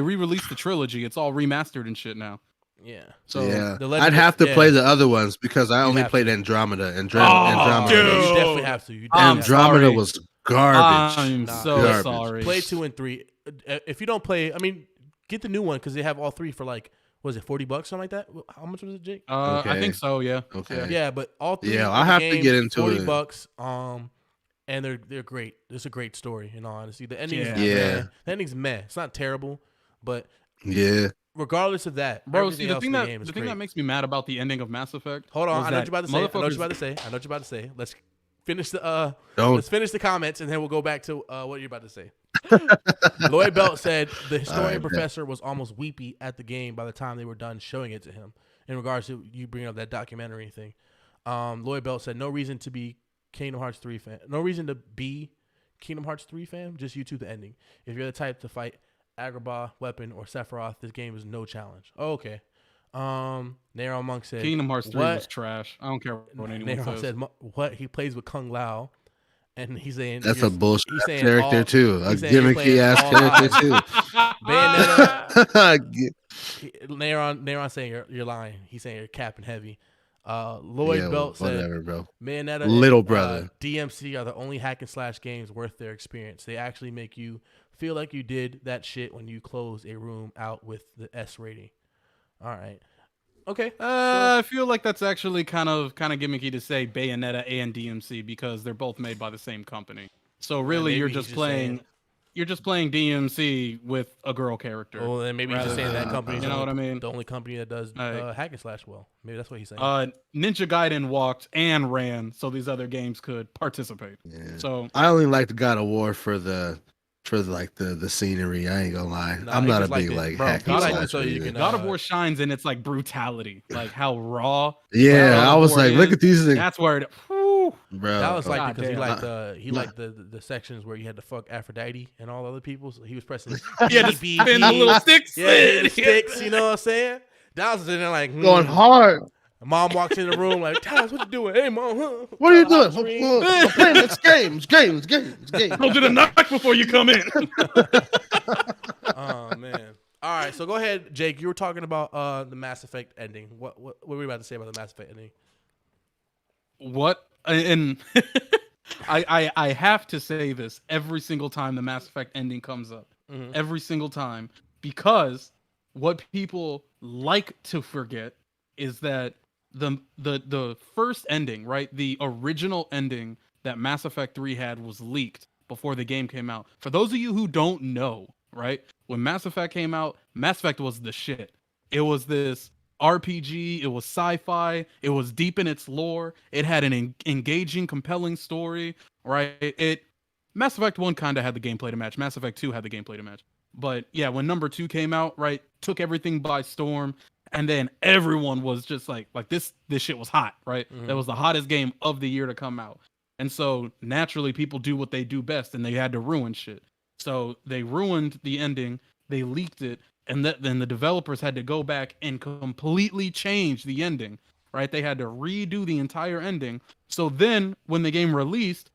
Speaker 3: re-released the trilogy. It's all remastered and shit now.
Speaker 1: Yeah.
Speaker 3: So
Speaker 2: yeah,
Speaker 1: the Legend
Speaker 2: I'd
Speaker 1: of-
Speaker 2: have to
Speaker 1: yeah.
Speaker 2: play the other ones because I only
Speaker 1: have
Speaker 2: played
Speaker 1: to.
Speaker 2: Andromeda.
Speaker 3: Oh,
Speaker 2: Andromeda.
Speaker 3: dude.
Speaker 1: You definitely have to. You definitely have to.
Speaker 2: Andromeda
Speaker 3: sorry.
Speaker 2: was garbage.
Speaker 3: I'm
Speaker 1: Nah.
Speaker 3: so
Speaker 2: Garbage.
Speaker 3: sorry.
Speaker 1: Play 2 and 3. If you don't play, I mean, get the new one because they have all 3 for like, was it $40, something like that? How much was it, Jake?
Speaker 3: I
Speaker 2: Okay.
Speaker 3: think so. Yeah.
Speaker 2: Okay.
Speaker 1: Yeah, but all 3.
Speaker 2: Yeah,
Speaker 1: of
Speaker 2: I'll
Speaker 1: the
Speaker 2: have to
Speaker 1: games,
Speaker 2: get into
Speaker 1: $40,
Speaker 2: it.
Speaker 1: and they're great. It's a great story. In all honesty, the ending is
Speaker 3: Yeah.
Speaker 1: meh. The ending's meh. It's not terrible, but
Speaker 2: Yeah.
Speaker 1: regardless of that,
Speaker 3: Bro,
Speaker 1: everything
Speaker 3: see, the
Speaker 1: else
Speaker 3: thing
Speaker 1: in the
Speaker 3: that
Speaker 1: game is
Speaker 3: the thing
Speaker 1: great.
Speaker 3: that makes me mad about the ending of Mass Effect.
Speaker 1: Hold on,
Speaker 3: was
Speaker 1: I know what
Speaker 3: that
Speaker 1: you're about to say. I know what you're
Speaker 3: motherfuckers-
Speaker 1: about to say. I know what you're about to say. Let's finish the
Speaker 2: Don't.
Speaker 1: let's finish the comments and then we'll go back to what you're about to say. Lloyd Belt said the historian
Speaker 2: Alright,
Speaker 1: professor was almost weepy at the game by the time they were done showing it to him. In regards to you bringing up that documentary thing, Lloyd Belt said no reason to be Kingdom Hearts 3 fan. No reason to be Kingdom Hearts 3 fan. Just YouTube the ending. If you're the type to fight Agrabah, Weapon, or Sephiroth, this game is no challenge. Oh, okay. Neron Monk said
Speaker 3: Kingdom Hearts 3
Speaker 1: what?
Speaker 3: was trash. I don't care what anyone
Speaker 1: Neron
Speaker 3: says.
Speaker 1: said what he plays with Kung Lao, and he's saying
Speaker 2: That's a
Speaker 1: you're-
Speaker 2: bullshit
Speaker 1: he's saying
Speaker 2: character
Speaker 1: all-
Speaker 2: too. A
Speaker 1: he's saying you're
Speaker 2: gimmicky
Speaker 1: playing
Speaker 2: ass
Speaker 1: all
Speaker 2: character
Speaker 1: lies.
Speaker 2: too.
Speaker 1: Neron saying you're lying. He's saying you're capping heavy. Lloyd
Speaker 2: Yeah,
Speaker 1: Belt said,
Speaker 2: whatever, bro.
Speaker 1: Bayonetta
Speaker 2: Little
Speaker 1: and
Speaker 2: brother.
Speaker 1: DMC are the only hack and slash games worth their experience. They actually make you feel like you did that shit when you close a room out with the S rating. All right. Okay.
Speaker 3: I feel like that's actually kind of gimmicky to say Bayonetta and DMC because they're both made by the same company. So really,
Speaker 1: maybe
Speaker 3: you're
Speaker 1: he's
Speaker 3: just
Speaker 1: just
Speaker 3: playing.
Speaker 1: saying-
Speaker 3: You're just playing DMC with a girl character.
Speaker 1: Well, then maybe he's just saying that
Speaker 3: rather
Speaker 1: company's
Speaker 3: you know what I mean?
Speaker 1: the only company that does hack and slash well. Maybe that's what he's saying.
Speaker 3: Ninja Gaiden walked and ran so these other games could participate.
Speaker 2: Yeah.
Speaker 3: So
Speaker 2: I only liked God of War for the scenery. I ain't gonna lie.
Speaker 1: Nah,
Speaker 2: I'm
Speaker 1: he
Speaker 2: not a
Speaker 1: just liked
Speaker 2: big
Speaker 1: it.
Speaker 2: like
Speaker 1: Bro,
Speaker 2: hack
Speaker 1: he
Speaker 2: and
Speaker 1: liked it
Speaker 2: slash
Speaker 1: so you
Speaker 2: either.
Speaker 1: can,
Speaker 3: God of War shines in its like brutality, like how raw.
Speaker 2: Yeah,
Speaker 3: God
Speaker 2: I
Speaker 3: of
Speaker 2: was
Speaker 3: War
Speaker 2: like, look
Speaker 3: is.
Speaker 2: at these things,
Speaker 3: That's where it. Whew.
Speaker 2: bro.
Speaker 1: that was like
Speaker 3: God
Speaker 1: because he
Speaker 3: damn.
Speaker 1: liked the sections where you had to fuck Aphrodite and all other people. So he was pressing
Speaker 3: Yeah, just
Speaker 1: B,
Speaker 3: spin
Speaker 1: B,
Speaker 3: the little sticks.
Speaker 1: yeah, hit the sticks. You know what I'm saying? That was in there like
Speaker 2: going hard.
Speaker 1: Mom walks in the room like, Taz, what you doing? Hey, mom, huh?
Speaker 2: What are you
Speaker 1: Hot
Speaker 2: doing?
Speaker 1: screen.
Speaker 2: I'm playing this games.
Speaker 3: Hold you the knock before you come in.
Speaker 1: Oh man. All right, so go ahead, Jake. You were talking about the Mass Effect ending. What were you about to say about the Mass Effect ending?
Speaker 3: What? And I have to say this every single time the Mass Effect ending comes up.
Speaker 1: Mhm.
Speaker 3: Every single time. Because what people like to forget is that the first ending, right? The original ending that Mass Effect 3 had was leaked before the game came out. For those of you who don't know, right? When Mass Effect came out, Mass Effect was the shit. It was this RPG, it was sci-fi, it was deep in its lore, it had an engaging, compelling story, right? Mass Effect 1 kind of had the gameplay to match. Mass Effect 2 had the gameplay to match. But yeah, when number 2 came out, right, took everything by storm, and then everyone was just like this shit was hot, right?
Speaker 1: Mhm.
Speaker 3: That was the hottest game of the year to come out. And so naturally people do what they do best, and they had to ruin shit. So they ruined the ending, they leaked it, and then the developers had to go back and completely change the ending, right? They had to redo the entire ending. So then when the game released,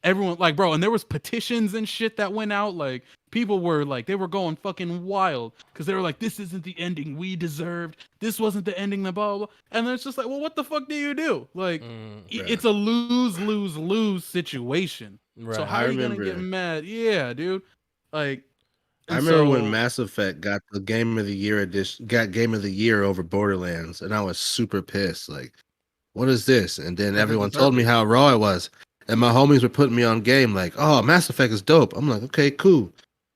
Speaker 3: everyone like, bro, and there was petitions and shit that went out. Like people were like, they were going fucking wild because they were like, this isn't the ending we deserved. This wasn't the ending, the blah, blah, blah. And then it's just like, well, what the fuck do you do? Like, it's a lose situation.
Speaker 1: Right.
Speaker 3: So how
Speaker 2: I
Speaker 3: are you gonna
Speaker 2: remember-
Speaker 3: get mad? Yeah, dude. Like,
Speaker 2: I
Speaker 3: and
Speaker 2: remember
Speaker 3: so-
Speaker 2: when Mass Effect got the Game of the Year edition, got Game of the Year over Borderlands, and I was super pissed. Like, what is this? And then everyone told me how raw it was, and my homies were putting me on game like, "Oh, Mass Effect is dope." I'm like, "Okay, cool."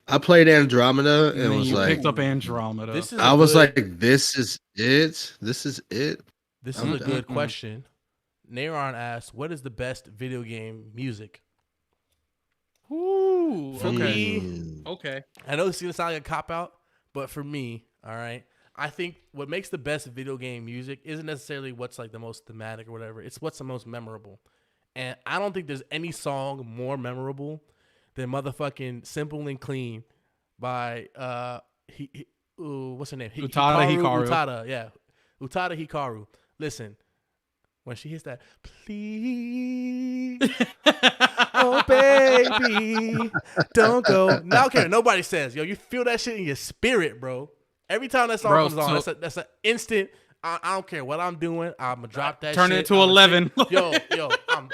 Speaker 2: I played Andromeda
Speaker 3: and
Speaker 2: and
Speaker 3: then
Speaker 2: was
Speaker 3: you
Speaker 2: like,
Speaker 3: picked up Andromeda.
Speaker 1: This is
Speaker 2: I
Speaker 1: a
Speaker 2: was
Speaker 1: good-
Speaker 2: like, "This is it. This is it."
Speaker 1: This is
Speaker 2: I'm
Speaker 1: a
Speaker 2: done.
Speaker 1: good question. Nayron asked, "What is the best video game music?"
Speaker 3: Ooh,
Speaker 1: For
Speaker 3: okay.
Speaker 1: me,
Speaker 3: Okay.
Speaker 1: I know this is gonna sound like a cop out, but for me, all right, I think what makes the best video game music isn't necessarily what's like the most thematic or whatever. It's what's the most memorable. And I don't think there's any song more memorable than motherfucking "Simple and Clean" by what's her name?
Speaker 3: Utada Hikaru.
Speaker 1: Utada, yeah, Utada Hikaru. Listen, when she hits that, please. Oh baby, don't go. Now I don't care. Nobody says, yo, you feel that shit in your spirit, bro. Every time that song
Speaker 3: Bro,
Speaker 1: comes on,
Speaker 3: so-
Speaker 1: that's an instant. I don't care what I'm doing. I'm gonna drop that.
Speaker 3: Turn
Speaker 1: shit.
Speaker 3: it to
Speaker 1: I'ma
Speaker 3: 11.
Speaker 1: sing. Yo,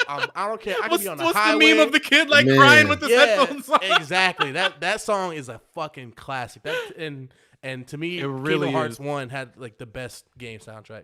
Speaker 1: I don't care. I can
Speaker 3: What's
Speaker 1: be on the
Speaker 3: the
Speaker 1: highway.
Speaker 3: meme of the kid like
Speaker 2: Man.
Speaker 3: crying with his
Speaker 1: Yeah,
Speaker 3: headphones on?
Speaker 1: exactly. That song is a fucking classic. And to me,
Speaker 3: It really
Speaker 1: Kingdom Hearts
Speaker 3: is.
Speaker 1: 1 had like the best game soundtrack.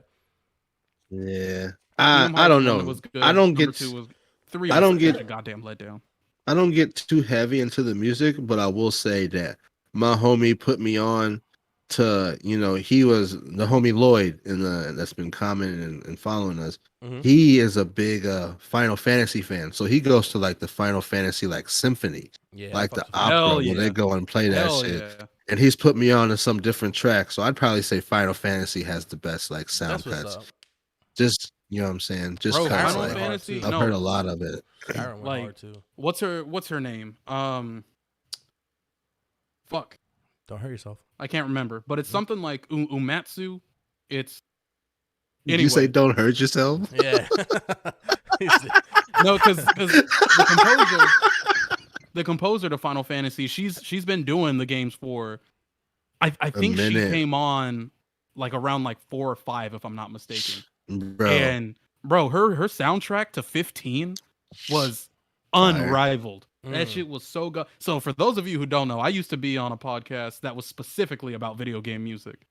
Speaker 2: Yeah,
Speaker 3: Kingdom
Speaker 2: I
Speaker 3: Hearts
Speaker 2: don't
Speaker 3: 1
Speaker 2: know.
Speaker 3: was good.
Speaker 2: I don't
Speaker 3: Number
Speaker 2: get.
Speaker 3: 2 was 3
Speaker 2: I
Speaker 3: was
Speaker 2: don't
Speaker 3: such
Speaker 2: get-
Speaker 3: a goddamn letdown.
Speaker 2: I don't get too heavy into the music, but I will say that my homie put me on to, he was the homie Lloyd that's been commenting and following us.
Speaker 1: Mhm.
Speaker 2: He is a big Final Fantasy fan. So he goes to like the Final Fantasy like symphony,
Speaker 1: Yeah,
Speaker 2: like
Speaker 1: I
Speaker 2: the
Speaker 1: fucks with that.
Speaker 2: opera
Speaker 3: Hell
Speaker 2: where
Speaker 3: yeah.
Speaker 2: they go and play that
Speaker 3: Hell
Speaker 2: shit.
Speaker 3: yeah.
Speaker 2: And he's put me on to some different tracks. So I'd probably say Final Fantasy has the best like sound
Speaker 1: That's what's
Speaker 2: cuts.
Speaker 1: up.
Speaker 2: Just, you know what I'm saying? Just
Speaker 3: Bro,
Speaker 2: cuts,
Speaker 1: Skyrim
Speaker 3: Final
Speaker 1: went
Speaker 2: like,
Speaker 1: hard,
Speaker 3: Fantasy.
Speaker 1: too.
Speaker 2: I've
Speaker 3: No,
Speaker 2: heard a lot of it.
Speaker 1: Skyrim went
Speaker 3: Like-
Speaker 1: hard too.
Speaker 3: what's her name? Fuck.
Speaker 1: Don't hurt yourself.
Speaker 3: I can't remember, but it's something like Umatsu. It's
Speaker 2: Did
Speaker 3: anyway.
Speaker 2: you say don't hurt yourself?
Speaker 1: Yeah.
Speaker 3: No, because the composer to Final Fantasy, she's been doing the games for. I think she
Speaker 2: minute.
Speaker 3: came on like around like 4 or 5, if I'm not mistaken.
Speaker 2: Bro.
Speaker 3: And bro, her soundtrack to 15 was unrivaled. That shit was so good. So for those of you who don't know, I used to be on a podcast that was specifically about video game music.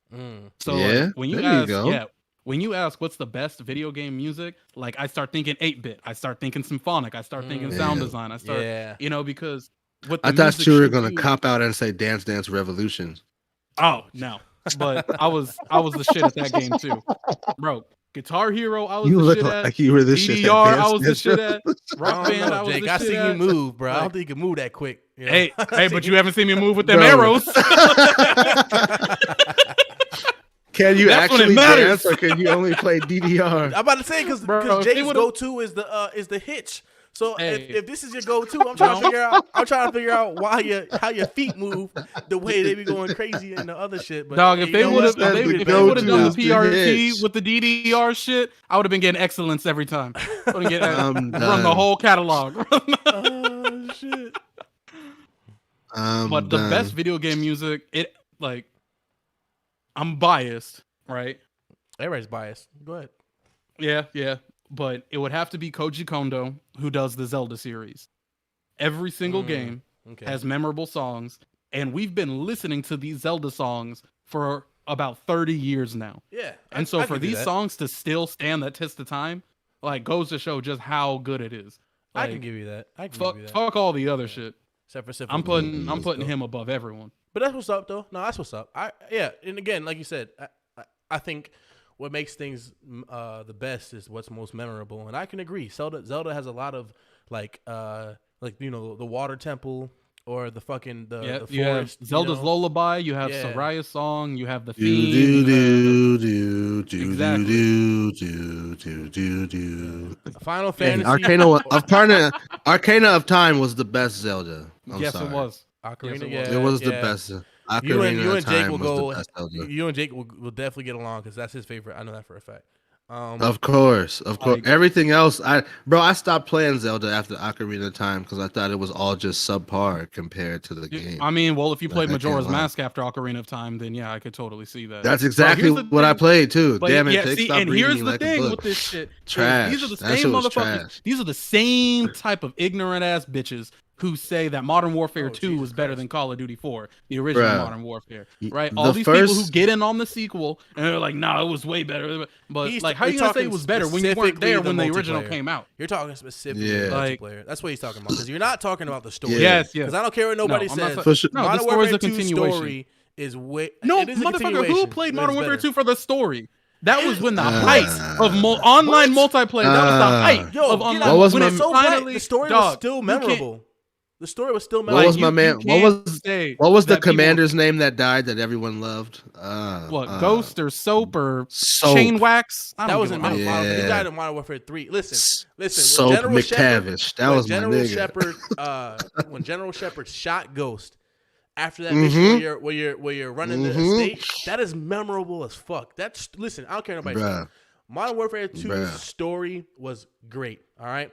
Speaker 3: So
Speaker 2: Yeah,
Speaker 3: like, when you
Speaker 2: there you
Speaker 3: ask,
Speaker 2: go.
Speaker 3: when you ask what's the best video game music, like I start thinking 8-bit, I start thinking symphonic, I start thinking sound design, I start, you know, because what the
Speaker 2: I thought
Speaker 3: music
Speaker 2: you were
Speaker 3: should
Speaker 2: gonna
Speaker 3: do-
Speaker 2: cop out and say Dance Dance Revolution.
Speaker 3: Oh no, but I was the shit at that game too, bro. Guitar Hero, I was
Speaker 2: You
Speaker 3: the
Speaker 2: look
Speaker 3: shit at.
Speaker 2: like you were the shit at
Speaker 3: DDR, I
Speaker 2: Dance
Speaker 3: was the
Speaker 2: Dance
Speaker 3: shit at.
Speaker 2: Revolution.
Speaker 3: Rock
Speaker 1: I don't
Speaker 3: Band,
Speaker 1: know,
Speaker 3: I was
Speaker 1: Jake.
Speaker 3: the
Speaker 1: I
Speaker 3: shit
Speaker 1: seen
Speaker 3: at.
Speaker 1: you move, bro. I
Speaker 3: Like-
Speaker 1: don't think you can move that quick. You know?
Speaker 3: Hey, but you haven't seen me move with them
Speaker 2: Bro.
Speaker 3: arrows.
Speaker 2: Can you
Speaker 3: That's when it
Speaker 2: actually
Speaker 3: matters.
Speaker 2: dance, or can you only play DDR?
Speaker 1: I'm about to say because
Speaker 3: Bro, if
Speaker 1: Jake's
Speaker 3: they would've-
Speaker 1: go-to is the hitch. So
Speaker 3: Hey.
Speaker 1: if this is your go-to, I'm trying to figure out how your feet move the way they be going crazy in the other shit. But
Speaker 3: Dog, if
Speaker 1: you
Speaker 3: they
Speaker 1: know
Speaker 3: would have,
Speaker 1: what?
Speaker 2: That's the
Speaker 3: if they would have done
Speaker 2: go-to
Speaker 3: the
Speaker 2: is the
Speaker 3: PRT
Speaker 2: hitch.
Speaker 3: with the DDR shit, I would have been getting excellence every time. I would get
Speaker 2: I'm
Speaker 3: run the
Speaker 2: done.
Speaker 3: whole catalog.
Speaker 1: Oh shit.
Speaker 3: But the best video game music, it like, I'm biased, right?
Speaker 1: Everybody's biased. Go ahead.
Speaker 3: Yeah. But it would have to be Koji Kondo, who does the Zelda series. Every single game
Speaker 1: Okay.
Speaker 3: has memorable songs, and we've been listening to these Zelda songs for about 30 years now.
Speaker 1: Yeah.
Speaker 3: And so
Speaker 1: I
Speaker 3: for
Speaker 1: can do
Speaker 3: these
Speaker 1: that.
Speaker 3: songs to still stand that test of time, like, goes to show just how good it is.
Speaker 1: I
Speaker 3: Like,
Speaker 1: can give you that. I can
Speaker 3: fuck,
Speaker 1: give you that.
Speaker 3: fuck all the other shit.
Speaker 1: Except for
Speaker 3: I'm putting
Speaker 1: Let's go.
Speaker 3: him above everyone.
Speaker 1: But that's what's up, though. No, that's what's up. And again, like you said, I think what makes things the best is what's most memorable, and I can agree. Zelda has a lot of like you know, the water temple or the fucking the
Speaker 3: You have
Speaker 1: forest.
Speaker 3: Zelda's
Speaker 1: you know?
Speaker 3: Lullaby. You have
Speaker 1: Yeah.
Speaker 3: Soraya's song. You have the
Speaker 2: Do
Speaker 3: theme.
Speaker 2: do do do
Speaker 3: Exactly.
Speaker 2: do do do do do.
Speaker 1: Final
Speaker 2: And
Speaker 1: Fantasy.
Speaker 2: Arcana of Time was the best Zelda. I'm
Speaker 3: Yes,
Speaker 2: sorry.
Speaker 3: it was.
Speaker 1: Ocarina,
Speaker 3: Yes,
Speaker 1: yeah,
Speaker 2: It was the
Speaker 1: yeah.
Speaker 2: best.
Speaker 1: You
Speaker 2: Ocarina
Speaker 1: and
Speaker 2: of
Speaker 1: Jake
Speaker 2: Time
Speaker 1: will
Speaker 2: was
Speaker 1: go.
Speaker 2: the best Zelda.
Speaker 1: You and Jake will definitely get along because that's his favorite. I know that for a fact.
Speaker 2: Of course.
Speaker 3: Like-
Speaker 2: Everything else, I stopped playing Zelda after Ocarina of Time because I thought it was all just subpar compared to the game.
Speaker 3: I mean, well, if you played
Speaker 2: I can't
Speaker 3: Majora's
Speaker 2: lie.
Speaker 3: Mask after Ocarina of Time, then yeah, I could totally see that.
Speaker 2: That's
Speaker 3: But
Speaker 2: exactly
Speaker 3: here's the
Speaker 2: what I
Speaker 3: thing-
Speaker 2: played too.
Speaker 3: But
Speaker 2: Damn it,
Speaker 3: yeah,
Speaker 2: Jake,
Speaker 3: see,
Speaker 2: stop
Speaker 3: and
Speaker 2: reading
Speaker 3: here's
Speaker 2: me
Speaker 3: the
Speaker 2: like a
Speaker 3: thing
Speaker 2: book.
Speaker 3: with this shit.
Speaker 2: Trash.
Speaker 3: These are the
Speaker 2: That
Speaker 3: same
Speaker 2: shit was
Speaker 3: motherfuckers.
Speaker 2: trash.
Speaker 3: These are the same type of ignorant ass bitches who say that Modern Warfare 2
Speaker 1: Jesus
Speaker 3: was better
Speaker 1: Christ.
Speaker 3: than Call of Duty 4, the original
Speaker 2: Bruh.
Speaker 3: Modern Warfare,
Speaker 2: Y-
Speaker 3: right?
Speaker 2: the
Speaker 3: All these people who
Speaker 2: first-
Speaker 3: get in on the sequel and they're like, "Nah, it was way better." But
Speaker 1: He's-
Speaker 3: like, how
Speaker 1: we're
Speaker 3: you gonna say
Speaker 1: talking
Speaker 3: it was better when you weren't
Speaker 1: specifically
Speaker 3: there
Speaker 1: the
Speaker 3: when the original
Speaker 1: multiplayer.
Speaker 3: came out?
Speaker 1: You're talking specifically
Speaker 2: Yeah.
Speaker 3: Like-
Speaker 1: multiplayer. That's what he's talking about because you're not talking about the story.
Speaker 2: Yeah.
Speaker 3: Yes, yes.
Speaker 1: Because I don't care what nobody
Speaker 3: I'm not
Speaker 1: says.
Speaker 3: sa-
Speaker 2: For sure.
Speaker 3: No,
Speaker 1: Modern
Speaker 3: the story's
Speaker 1: Warfare
Speaker 3: a
Speaker 1: 2
Speaker 3: continuation.
Speaker 1: story is way.
Speaker 3: No,
Speaker 1: it is a
Speaker 3: motherfucker, who
Speaker 1: continuation,
Speaker 3: played
Speaker 1: but
Speaker 3: Modern
Speaker 1: it's
Speaker 3: Warfare
Speaker 1: better.
Speaker 3: 2 for the story? That was when the
Speaker 2: Uh,
Speaker 3: height of online multiplayer. That was the height
Speaker 1: Yo,
Speaker 3: of
Speaker 1: get
Speaker 3: online.
Speaker 1: out.
Speaker 2: What was
Speaker 1: when
Speaker 2: my-
Speaker 1: it's so
Speaker 3: finally,
Speaker 1: bright, the story
Speaker 3: dog,
Speaker 1: was still
Speaker 3: you can't-
Speaker 1: memorable. The story was still
Speaker 2: What
Speaker 1: memorable.
Speaker 2: was my man?
Speaker 3: you
Speaker 2: What
Speaker 3: can't
Speaker 2: was
Speaker 3: say
Speaker 2: What was the
Speaker 3: that people-
Speaker 2: commander's name that died that everyone loved?
Speaker 3: Ghost or Soap or
Speaker 2: Soap.
Speaker 3: Chain Wax? I
Speaker 1: That
Speaker 3: don't
Speaker 1: was
Speaker 3: give
Speaker 1: in
Speaker 3: a-
Speaker 1: Modern
Speaker 2: Yeah.
Speaker 1: Warfare. He died in Modern Warfare 3. Listen. When
Speaker 2: Soap
Speaker 1: General Shepard-
Speaker 2: McTavish. That
Speaker 1: when
Speaker 2: was my
Speaker 1: General
Speaker 2: nigga.
Speaker 1: Shepard. When General Shepard shot Ghost after that
Speaker 2: Mhm.
Speaker 1: mission where you're running the
Speaker 2: Mhm.
Speaker 1: estate, that is memorable as fuck. Listen. I don't care what nobody says.
Speaker 2: Bruh.
Speaker 1: Modern Warfare 2's
Speaker 2: Bruh.
Speaker 1: story was great. All right,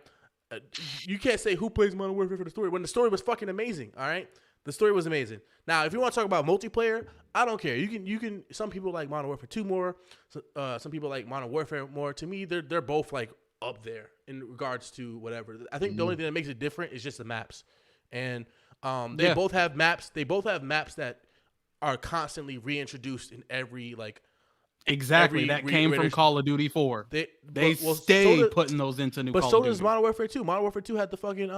Speaker 1: you can't say who plays Modern Warfare for the story when the story was fucking amazing. All right, the story was amazing. Now, if you want to talk about multiplayer, I don't care. You can. Some people like Modern Warfare 2 more. Some people like Modern Warfare more. To me, they're both like up there in regards to whatever. I think the only thing that makes it different is just the maps, and they
Speaker 3: Yeah.
Speaker 1: both have maps. They both have maps that are constantly reintroduced in every like.
Speaker 3: Exactly.
Speaker 1: Every
Speaker 3: That came from
Speaker 1: reiteration.
Speaker 3: Call of Duty 4. They
Speaker 1: so
Speaker 3: stay
Speaker 1: does-
Speaker 3: putting those into new
Speaker 1: But
Speaker 3: Call
Speaker 1: so
Speaker 3: of
Speaker 1: does
Speaker 3: Duty.
Speaker 1: Modern Warfare 2. Modern Warfare 2 had the fucking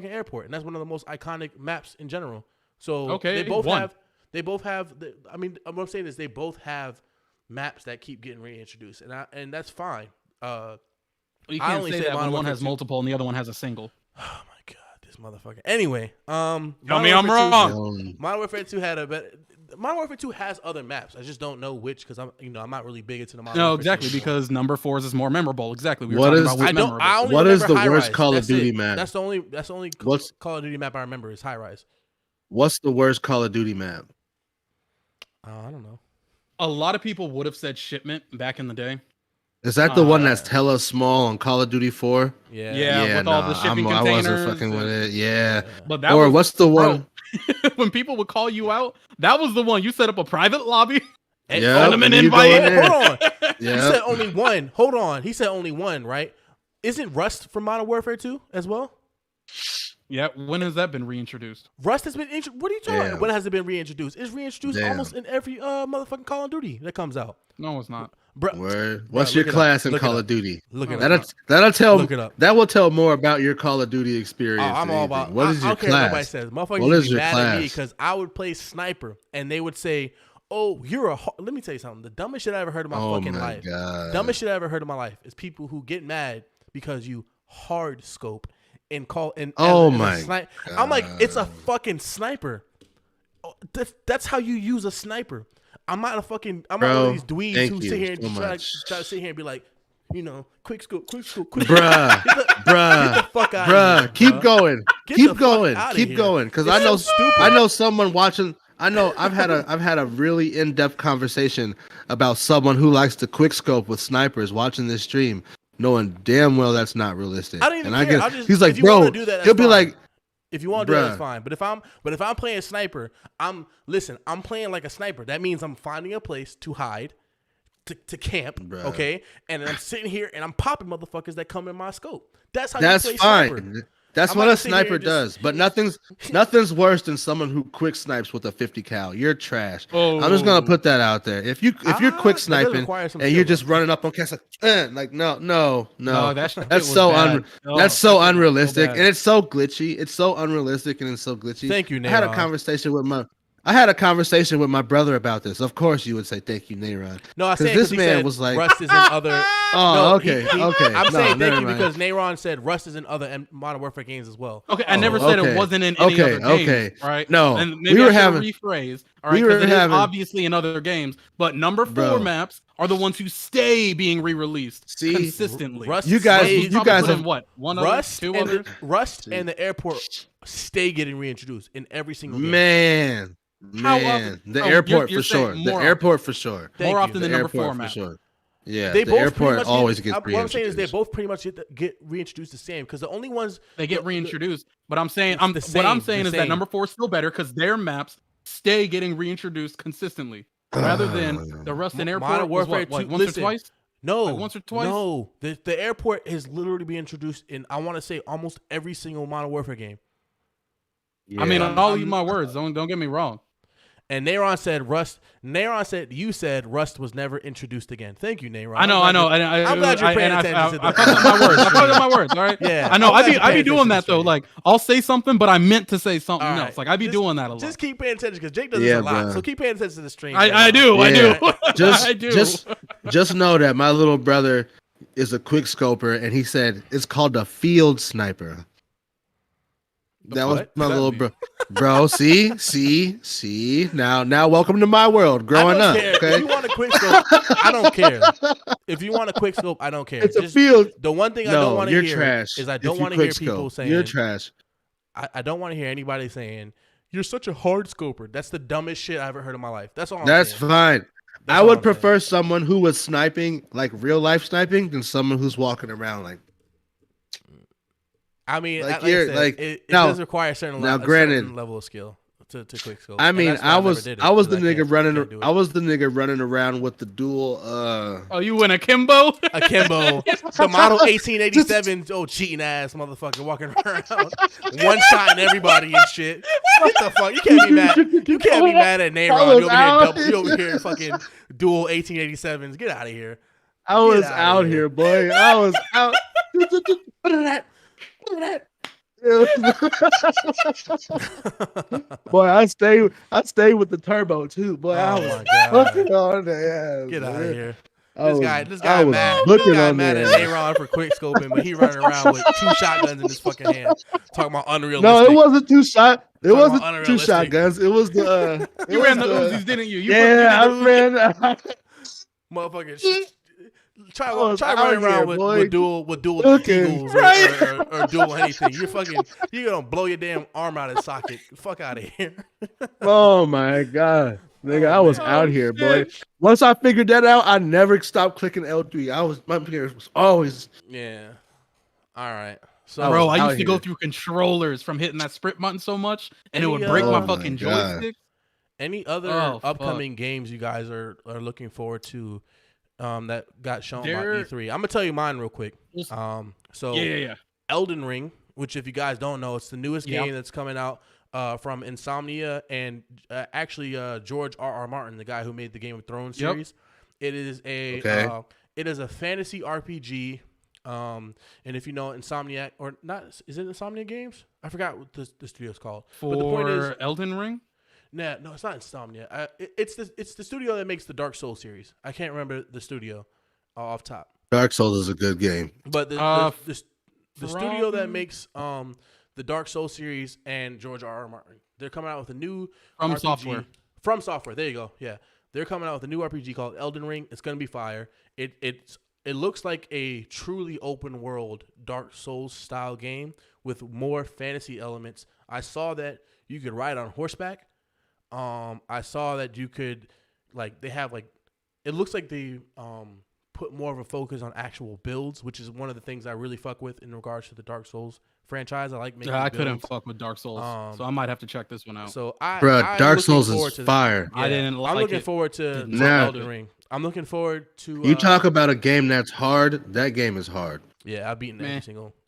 Speaker 1: airport, and that's one of the most iconic maps in general. So
Speaker 3: Okay,
Speaker 1: they both
Speaker 3: one.
Speaker 1: have. I mean, what I'm saying is they both have maps that keep getting reintroduced, and that's fine.
Speaker 3: You
Speaker 1: I
Speaker 3: can't
Speaker 1: only
Speaker 3: say
Speaker 1: say
Speaker 3: that
Speaker 1: Modern
Speaker 3: when one
Speaker 1: Warfare
Speaker 3: has
Speaker 1: 2.
Speaker 3: multiple and the other one has a single.
Speaker 1: Oh my god, this motherfucker. Anyway,
Speaker 3: Tell
Speaker 1: Modern
Speaker 3: me I'm
Speaker 1: Warfare 2
Speaker 3: wrong.
Speaker 1: Modern Warfare 2 had a better. Modern Warfare 2 has other maps. I just don't know which because I'm not really big into the Modern
Speaker 3: No,
Speaker 1: Warfare 2
Speaker 3: exactly,
Speaker 1: anymore.
Speaker 3: because number 4's is more memorable. Exactly. We were
Speaker 2: What
Speaker 3: talking
Speaker 2: is
Speaker 3: about
Speaker 2: the-
Speaker 3: what's
Speaker 1: I don't.
Speaker 3: memorable.
Speaker 1: I only
Speaker 2: What is
Speaker 1: remember
Speaker 2: the worst
Speaker 1: High-Rise.
Speaker 2: Call of
Speaker 1: That's
Speaker 2: Duty
Speaker 1: it.
Speaker 2: map?
Speaker 1: That's the only
Speaker 2: What's-
Speaker 1: Call of Duty map I remember is High Rise.
Speaker 2: What's the worst Call of Duty map?
Speaker 1: I don't know.
Speaker 3: A lot of people would have said Shipment back in the day.
Speaker 2: Is that the one that's hella small on Call of Duty 4?
Speaker 3: Yeah, with all the shipping
Speaker 2: I wasn't
Speaker 3: containers
Speaker 2: fucking with
Speaker 3: and-
Speaker 2: it. Yeah.
Speaker 3: But that
Speaker 2: Or
Speaker 3: was,
Speaker 2: what's the
Speaker 3: bro,
Speaker 2: one?
Speaker 3: when people would call you out, that was the one. You set up a private lobby
Speaker 1: And,
Speaker 2: Yeah,
Speaker 3: Send him an
Speaker 2: and you go
Speaker 3: invite.
Speaker 2: in there.
Speaker 1: hold on. He
Speaker 2: Yeah.
Speaker 1: said only one. Hold on. He said only one, right? Isn't Rust from Modern Warfare 2 as well?
Speaker 3: Yeah, when has that been reintroduced?
Speaker 1: Rust has been what are you talking about?
Speaker 2: Damn.
Speaker 1: When has it been reintroduced? It's reintroduced
Speaker 2: Damn.
Speaker 1: almost in every motherfucking Call of Duty that comes out.
Speaker 3: No, it's not.
Speaker 2: Word. What's
Speaker 1: look
Speaker 2: your
Speaker 1: it
Speaker 2: class
Speaker 1: up.
Speaker 2: in
Speaker 1: Look it
Speaker 2: Call
Speaker 1: up.
Speaker 2: of Duty?
Speaker 1: Look it
Speaker 3: That'll-
Speaker 1: up.
Speaker 2: That'll tell.
Speaker 1: Look it up.
Speaker 2: That will tell more about your Call of Duty experience.
Speaker 1: I'm
Speaker 2: than
Speaker 1: all
Speaker 2: anything.
Speaker 1: about.
Speaker 2: What is
Speaker 1: I
Speaker 2: your
Speaker 1: don't care what nobody
Speaker 2: class?
Speaker 1: says. Motherfuckers
Speaker 2: What
Speaker 1: used
Speaker 2: is
Speaker 1: to be
Speaker 2: your
Speaker 1: mad at me
Speaker 2: class?
Speaker 1: because I would play sniper and they would say, "Oh, you're a." Let me tell you something. The dumbest shit I ever heard in my fucking
Speaker 2: my
Speaker 1: life.
Speaker 2: God.
Speaker 1: Dumbest shit I ever heard in my life is people who get mad because you hard scope and call and.
Speaker 2: Oh
Speaker 1: as a
Speaker 2: my
Speaker 1: sni- I'm like, it's a fucking sniper. That's how you use a sniper. I'm not a fucking. I'm not one
Speaker 2: Bro,
Speaker 1: of these dweebs
Speaker 2: thank
Speaker 1: who
Speaker 2: you
Speaker 1: sit here and
Speaker 2: so
Speaker 1: try
Speaker 2: much.
Speaker 1: to sit here and be like, quick scope.
Speaker 2: Bruh, bruh,
Speaker 1: Get the fuck out
Speaker 2: bruh.
Speaker 1: of here,
Speaker 2: Keep
Speaker 1: bruh.
Speaker 2: going.
Speaker 1: Get
Speaker 2: Keep
Speaker 1: the fuck
Speaker 2: going.
Speaker 1: outta
Speaker 2: Keep
Speaker 1: here.
Speaker 2: going. Because
Speaker 1: It's
Speaker 2: I know
Speaker 1: so stupid.
Speaker 2: I know someone watching. I know I've had a really in-depth conversation about someone who likes to quick scope with snipers watching this stream, knowing damn well that's not realistic.
Speaker 1: I don't even
Speaker 2: and
Speaker 1: care.
Speaker 2: I
Speaker 1: I'll just,
Speaker 2: he's like,
Speaker 1: if you
Speaker 2: bro,
Speaker 1: wanna do that, that's
Speaker 2: he'll be
Speaker 1: fine.
Speaker 2: like,
Speaker 1: if you want to do that, that's
Speaker 2: bruh.
Speaker 1: fine. But if I'm playing sniper, I'm playing like a sniper. That means I'm finding a place to hide, to camp,
Speaker 2: Bruh.
Speaker 1: okay? And then I'm sitting here and I'm popping motherfuckers that come in my scope. That's how
Speaker 2: that's
Speaker 1: you play
Speaker 2: fine.
Speaker 1: sniper.
Speaker 2: That's
Speaker 1: I'm
Speaker 2: what
Speaker 1: not
Speaker 2: a
Speaker 1: gonna sit here
Speaker 2: sniper
Speaker 1: and just-
Speaker 2: does. But nothing's worse than someone who quick snipes with a 50 cal. You're trash. I'm just gonna put that out there. If you're quick
Speaker 1: that does
Speaker 2: sniping
Speaker 1: require some
Speaker 2: and you're
Speaker 1: skill,
Speaker 2: just running up on cast like no,
Speaker 3: that shit
Speaker 2: that's
Speaker 3: was
Speaker 2: so
Speaker 3: bad. Oh,
Speaker 2: that's so
Speaker 3: that shit was
Speaker 2: unrealistic
Speaker 3: bad.
Speaker 2: and it's so glitchy. It's so unrealistic and it's so glitchy.
Speaker 1: Thank you,
Speaker 2: I had a
Speaker 1: Nayron.
Speaker 2: conversation with my brother about this. Of course, you would say thank you, Nayron.
Speaker 1: No, I said
Speaker 2: this
Speaker 1: he
Speaker 2: man
Speaker 1: said
Speaker 2: was like,
Speaker 1: Rust is in other.
Speaker 2: oh,
Speaker 1: No,
Speaker 2: okay, okay.
Speaker 1: I'm
Speaker 2: No,
Speaker 1: saying thank
Speaker 2: never
Speaker 1: you
Speaker 2: mind.
Speaker 1: because Nayron said Rust is in other Modern Warfare games as well.
Speaker 3: Okay, I never said
Speaker 2: okay.
Speaker 3: it wasn't in any
Speaker 2: Okay,
Speaker 3: other games.
Speaker 2: okay.
Speaker 3: Right?
Speaker 2: No,
Speaker 3: and maybe
Speaker 2: we
Speaker 3: I
Speaker 2: were
Speaker 3: should
Speaker 2: having-
Speaker 3: rephrase. All right,
Speaker 2: we were
Speaker 3: because it is
Speaker 2: having-
Speaker 3: obviously in other games, but number 4
Speaker 2: Bro.
Speaker 3: maps are the ones who stay being re-released
Speaker 2: See?
Speaker 3: consistently.
Speaker 1: Rust
Speaker 2: You guys-
Speaker 1: stays-
Speaker 2: you
Speaker 3: Probably
Speaker 2: guys
Speaker 3: put in
Speaker 2: have-
Speaker 3: what? One
Speaker 1: Rust
Speaker 3: other, two
Speaker 1: and
Speaker 3: others.
Speaker 1: Rust and the airport stay getting reintroduced in every single game.
Speaker 2: Man,
Speaker 3: How
Speaker 2: man,
Speaker 3: often-
Speaker 2: the
Speaker 3: oh,
Speaker 2: airport
Speaker 3: you're
Speaker 2: for sure.
Speaker 3: saying
Speaker 2: The
Speaker 3: more
Speaker 2: airport for sure.
Speaker 1: Thank
Speaker 3: More
Speaker 1: you.
Speaker 3: often
Speaker 2: The
Speaker 3: than number
Speaker 2: airport
Speaker 3: 4
Speaker 2: for
Speaker 3: map.
Speaker 2: sure. Yeah,
Speaker 1: They
Speaker 2: the
Speaker 1: both
Speaker 2: airport
Speaker 1: pretty much
Speaker 2: always
Speaker 1: get,
Speaker 2: gets
Speaker 1: what I'm saying is they
Speaker 2: reintroduced.
Speaker 1: both pretty much get reintroduced the same because the only ones
Speaker 3: They get
Speaker 1: the-
Speaker 3: reintroduced, but I'm saying
Speaker 1: It's
Speaker 3: what
Speaker 1: the
Speaker 3: I'm
Speaker 1: same,
Speaker 3: saying
Speaker 1: the
Speaker 3: is that
Speaker 1: same.
Speaker 3: number 4 is still better because their maps stay getting reintroduced consistently, rather than the Rust and Airport
Speaker 1: Modern
Speaker 3: was
Speaker 1: Warfare
Speaker 3: what, like
Speaker 1: 2
Speaker 3: once
Speaker 1: listen,
Speaker 3: or twice.
Speaker 1: No,
Speaker 3: Like once or twice?
Speaker 1: No, the airport has literally been introduced in I want to say almost every single Modern Warfare game.
Speaker 3: I mean,
Speaker 2: Yeah.
Speaker 3: I'll eat my words. Don't get me wrong.
Speaker 1: And Nayron said Rust. Nayron said you said Rust was never introduced again. Thank you, Nayron.
Speaker 3: I know.
Speaker 1: I'm glad you're paying attention to
Speaker 3: I
Speaker 1: the-
Speaker 3: fucked up my words. I fucked up my words. All right.
Speaker 1: Yeah,
Speaker 3: I know.
Speaker 1: I'm glad you're
Speaker 3: I be
Speaker 1: paying
Speaker 3: doing
Speaker 1: attention
Speaker 3: that
Speaker 1: to
Speaker 3: though.
Speaker 1: the
Speaker 3: Like I'll say something, but I meant to say something
Speaker 1: All right.
Speaker 3: else. Like I be doing that a lot.
Speaker 1: Just keep paying attention because Jake does
Speaker 2: Yeah,
Speaker 1: this a lot.
Speaker 2: bro.
Speaker 1: So keep paying attention to the stream.
Speaker 3: I do. I do.
Speaker 2: Just,
Speaker 3: I do.
Speaker 2: just know that my little brother is a quick scoper, and he said it's called a field sniper. That was
Speaker 1: what?
Speaker 2: my
Speaker 3: What does
Speaker 2: little
Speaker 3: that
Speaker 2: bro. See. Now, welcome to my world. Growing
Speaker 1: I
Speaker 2: up,
Speaker 1: don't care.
Speaker 2: okay.
Speaker 1: If you want a quick scope, I don't care. If you want a quick scope, I don't care.
Speaker 2: It's a
Speaker 1: Just-
Speaker 2: field.
Speaker 1: The one thing I
Speaker 2: No,
Speaker 1: don't want to
Speaker 2: you're
Speaker 1: hear
Speaker 2: trash.
Speaker 1: is I
Speaker 2: If
Speaker 1: don't
Speaker 2: you
Speaker 1: want to hear
Speaker 2: quick
Speaker 1: people
Speaker 2: scope,
Speaker 1: saying
Speaker 2: you're trash.
Speaker 1: I don't want to hear anybody saying you're such a hard scoper. That's the dumbest shit I ever heard in my life. That's all.
Speaker 2: That's
Speaker 1: I'm saying.
Speaker 2: fine.
Speaker 1: That's
Speaker 2: I
Speaker 1: all
Speaker 2: would
Speaker 1: I'm saying.
Speaker 2: prefer someone who was sniping, like real life sniping, than someone who's walking around like.
Speaker 1: I mean,
Speaker 2: Like,
Speaker 1: I
Speaker 2: you're-
Speaker 1: said,
Speaker 2: like,
Speaker 1: it
Speaker 2: now-
Speaker 1: does require a certain,
Speaker 2: now,
Speaker 1: a
Speaker 2: granted-
Speaker 1: certain level of skill to quick scope.
Speaker 2: I
Speaker 1: And
Speaker 2: mean,
Speaker 1: that's why
Speaker 2: I
Speaker 1: never
Speaker 2: was
Speaker 1: did it,
Speaker 2: I was the
Speaker 1: 'cause I
Speaker 2: nigga
Speaker 1: can't
Speaker 2: running.
Speaker 1: do it.
Speaker 2: I was the nigga running around with the dual.
Speaker 3: Oh, you win a Kimbo?
Speaker 1: Akimbo, the model 1887, cheating ass motherfucker walking around, one shot everybody and shit. What the fuck? You can't be mad. You can't be mad at Nayron. You over here fucking dual 1887s. Get out of here.
Speaker 2: I was
Speaker 1: outta
Speaker 2: out
Speaker 1: here.
Speaker 2: here, boy. I was out. What is that? What is that? Boy, I stay with the turbo too. Boy, I
Speaker 1: Oh
Speaker 2: was
Speaker 1: my god.
Speaker 2: fucking on the ass.
Speaker 1: Get out of
Speaker 2: man.
Speaker 1: here.
Speaker 2: I
Speaker 1: This guy
Speaker 2: I was
Speaker 1: mad.
Speaker 2: looking
Speaker 1: This guy
Speaker 2: on
Speaker 1: mad
Speaker 2: there.
Speaker 1: at Nayron for quick scoping, but he running around with 2 shotguns in his fucking hand, talking about unrealistic.
Speaker 2: No, it wasn't two shot. It
Speaker 1: Talking
Speaker 2: wasn't
Speaker 1: about
Speaker 2: 2
Speaker 1: unrealistic.
Speaker 2: shotguns. It was the. It
Speaker 3: You
Speaker 2: was
Speaker 3: ran the Uzis, didn't you? You
Speaker 2: Yeah, I
Speaker 3: put-
Speaker 2: ran.
Speaker 1: Motherfucker. Try
Speaker 2: was
Speaker 1: running
Speaker 2: out
Speaker 1: around
Speaker 2: here,
Speaker 1: with,
Speaker 2: boy.
Speaker 1: with dual
Speaker 2: Looking,
Speaker 1: eagles
Speaker 2: right.
Speaker 1: or dual anything. You're gonna blow your damn arm out of socket. Fuck out of here.
Speaker 2: Oh my god, nigga, I was
Speaker 3: man.
Speaker 2: out here, boy. Once I figured that out, I never stopped clicking L3. My fingers was always.
Speaker 1: Yeah. All right. So
Speaker 2: I
Speaker 3: Bro,
Speaker 2: was
Speaker 3: I
Speaker 2: out
Speaker 3: used to go
Speaker 2: here.
Speaker 3: through controllers from hitting that sprint button so much, and it would
Speaker 1: Any,
Speaker 3: break my
Speaker 2: oh my
Speaker 3: fucking
Speaker 2: God.
Speaker 3: joystick.
Speaker 1: Any other upcoming games you guys are looking forward to that got shown by E3? I'm gonna tell you mine real quick. So Elden Ring, which if you guys don't know, it's the newest game that's coming out from Insomnia and actually George R.R. Martin, the guy who made the Game of Thrones series. It is a fantasy RPG. And if you know Insomniac or not, is it Insomnia Games? I forgot what the studio's called.
Speaker 3: But the point is, Elden Ring?
Speaker 1: Nah, no, it's not Insomnia. It's the studio that makes the Dark Souls series. I can't remember the studio off top.
Speaker 2: Dark Souls is a good game.
Speaker 1: But the studio that makes the Dark Souls series and George R.R. Martin, they're coming out with a new RPG. From Software. There you go. Yeah. They're coming out with a new RPG called Elden Ring. It's going to be fire. It looks like a truly open world Dark Souls style game with more fantasy elements. I saw that you could ride on horseback. I saw that you could it looks like they put more of a focus on actual builds, which is one of the things I really fuck with in regards to the Dark Souls franchise. I like making builds.
Speaker 3: Couldn't fuck with Dark Souls, so I might have to check this one out.
Speaker 1: So
Speaker 2: Dark Souls is fire.
Speaker 1: Yeah, I'm looking forward to Elden Ring. I'm looking forward to.
Speaker 2: You talk about a game that's hard. That game is hard.
Speaker 1: Yeah, I've beaten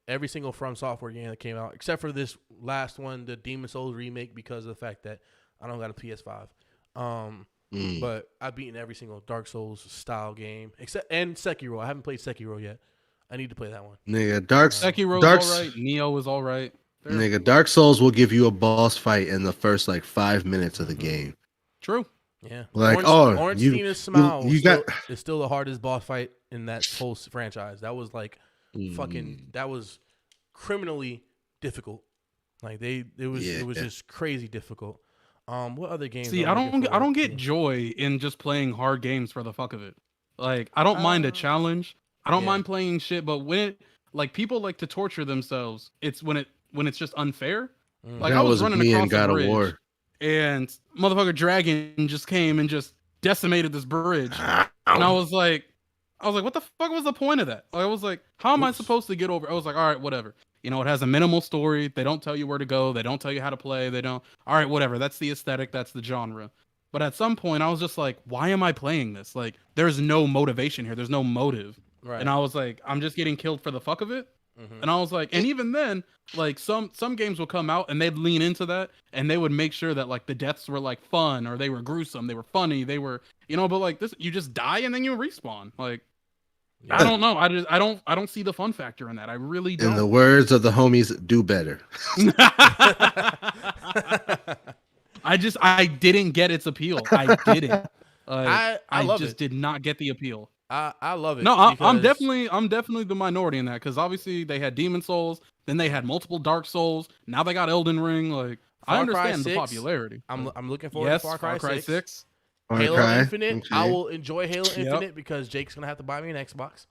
Speaker 1: every single From Software game that came out, except for this last one, the Demon Souls remake, because of the fact that I don't got a PS5. But I've beaten every single Dark Souls style game and Sekiro. I haven't played Sekiro yet. I need to play that one.
Speaker 2: Nigga,
Speaker 3: Sekiro's alright. Neo is alright.
Speaker 2: Nigga, Dark Souls will give you a boss fight in the first 5 minutes of the game.
Speaker 3: True.
Speaker 1: Yeah.
Speaker 3: Orange
Speaker 1: Tina's Smile is still the hardest boss fight in that whole franchise. That was that was criminally difficult. It was just crazy difficult. What other games?
Speaker 3: See, I don't get joy in just playing hard games for the fuck of it. I don't mind a challenge. I don't mind playing shit, but when people like to torture themselves, it's when it's just unfair. I was running across God of War, and motherfucker dragon just came and just decimated this bridge, and I was like, what the fuck was the point of that? I was like, how am I supposed to get over? I was like, all right, whatever. It has a minimal story. They don't tell you where to go. They don't tell you how to play. They don't. All right, whatever. That's the aesthetic. That's the genre. But at some point, I was just like, why am I playing this? There's no motivation here. There's no motive. Right. And I was like, I'm just getting killed for the fuck of it. Mm-hmm. And I was like, and even then, some games will come out and they'd lean into that and they would make sure that the deaths were fun or they were gruesome, they were funny, they were, but this, you just die and then you respawn. I don't know. I don't see the fun factor in that. I really don't.
Speaker 2: In the words of the homies, do better.
Speaker 3: I didn't get its appeal. I didn't.
Speaker 1: I love
Speaker 3: just did not get the appeal.
Speaker 1: I love it.
Speaker 3: No, I'm definitely the minority in that, because obviously they had Demon Souls, then they had multiple Dark Souls, now they got Elden Ring. I understand the popularity.
Speaker 1: I'm looking forward to Far Cry 6.
Speaker 2: Halo
Speaker 1: Infinite. Okay. I will enjoy Halo Infinite because Jake's gonna have to buy me an Xbox.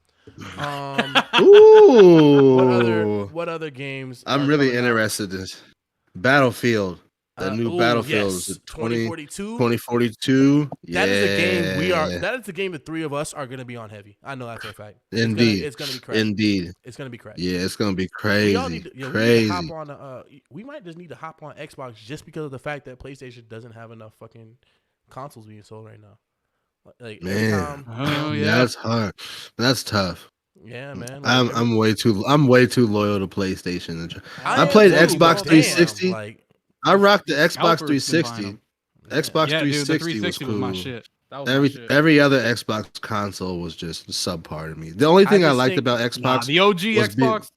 Speaker 2: Ooh.
Speaker 1: What other games?
Speaker 2: I'm really interested in this. Battlefield. The new Battlefield is
Speaker 1: 2042.
Speaker 2: 2042.
Speaker 1: That is a game that is the game the three of us are going to be on heavy. I know that for a fact.
Speaker 2: Indeed.
Speaker 1: It's going to be crazy.
Speaker 2: Indeed.
Speaker 1: It's going to be crazy.
Speaker 2: Yeah, it's going to be crazy.
Speaker 1: We might just need to hop on Xbox just because of the fact that PlayStation doesn't have enough fucking consoles being sold right now.
Speaker 2: Man, that's hard. That's tough.
Speaker 1: Yeah, man.
Speaker 2: I'm way too loyal to PlayStation. I played Xbox 360. I rocked the Xbox 360. Xbox 360 was cool.
Speaker 3: My shit. That was
Speaker 2: every other Xbox console was just subpar to me. The only thing I liked about Xbox,
Speaker 3: the OG Xbox,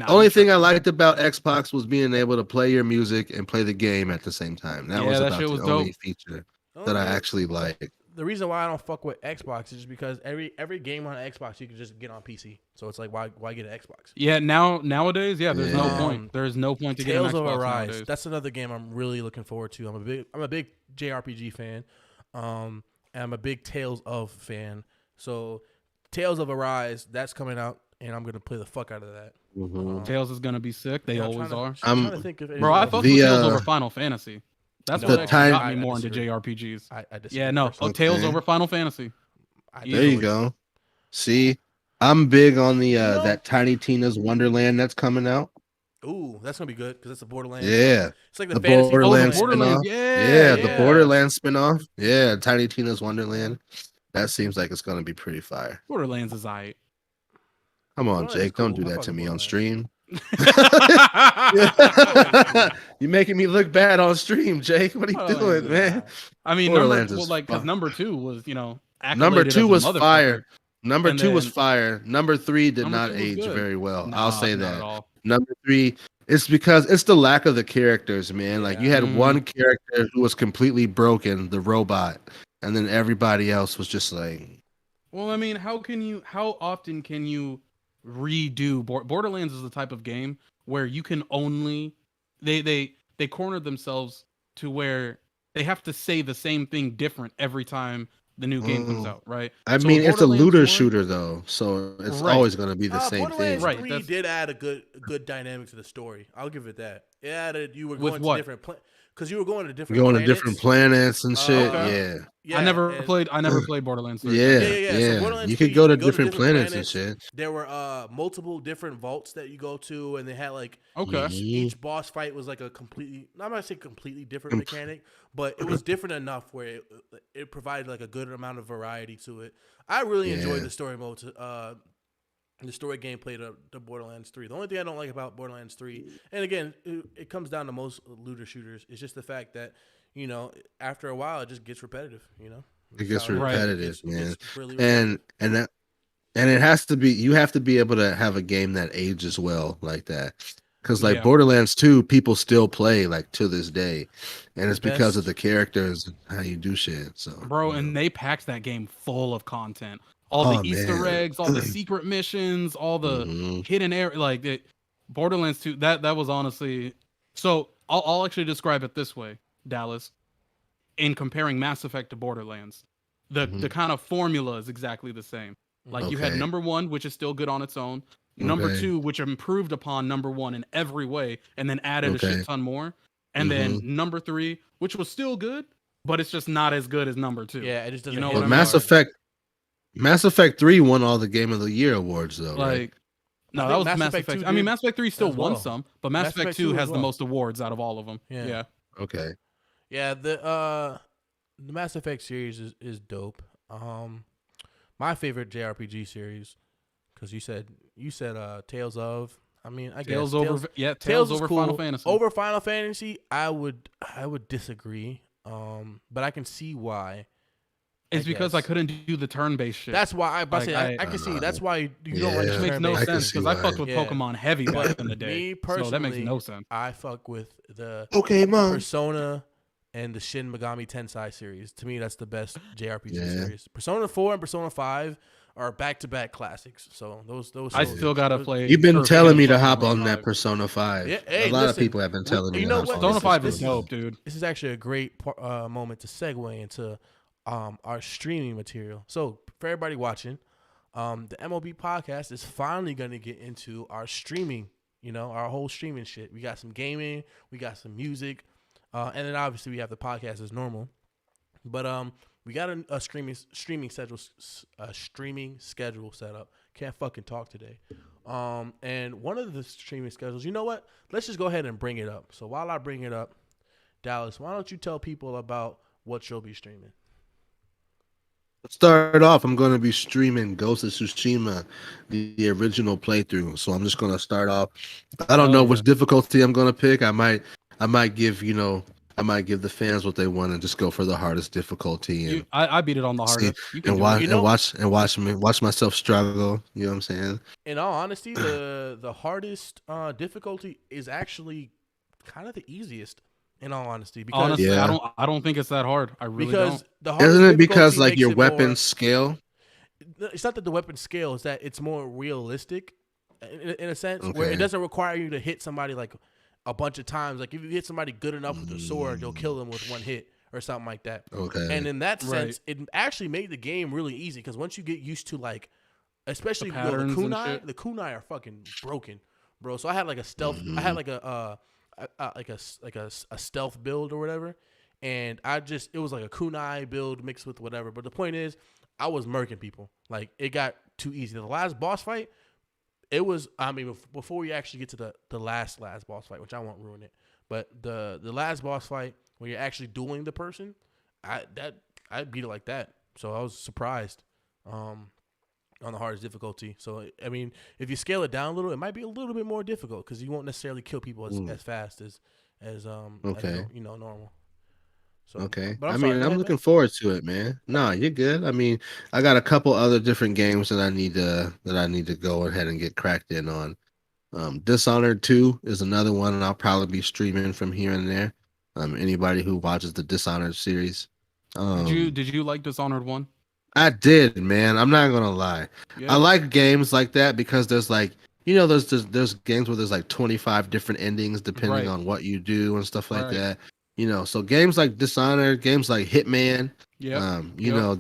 Speaker 2: only thing I liked about Xbox was being able to play your music and play the game at the same time. That was about the only feature that I actually liked.
Speaker 1: The reason why I don't fuck with Xbox is just because every game on Xbox you can just get on PC. So it's why get an Xbox?
Speaker 3: Yeah, nowadays, there's no point. There's no point to get an Xbox.
Speaker 1: Tales of Arise.
Speaker 3: Nowadays.
Speaker 1: That's another game I'm really looking forward to. I'm a big JRPG fan. And I'm a big Tales of fan. So Tales of Arise, that's coming out, and I'm gonna play the fuck out of that.
Speaker 2: Mm-hmm.
Speaker 3: Tales is gonna be sick. They always are.
Speaker 1: I'm trying to think of
Speaker 3: bro, I thought Tales over Final Fantasy. That's what got me more into JRPGs.
Speaker 1: I disagree.
Speaker 3: Tales over Final Fantasy.
Speaker 2: There you go. See, I'm big on the that Tiny Tina's Wonderland that's coming out.
Speaker 1: Ooh, that's gonna be good because it's a Borderlands.
Speaker 2: Yeah,
Speaker 1: It's like the
Speaker 2: the
Speaker 1: fantasy
Speaker 2: Borderlands
Speaker 3: Borderlands.
Speaker 2: spinoff.
Speaker 3: Yeah,
Speaker 2: Yeah, the
Speaker 3: yeah.
Speaker 2: Borderlands spinoff. Yeah, Tiny Tina's Wonderland. That seems like it's gonna be pretty fire.
Speaker 3: Borderlands is aight.
Speaker 2: Come on,
Speaker 1: Borderlands is
Speaker 2: Jake, don't
Speaker 1: cool.
Speaker 2: do
Speaker 1: I
Speaker 2: that
Speaker 1: fuck
Speaker 2: to
Speaker 1: with
Speaker 2: me on
Speaker 1: Borderlands.
Speaker 2: stream.
Speaker 1: Borderlands is cool.
Speaker 2: You making me look bad on stream, Jake. What are you
Speaker 3: Borderlands
Speaker 2: doing,
Speaker 3: is
Speaker 2: man?
Speaker 3: aight. I mean,
Speaker 2: Borderlands is
Speaker 3: because
Speaker 2: fun.
Speaker 3: number 2 was,
Speaker 2: Number
Speaker 3: accoladed
Speaker 2: 2
Speaker 3: as a
Speaker 2: was
Speaker 3: motherfucker.
Speaker 2: fire. Number
Speaker 3: And
Speaker 2: 2 was
Speaker 3: then
Speaker 2: fire. Number 3 did
Speaker 3: number
Speaker 2: not
Speaker 3: 2 was
Speaker 2: age
Speaker 3: good.
Speaker 2: very well.
Speaker 3: Nah,
Speaker 2: I'll say
Speaker 3: not at
Speaker 2: that.
Speaker 3: all.
Speaker 2: Number 3, it's because it's the lack of the characters, man. Like you
Speaker 1: Yeah.
Speaker 2: had one character who was completely broken, the robot, and then everybody else was just like,
Speaker 3: Well, I mean, how often can you redo Borderlands is the type of game where you can only they cornered themselves to where they have to say the same thing different every time the new game comes out, right?
Speaker 2: I
Speaker 3: So
Speaker 2: mean, it's a
Speaker 3: Borderlands
Speaker 2: looter
Speaker 3: 1
Speaker 2: shooter though, so it's
Speaker 3: Right.
Speaker 2: always gonna be the same
Speaker 1: Borderlands
Speaker 2: thing.
Speaker 3: Right,
Speaker 1: 3
Speaker 3: that's-
Speaker 1: did add a good dynamic to the story. I'll give it that. It added you were
Speaker 3: With
Speaker 1: going
Speaker 3: what?
Speaker 1: to different because you were going to different
Speaker 2: Going to
Speaker 1: planets.
Speaker 2: different planets and shit.
Speaker 3: Okay.
Speaker 1: Yeah,
Speaker 3: I never
Speaker 1: and-
Speaker 3: played Borderlands 3.
Speaker 2: Yeah,
Speaker 1: Yeah.
Speaker 2: yeah.
Speaker 1: So Borderlands
Speaker 2: You
Speaker 1: 3,
Speaker 2: could go to
Speaker 1: you
Speaker 2: different planets and shit.
Speaker 1: There were multiple different vaults that you go to, and they had like
Speaker 3: Okay.
Speaker 1: each boss fight was like a completely, I'm not gonna say completely different mechanic, but it was different enough where it provided like a good amount of variety to it. I really enjoyed the story mode, the story gameplay to Borderlands 3. The only thing I don't like about Borderlands 3, and again, it comes down to most looter shooters, is just the fact that, after a while, it just gets repetitive,
Speaker 2: It gets
Speaker 1: So
Speaker 2: repetitive,
Speaker 1: it
Speaker 2: man.
Speaker 1: gets really
Speaker 2: And it has to be, you have to be able to have a game that ages well like that. Because like
Speaker 3: Yeah.
Speaker 2: Borderlands 2, people still play like to this day. And it's because of
Speaker 1: best-
Speaker 2: the characters and how you do shit. So
Speaker 3: Bro, and they packed that game full of content. All the Easter
Speaker 2: man.
Speaker 3: eggs, all the secret missions, all the
Speaker 2: Mhm.
Speaker 3: hidden area, like Borderlands 2. That was honestly. So I'll actually describe it this way, Dallas. In comparing Mass Effect to Borderlands, the kind of formula is exactly the same. Like you had
Speaker 2: Okay.
Speaker 3: number 1, which is still good on its own. Number
Speaker 2: Okay.
Speaker 3: 2, which improved upon number 1 in every way, and then added a
Speaker 2: Okay.
Speaker 3: shit ton more. And then number 3, which was still good, but it's just not as good as number 2.
Speaker 1: Yeah, it just doesn't.
Speaker 3: You know
Speaker 1: hit
Speaker 3: what
Speaker 2: But
Speaker 3: I
Speaker 1: as
Speaker 3: mean?
Speaker 1: hard.
Speaker 2: Mass Effect 3 won all the Game of the Year awards though, right?
Speaker 3: Like, no,
Speaker 1: I
Speaker 3: that
Speaker 1: think
Speaker 3: was
Speaker 1: Mass
Speaker 3: Mass
Speaker 1: Effect
Speaker 3: Effect.
Speaker 1: 2
Speaker 3: I mean,
Speaker 1: did
Speaker 3: Mass Effect 3 still
Speaker 1: as
Speaker 3: won
Speaker 1: well.
Speaker 3: some, but Mass Effect 2
Speaker 1: 2
Speaker 3: has
Speaker 1: as
Speaker 3: the
Speaker 1: well.
Speaker 3: most awards out of all of them.
Speaker 1: Yeah.
Speaker 3: Yeah.
Speaker 2: Okay.
Speaker 1: Yeah, the Mass Effect series is dope. My favorite JRPG series, because you said Tales of. I mean, I
Speaker 3: Tales
Speaker 1: guess
Speaker 3: over,
Speaker 1: Tales
Speaker 3: Tales
Speaker 1: is
Speaker 3: over
Speaker 1: cool.
Speaker 3: Final Fantasy.
Speaker 1: Over Final Fantasy, I would disagree. But I can see why.
Speaker 3: It's because I
Speaker 1: guess.
Speaker 3: couldn't do the turn-based shit.
Speaker 1: That's why I can see. That's why you don't like
Speaker 3: which
Speaker 1: the
Speaker 3: makes no
Speaker 1: turn-based.
Speaker 2: I can
Speaker 3: sense
Speaker 2: see
Speaker 3: because I
Speaker 2: why.
Speaker 3: fucked with
Speaker 1: Yeah.
Speaker 3: Pokemon heavy back in the day.
Speaker 1: Me
Speaker 3: So that makes
Speaker 1: personally,
Speaker 3: no sense.
Speaker 1: I fuck with the
Speaker 2: Okay, Mom.
Speaker 1: Persona and the Shin Megami Tensei series. To me, that's the best JRPG
Speaker 2: Yeah.
Speaker 1: series. Persona 4 and Persona 5 are back-to-back classics. So those
Speaker 3: I
Speaker 1: shows-
Speaker 3: still gotta
Speaker 1: those-
Speaker 3: play.
Speaker 2: You've been
Speaker 3: Sure,
Speaker 2: telling me to
Speaker 3: Persona
Speaker 2: hop on
Speaker 3: 5.
Speaker 2: that Persona 5.
Speaker 1: Yeah, hey,
Speaker 2: a lot of
Speaker 1: listen,
Speaker 2: people have been telling me
Speaker 1: you
Speaker 2: to
Speaker 1: know
Speaker 2: hop
Speaker 1: what?
Speaker 2: on
Speaker 3: Persona
Speaker 2: this
Speaker 3: 5
Speaker 1: this
Speaker 3: is
Speaker 1: is-
Speaker 3: dope, dude.
Speaker 1: This is actually a great moment to segue into our streaming material. So for everybody watching, the M.O.B Podcast is finally going to get into our streaming, our whole streaming shit. We got some gaming, we got some music, and then obviously we have the podcast as normal. But we got a streaming schedule set up. Can't fucking talk today. And one of the streaming schedules, you know what? Let's just go ahead and bring it up. So while I bring it up, Dallas, why don't you tell people about what you'll be streaming?
Speaker 2: Let's start off. I'm going to be streaming Ghost of Tsushima, the original playthrough. So I'm just going to start off. I don't know which difficulty I'm going to pick. I might give the fans what they want and just go for the hardest difficulty and
Speaker 3: I beat it on the
Speaker 2: see-
Speaker 3: hardest. You can
Speaker 2: and
Speaker 3: do
Speaker 2: watch
Speaker 3: it.
Speaker 2: and watch myself struggle. You know what I'm saying?
Speaker 1: In all honesty, the hardest difficulty is actually kind of the easiest. In all honesty, because
Speaker 3: Honestly,
Speaker 2: Yeah.
Speaker 3: I don't think it's that hard. I really
Speaker 1: because
Speaker 3: don't.
Speaker 1: the hardest
Speaker 2: Isn't it because
Speaker 1: difficulty
Speaker 2: like
Speaker 1: makes
Speaker 2: your
Speaker 1: it more-
Speaker 2: weapons scale?
Speaker 1: It's not that the weapon scale; it's that it's more realistic, in a sense, where
Speaker 2: Okay.
Speaker 1: it doesn't require you to hit somebody like a bunch of times. Like if you hit somebody good enough with a sword, you'll kill them with one hit or something like that.
Speaker 2: Okay.
Speaker 1: And in that
Speaker 3: Right.
Speaker 1: sense, it actually made the game really easy because once you get used to like, especially
Speaker 3: The
Speaker 1: the
Speaker 3: patterns and
Speaker 1: kunai,
Speaker 3: shit.
Speaker 1: the kunai are fucking broken, bro. So I had like a stealth. I had like a stealth build or whatever, and it was like a kunai build mixed with whatever. But the point is, I was murking people. Like it got too easy. The last boss fight, it was. I mean, before we actually get to the last boss fight, which I won't ruin it, but the last boss fight when you're actually dueling the person, I beat it like that. So I was surprised. On the hardest difficulty. So I mean, if you scale it down a little, it might be a little bit more difficult because you won't necessarily kill people as fast as
Speaker 2: Okay.
Speaker 1: normal. So
Speaker 2: Okay.
Speaker 1: but
Speaker 2: I
Speaker 1: sorry,
Speaker 2: mean,
Speaker 1: go
Speaker 2: I'm
Speaker 1: ahead,
Speaker 2: looking
Speaker 1: man.
Speaker 2: forward to it, man. No, you're good. I mean, I got a couple other different games that I need to go ahead and get cracked in on. Dishonored 2 is another one, and I'll probably be streaming from here and there. Anybody who watches the Dishonored series.
Speaker 3: Did you like Dishonored 1?
Speaker 2: I did, man. I'm not gonna lie. I
Speaker 3: Yeah.
Speaker 2: like games like that because there's like, there's games where there's like 25 different endings depending
Speaker 3: Right.
Speaker 2: on what you do and stuff like
Speaker 3: Right.
Speaker 2: that. So games like Dishonored, games like Hitman,
Speaker 3: Yep.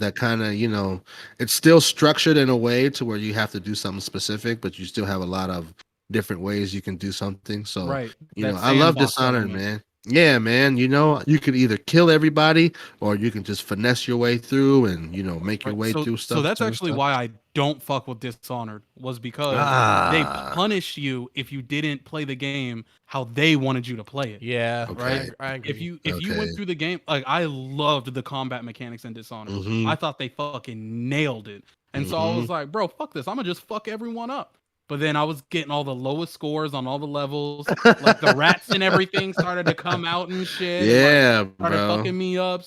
Speaker 2: that kind of, it's still structured in a way to where you have to do something specific, but you still have a lot of different ways you can do something. So,
Speaker 3: Right. That
Speaker 2: I love
Speaker 3: sandbox
Speaker 2: Dishonored,
Speaker 3: element.
Speaker 2: man. Yeah, man. You could either kill everybody or you can just finesse your way through and make your
Speaker 3: Right.
Speaker 2: way through
Speaker 3: So
Speaker 2: stuff.
Speaker 3: that's
Speaker 2: certain
Speaker 3: actually
Speaker 2: stuff.
Speaker 3: why I don't fuck with Dishonored, was because they
Speaker 2: Ah,
Speaker 3: punish you if you didn't play the game how they wanted you to play it.
Speaker 1: Yeah,
Speaker 2: okay,
Speaker 1: I
Speaker 3: If
Speaker 1: agree.
Speaker 3: you
Speaker 2: okay.
Speaker 3: went through the game, like, I loved the combat mechanics in Dishonored.
Speaker 2: Mm-hmm.
Speaker 3: I thought they fucking nailed it. And so I
Speaker 2: Mm-hmm.
Speaker 3: was like, bro, fuck this. I'm gonna just fuck everyone up. But then I was getting all the lowest scores on all the levels. Like the rats and everything started to come out and shit, and like
Speaker 2: Yeah,
Speaker 3: started
Speaker 2: bro.
Speaker 3: fucking me up.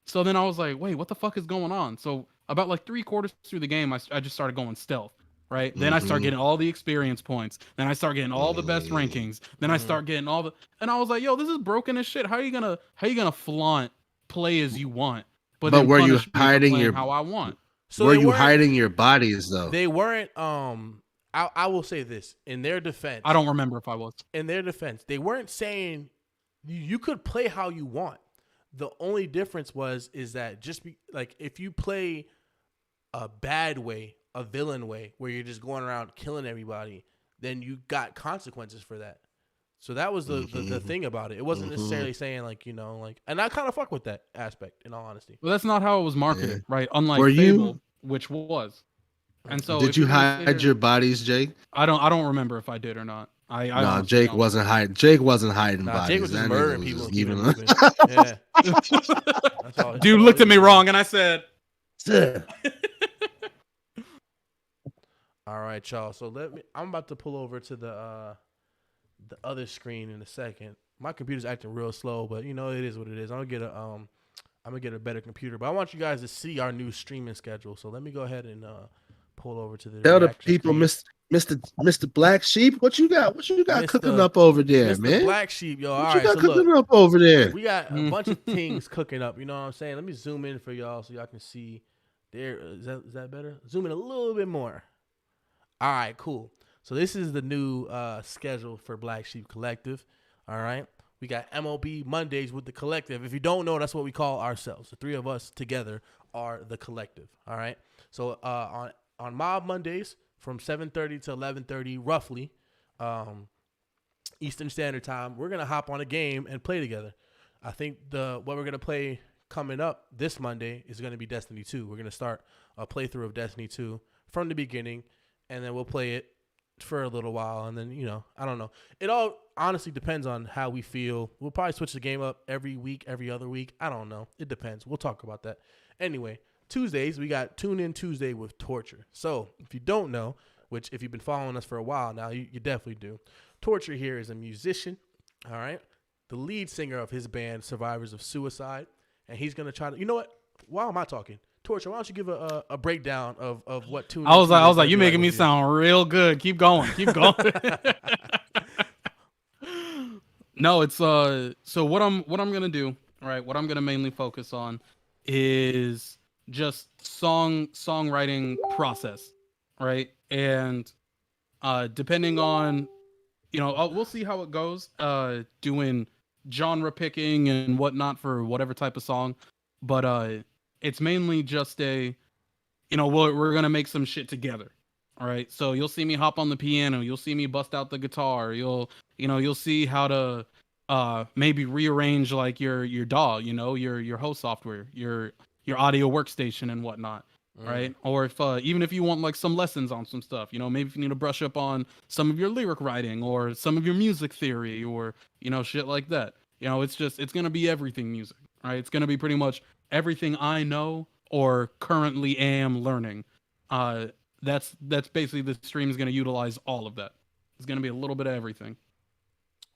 Speaker 3: So then I was like, wait, what the fuck is going on? So about like 3/4 through the game, I just started going stealth. Right. Then I start
Speaker 2: Mm-hmm.
Speaker 3: getting all the experience points. Then I start getting all the best rankings. Then I start getting all the, and I was like, yo, this is broken as shit. How are you gonna flaunt play as you want, but
Speaker 2: But
Speaker 3: then punish me for playing how I want?
Speaker 1: So
Speaker 2: were
Speaker 1: they
Speaker 2: you
Speaker 1: weren't
Speaker 2: hiding your bodies though?
Speaker 1: they weren't I will say this in their defense.
Speaker 3: I don't remember if I was.
Speaker 1: In their defense, they weren't saying you could play how you want. The only difference is that like if you play a bad way, a villain way, where you're just going around killing everybody, then you got consequences for that. So that was the thing about it. It wasn't necessarily saying like, and I kind of fuck with that aspect in all honesty.
Speaker 3: Well, that's not how it was marketed,
Speaker 2: Yeah.
Speaker 3: right? Unlike
Speaker 2: Were you?
Speaker 3: Fable, which was. And so
Speaker 2: Did
Speaker 3: if
Speaker 2: you
Speaker 3: you're gonna sit
Speaker 2: hide
Speaker 3: here,
Speaker 2: your bodies, Jake?
Speaker 3: I don't remember if I did or not. I
Speaker 2: No,
Speaker 3: honestly
Speaker 2: Jake
Speaker 3: don't.
Speaker 2: wasn't hiding. Jake wasn't hiding
Speaker 1: Nah,
Speaker 2: bodies.
Speaker 1: Jake was just
Speaker 2: That
Speaker 1: murdering
Speaker 2: nigga
Speaker 1: people
Speaker 2: was
Speaker 1: and
Speaker 2: just
Speaker 1: keeping it
Speaker 2: leaving
Speaker 1: moving. Yeah. That's all.
Speaker 3: Dude looked at me wrong, and I said,
Speaker 2: them.
Speaker 1: All right, y'all. So I'm about to pull over to the other screen in a second. My computer's acting real slow, but it is what it is. I'm gonna get a better computer. But I want you guys to see our new streaming schedule. So let me go ahead and pull over to the
Speaker 2: Tell the
Speaker 1: reaction
Speaker 2: people,
Speaker 1: screen.
Speaker 2: Mr. Black Sheep, what you got? What you got cooking up over there,
Speaker 1: Mr.
Speaker 2: man?
Speaker 1: Black Sheep, yo. All
Speaker 2: What you
Speaker 1: right,
Speaker 2: got
Speaker 1: so
Speaker 2: cooking
Speaker 1: look,
Speaker 2: up over there?
Speaker 1: we got a bunch of things cooking up. You know what I'm saying? Let me zoom in for y'all so y'all can see. There is that better? Zoom in a little bit more. All right, cool. So this is the new schedule for Black Sheep Collective. All right. We got M.O.B Mondays with the collective. If you don't know, that's what we call ourselves. The three of us together are the collective. All right. So on Mob Mondays from 7:30 to 11:30 roughly Eastern Standard Time, we're gonna hop on a game and play together. I think what we're gonna play coming up this Monday is gonna be Destiny 2. We're gonna start a playthrough of Destiny 2 from the beginning, and then we'll play it for a little while, and then I don't know. It all honestly depends on how we feel. We'll probably switch the game up every week, every other week. I don't know. It depends. We'll talk about that. Anyway, Tuesdays we got Tune In Tuesday with Torture. So if you don't know, which if you've been following us for a while now, you definitely do. Torture here is a musician. All right, the lead singer of his band Survivors of Suicide, and he's gonna try to. You know what? Why am I talking? Torture, why don't you give a breakdown of what Tune In
Speaker 3: I was
Speaker 1: Tuesday is
Speaker 3: like,
Speaker 1: gonna
Speaker 3: you
Speaker 1: be
Speaker 3: making me
Speaker 1: with you?
Speaker 3: sound real good. Keep going. No, it's so what I'm gonna do, right? What I'm gonna mainly focus on is just songwriting process, right? And depending on we'll see how it goes. Doing genre picking and whatnot for whatever type of song, but it's mainly just we're gonna make some shit together. All right, so you'll see me hop on the piano, you'll see me bust out the guitar, you'll see how to maybe rearrange like your DAW, your host software, your audio workstation and whatnot. right? Or if even if you want like some lessons on some stuff, maybe if you need to brush up on some of your lyric writing or some of your music theory or shit like that. It's gonna be everything music, right? It's gonna be pretty much everything I know or currently am learning. Uh, that's basically the stream is gonna utilize all of that. It's gonna be a little bit of everything.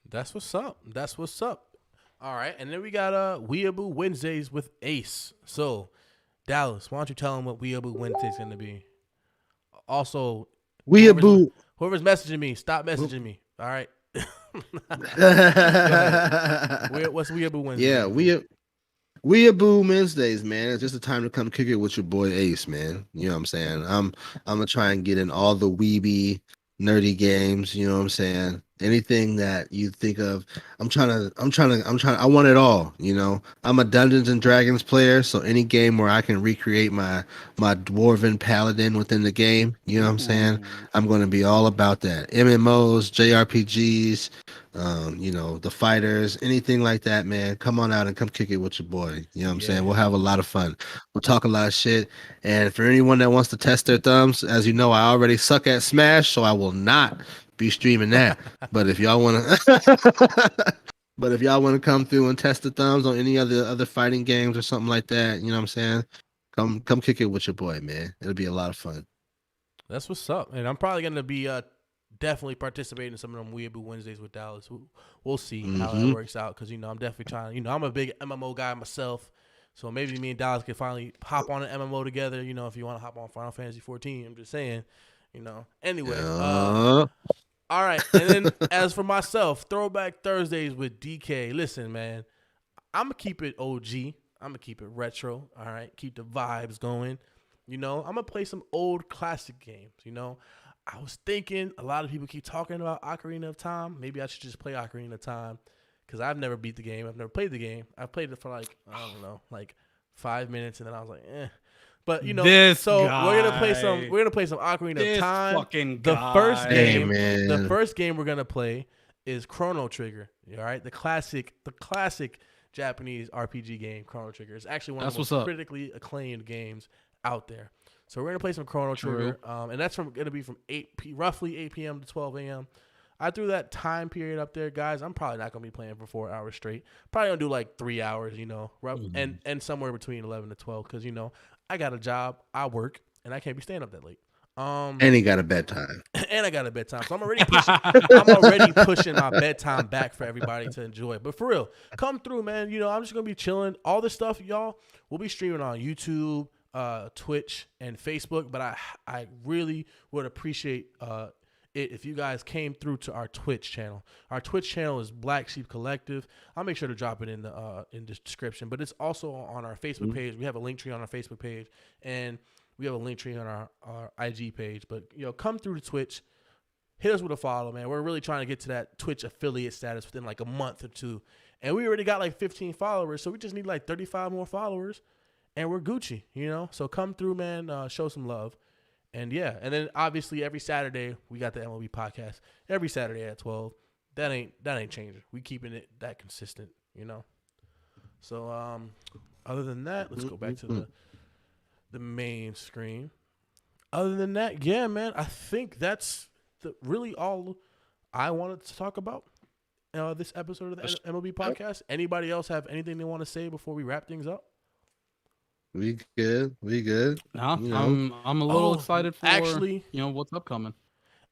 Speaker 1: That's what's up. That's what's up. All right, and then we got Weeaboo Wednesdays with Ace. So, Dallas, why don't you tell him what Weeaboo Wednesday's gonna be? Also,
Speaker 2: Weeaboo.
Speaker 1: whoever's messaging me, stop messaging me. All right. What's Weeaboo Wednesday?
Speaker 2: Yeah, Weeaboo Wednesdays, man. It's just a time to come kick it with your boy Ace, man. You know what I'm saying? I'm gonna try and get in all the weeby nerdy games, you know what I'm saying? Anything that you think of. I want it all, I'm a Dungeons and Dragons player, so any game where I can recreate my dwarven paladin within the game, you know what I'm saying? I'm going to be all about that. MMOs, JRPGs, the fighters, anything like that, man. Come on out and come kick it with your boy. You know what I'm saying? We'll have a lot of fun. We'll talk a lot of shit. And for anyone that wants to test their thumbs, as you know, I already suck at Smash, so I will not be streaming that. But if y'all want to come through and test the thumbs on any other fighting games or something like that, you know what I'm saying? Come kick it with your boy, man. It'll be a lot of fun.
Speaker 1: That's what's up. And I'm probably going to be definitely participating in some of them Weeaboo Wednesdays with Dallas. We'll see how that works out because, I'm definitely trying. I'm a big MMO guy myself. So maybe me and Dallas can finally hop on an MMO together, if you want to hop on Final Fantasy 14. I'm just saying, Anyway. All right. And then as for myself, Throwback Thursdays with DK. Listen, man, I'm going to keep it OG. I'm going to keep it retro. All right. Keep the vibes going. I'm going to play some old classic games. I was thinking a lot of people keep talking about Ocarina of Time. Maybe I should just play Ocarina of Time because I've never beat the game. I've never played the game. I've played it for like 5 minutes and then I was like, eh. But we're gonna play some Ocarina of Time.
Speaker 3: Fucking
Speaker 1: the
Speaker 3: guy.
Speaker 1: The first game we're gonna play is Chrono Trigger. All right, the classic Japanese RPG game, Chrono Trigger. It's actually one of the most critically acclaimed games out there. So we're gonna play some Chrono Trigger, and that's gonna be from roughly 8 p.m. to 12 a.m. I threw that time period up there, guys. I'm probably not gonna be playing for 4 hours straight. Probably gonna do like 3 hours, and somewhere between 11 to 12, because I got a job, I work, and I can't be staying up that late.
Speaker 2: And he got a bedtime.
Speaker 1: And I got a bedtime. So I'm already pushing my bedtime back for everybody to enjoy. But for real, come through, man. I'm just going to be chilling. All this stuff, y'all, we'll be streaming on YouTube, Twitch, and Facebook. But I really would appreciate it if you guys came through to our Twitch channel. Our Twitch channel is Black Sheep Collective. I'll make sure to drop it in the description. But it's also on our Facebook page. We have a link tree on our Facebook page. And we have a link tree on our IG page. But, come through to Twitch. Hit us with a follow, man. We're really trying to get to that Twitch affiliate status within like a month or two. And we already got like 15 followers. So we just need like 35 more followers. And we're Gucci, So come through, man. Show some love. And, yeah. And then, obviously, every Saturday, we got the M.O.B Podcast. Every Saturday at 12. That ain't changing. We keeping it that consistent, So, other than that, let's go back to the main screen. Other than that, yeah, man, I think that's really all I wanted to talk about this episode of the M.O.B Podcast. Anybody else have anything they want to say before we wrap things up?
Speaker 2: We good.
Speaker 3: No, I'm a little excited for what's upcoming.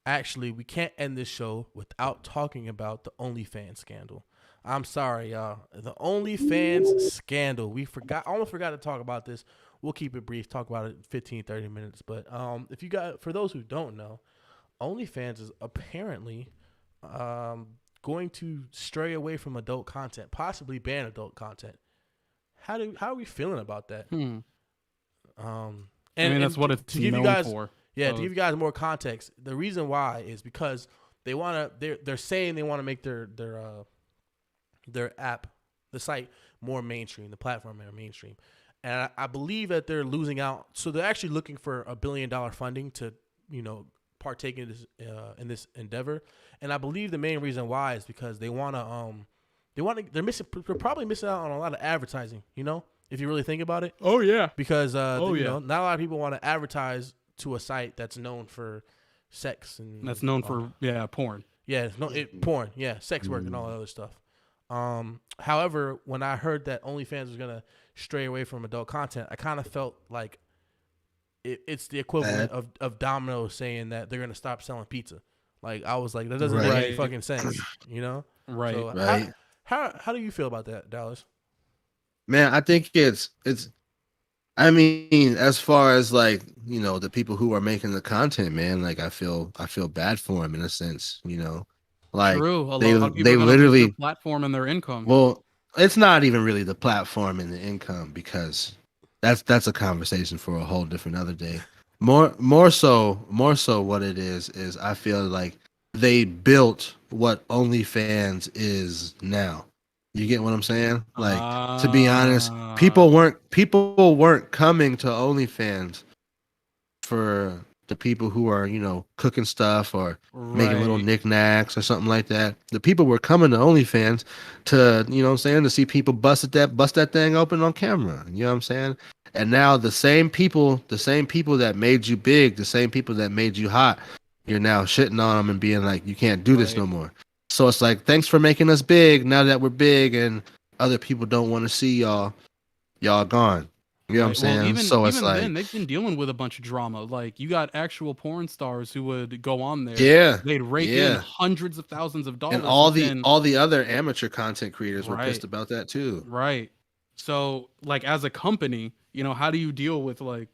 Speaker 1: Actually, we can't end this show without talking about the OnlyFans scandal. I'm sorry, y'all. The OnlyFans scandal. Almost forgot to talk about this. We'll keep it brief. Talk about it in 15, 30 minutes. But for those who don't know, OnlyFans is apparently going to stray away from adult content, possibly ban adult content. How are we feeling about that?
Speaker 3: That's what it's known for.
Speaker 1: Yeah, to give you guys more context, the reason why is because they're saying they want to make their app, the site, more mainstream, the platform more mainstream. And I believe that they're losing out. So they're actually looking for $1 billion funding to, partake in this endeavor. And I believe the main reason why is because they're probably missing out on a lot of advertising, if you really think about it.
Speaker 3: Oh yeah.
Speaker 1: Because not a lot of people want to advertise to a site that's known for sex and
Speaker 3: that's known for porn.
Speaker 1: Yeah, porn. Yeah, sex work and all that other stuff. However, when I heard that OnlyFans was gonna stray away from adult content, I kind of felt like it's the equivalent of Domino's saying that they're gonna stop selling pizza. Like I was like, that doesn't make any fucking sense, you know?
Speaker 3: Right.
Speaker 1: So
Speaker 2: Right.
Speaker 1: How do you feel about that, Dallas?
Speaker 2: Man, I think it's. I mean, as far as like the people who are making the content, man, like I feel bad for them in a sense, like
Speaker 3: True. A lot
Speaker 2: they
Speaker 3: of people are gonna
Speaker 2: literally
Speaker 3: lose their platform and their income.
Speaker 2: Well, it's not even really the platform and the income because that's a conversation for a whole different other day. More so what it is I feel like they built what OnlyFans is now. You get what I'm saying? Like to be honest, people weren't coming to OnlyFans for the people who are, cooking stuff or making little knickknacks or something like that. The people were coming to OnlyFans to, to see people bust that thing open on camera. You know what I'm saying? And now the same people that made you big, the same people that made you hot, you're now shitting on them and being like, you can't do this no more. So it's like, thanks for making us big. Now that we're big and other people don't want to see y'all gone. You know what I'm saying?
Speaker 3: Well, even
Speaker 2: so it's like,
Speaker 3: then, they've been dealing with a bunch of drama. Like you got actual porn stars who would go on there.
Speaker 2: Yeah,
Speaker 3: they'd rake in hundreds of thousands of dollars.
Speaker 2: And all the other amateur content creators were pissed about that too.
Speaker 3: Right. So like as a company, how do you deal with like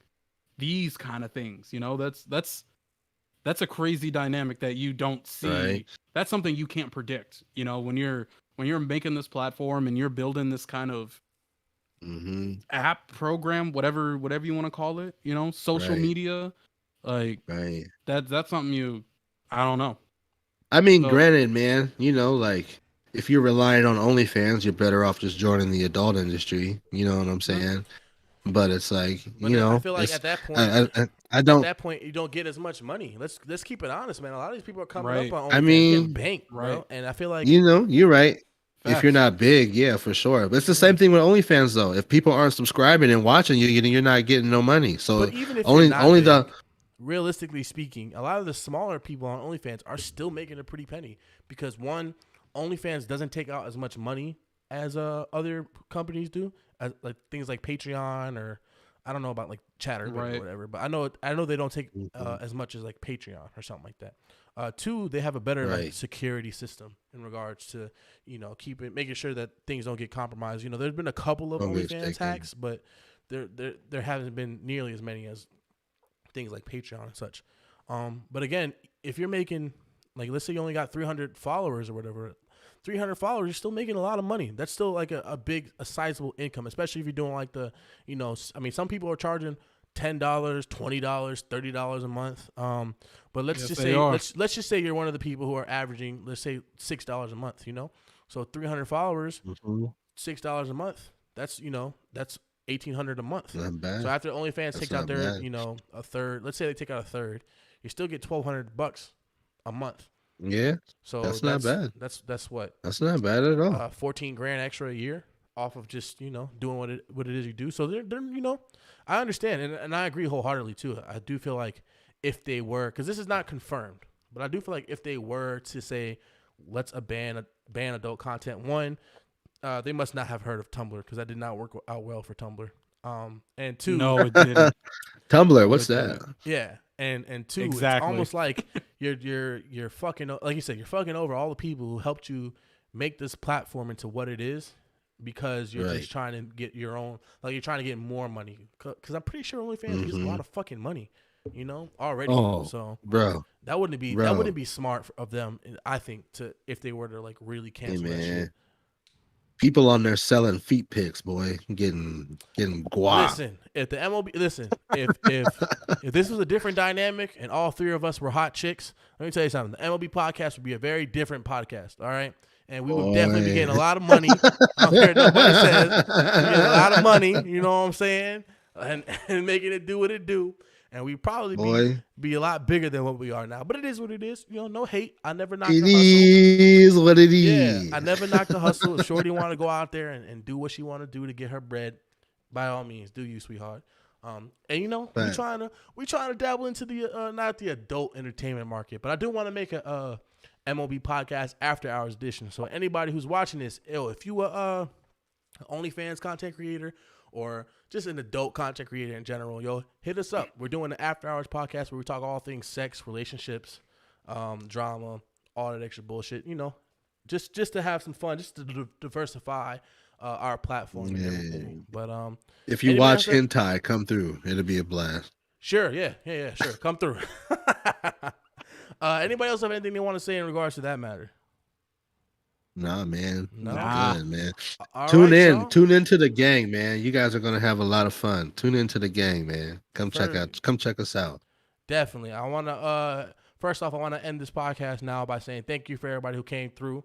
Speaker 3: these kind of things? That's a crazy dynamic that you don't see.
Speaker 2: Right.
Speaker 3: That's something you can't predict. When you're making this platform and you're building this kind of app program, whatever you want to call it, social media, like that's something I don't know.
Speaker 2: I mean, granted, man, like if you're relying on OnlyFans, you're better off just joining the adult industry. You know what I'm saying? But it's like,
Speaker 1: I feel like at that point,
Speaker 2: I don't.
Speaker 1: At that point, you don't get as much money. Let's keep it honest, man. A lot of these people are coming up on OnlyFans,
Speaker 2: I mean,
Speaker 1: getting banked, bro. And I feel like
Speaker 2: you're right.
Speaker 3: Facts.
Speaker 2: If you're not big, yeah, for sure. But it's the same thing with OnlyFans, though. If people aren't subscribing and watching you, you're not getting no money. So
Speaker 1: but even if realistically speaking, a lot of the smaller people on OnlyFans are still making a pretty penny because one, OnlyFans doesn't take out as much money as other companies do, like things like Patreon or I don't know about like Chatter or whatever. But I know they don't take as much as like Patreon or something like that. Two, they have a better like, security system in regards to making sure that things don't get compromised. There's been a couple of OnlyFans hacks, but there hasn't been nearly as many as things like Patreon and such. But again, if you're making like let's say you only got 300 followers or whatever, 300 followers, you're still making a lot of money. That's still like a sizable income, especially if you're doing like the some people are charging $10, $20, $30 a month. But let's just say you're one of the people who are averaging, let's say $6 a month, So 300 followers, $6 a month. That's $1,800 a month.
Speaker 2: Not bad.
Speaker 1: So after OnlyFans takes out their, a third, let's say they take out a third, you still get $1,200 a month.
Speaker 2: Yeah.
Speaker 1: So
Speaker 2: that's not bad.
Speaker 1: That's what?
Speaker 2: That's not bad at all.
Speaker 1: $14,000 extra a year off of just, doing what it is you do. So they're I understand and I agree wholeheartedly too. I do feel like if they were, because this is not confirmed, but I do feel like if they were to say, let's ban adult content, one, they must not have heard of Tumblr because that did not work out well for Tumblr. And two,
Speaker 3: no, it didn't.
Speaker 2: Tumblr, what's that?
Speaker 1: Yeah, and two,
Speaker 3: exactly.
Speaker 1: It's almost like you're fucking, like you said, you're fucking over all the people who helped you make this platform into what it is. Because you're just trying to get your own, like you're trying to get more money. Because I'm pretty sure OnlyFans gets a lot of fucking money, already. So,
Speaker 2: bro,
Speaker 1: that wouldn't be smart of them, I think, if they were to like really cancel that shit.
Speaker 2: People on there selling feet pics, boy, getting guap.
Speaker 1: Listen, if the M.O.B. if this was a different dynamic and all three of us were hot chicks, let me tell you something. The M.O.B. podcast would be a very different podcast. All right. And we would definitely be getting a lot of money. I don't care what nobody says. We're getting a lot of money, you know what I'm saying? And making it do what it do. And we probably be a lot bigger than what we are now. But it is what it is. No hate. I never knocked the hustle.
Speaker 2: It is what it is.
Speaker 1: Yeah, I never knocked the hustle. If Shorty want to go out there and do what she want to do to get her bread, by all means, do you, sweetheart. And you know,
Speaker 2: Right.
Speaker 1: we trying to dabble into the not the adult entertainment market, but I do want to make a M.O.B Podcast after hours edition. So anybody who's watching this, if you OnlyFans content creator or just an adult content creator in general, yo, hit us up. We're doing the After Hours podcast where we talk all things sex, relationships, drama, all that extra bullshit. You know, just to have some fun, just to diversify our platform and everything. But
Speaker 2: if you
Speaker 1: anybody
Speaker 2: watch
Speaker 1: else
Speaker 2: hentai, come through. It'll be a blast.
Speaker 1: sure, yeah, sure, come through. Anybody else have anything they want to say in regards to that matter?
Speaker 2: Nah, man.
Speaker 1: No?
Speaker 3: Nah.
Speaker 2: Good, man.
Speaker 1: All
Speaker 2: Tune
Speaker 1: right,
Speaker 2: in.
Speaker 1: y'all.
Speaker 2: Tune into the gang, man. You guys are gonna have a lot of fun. Tune into the gang, man. Come check us out.
Speaker 1: Definitely. I want to first off, I want to end this podcast now by saying thank you for everybody who came through.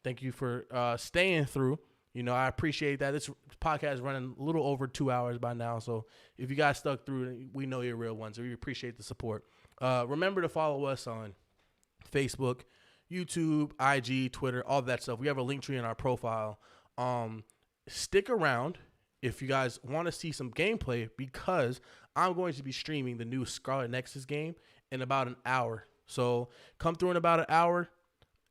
Speaker 1: Thank you for staying through. You know, I appreciate that. This podcast is running a little over 2 hours by now. So if you guys stuck through, we know you're real ones. So we appreciate the support. Remember to follow us on Facebook, YouTube, IG, Twitter, all that stuff. We have a link tree in our profile. Stick around if you guys want to see some gameplay because I'm going to be streaming the new Scarlet Nexus game in about an hour. So come through in about an hour.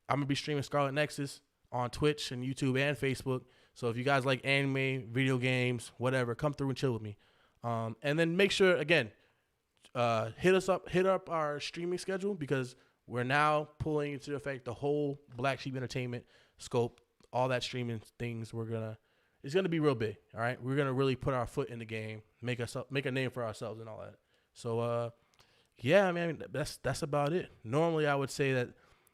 Speaker 1: I'm going to be streaming Scarlet Nexus on Twitch and YouTube and Facebook. So if you guys like anime, video games, whatever, come through and chill with me. And then make sure, again, hit up our streaming schedule because we're now pulling into effect the whole Black Sheep Entertainment scope, all that streaming things. It's gonna be real big. All right, we're gonna really put our foot in the game, make a name for ourselves and all that. So, yeah, I mean that's about it. Normally, I would say that,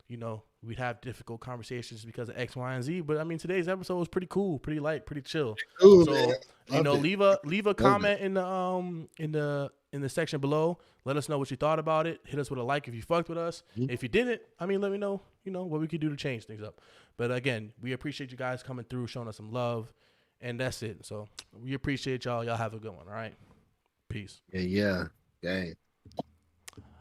Speaker 1: you know, we'd have difficult conversations because of X, Y, and Z. But I mean, today's episode was pretty cool, pretty light, pretty chill.
Speaker 2: Cool,
Speaker 1: So
Speaker 2: man.
Speaker 1: you know,
Speaker 2: Loved
Speaker 1: leave a comment in the section below. Let us know what you thought about it. Hit us with a like if you fucked with us.
Speaker 2: Mhm.
Speaker 1: If you didn't, I mean, let me know, you know, what we could do to change things up. But again, we appreciate you guys coming through, showing us some love, and that's it. So we appreciate y'all. Y'all have a good one. All right. Peace.
Speaker 2: Yeah. Gang.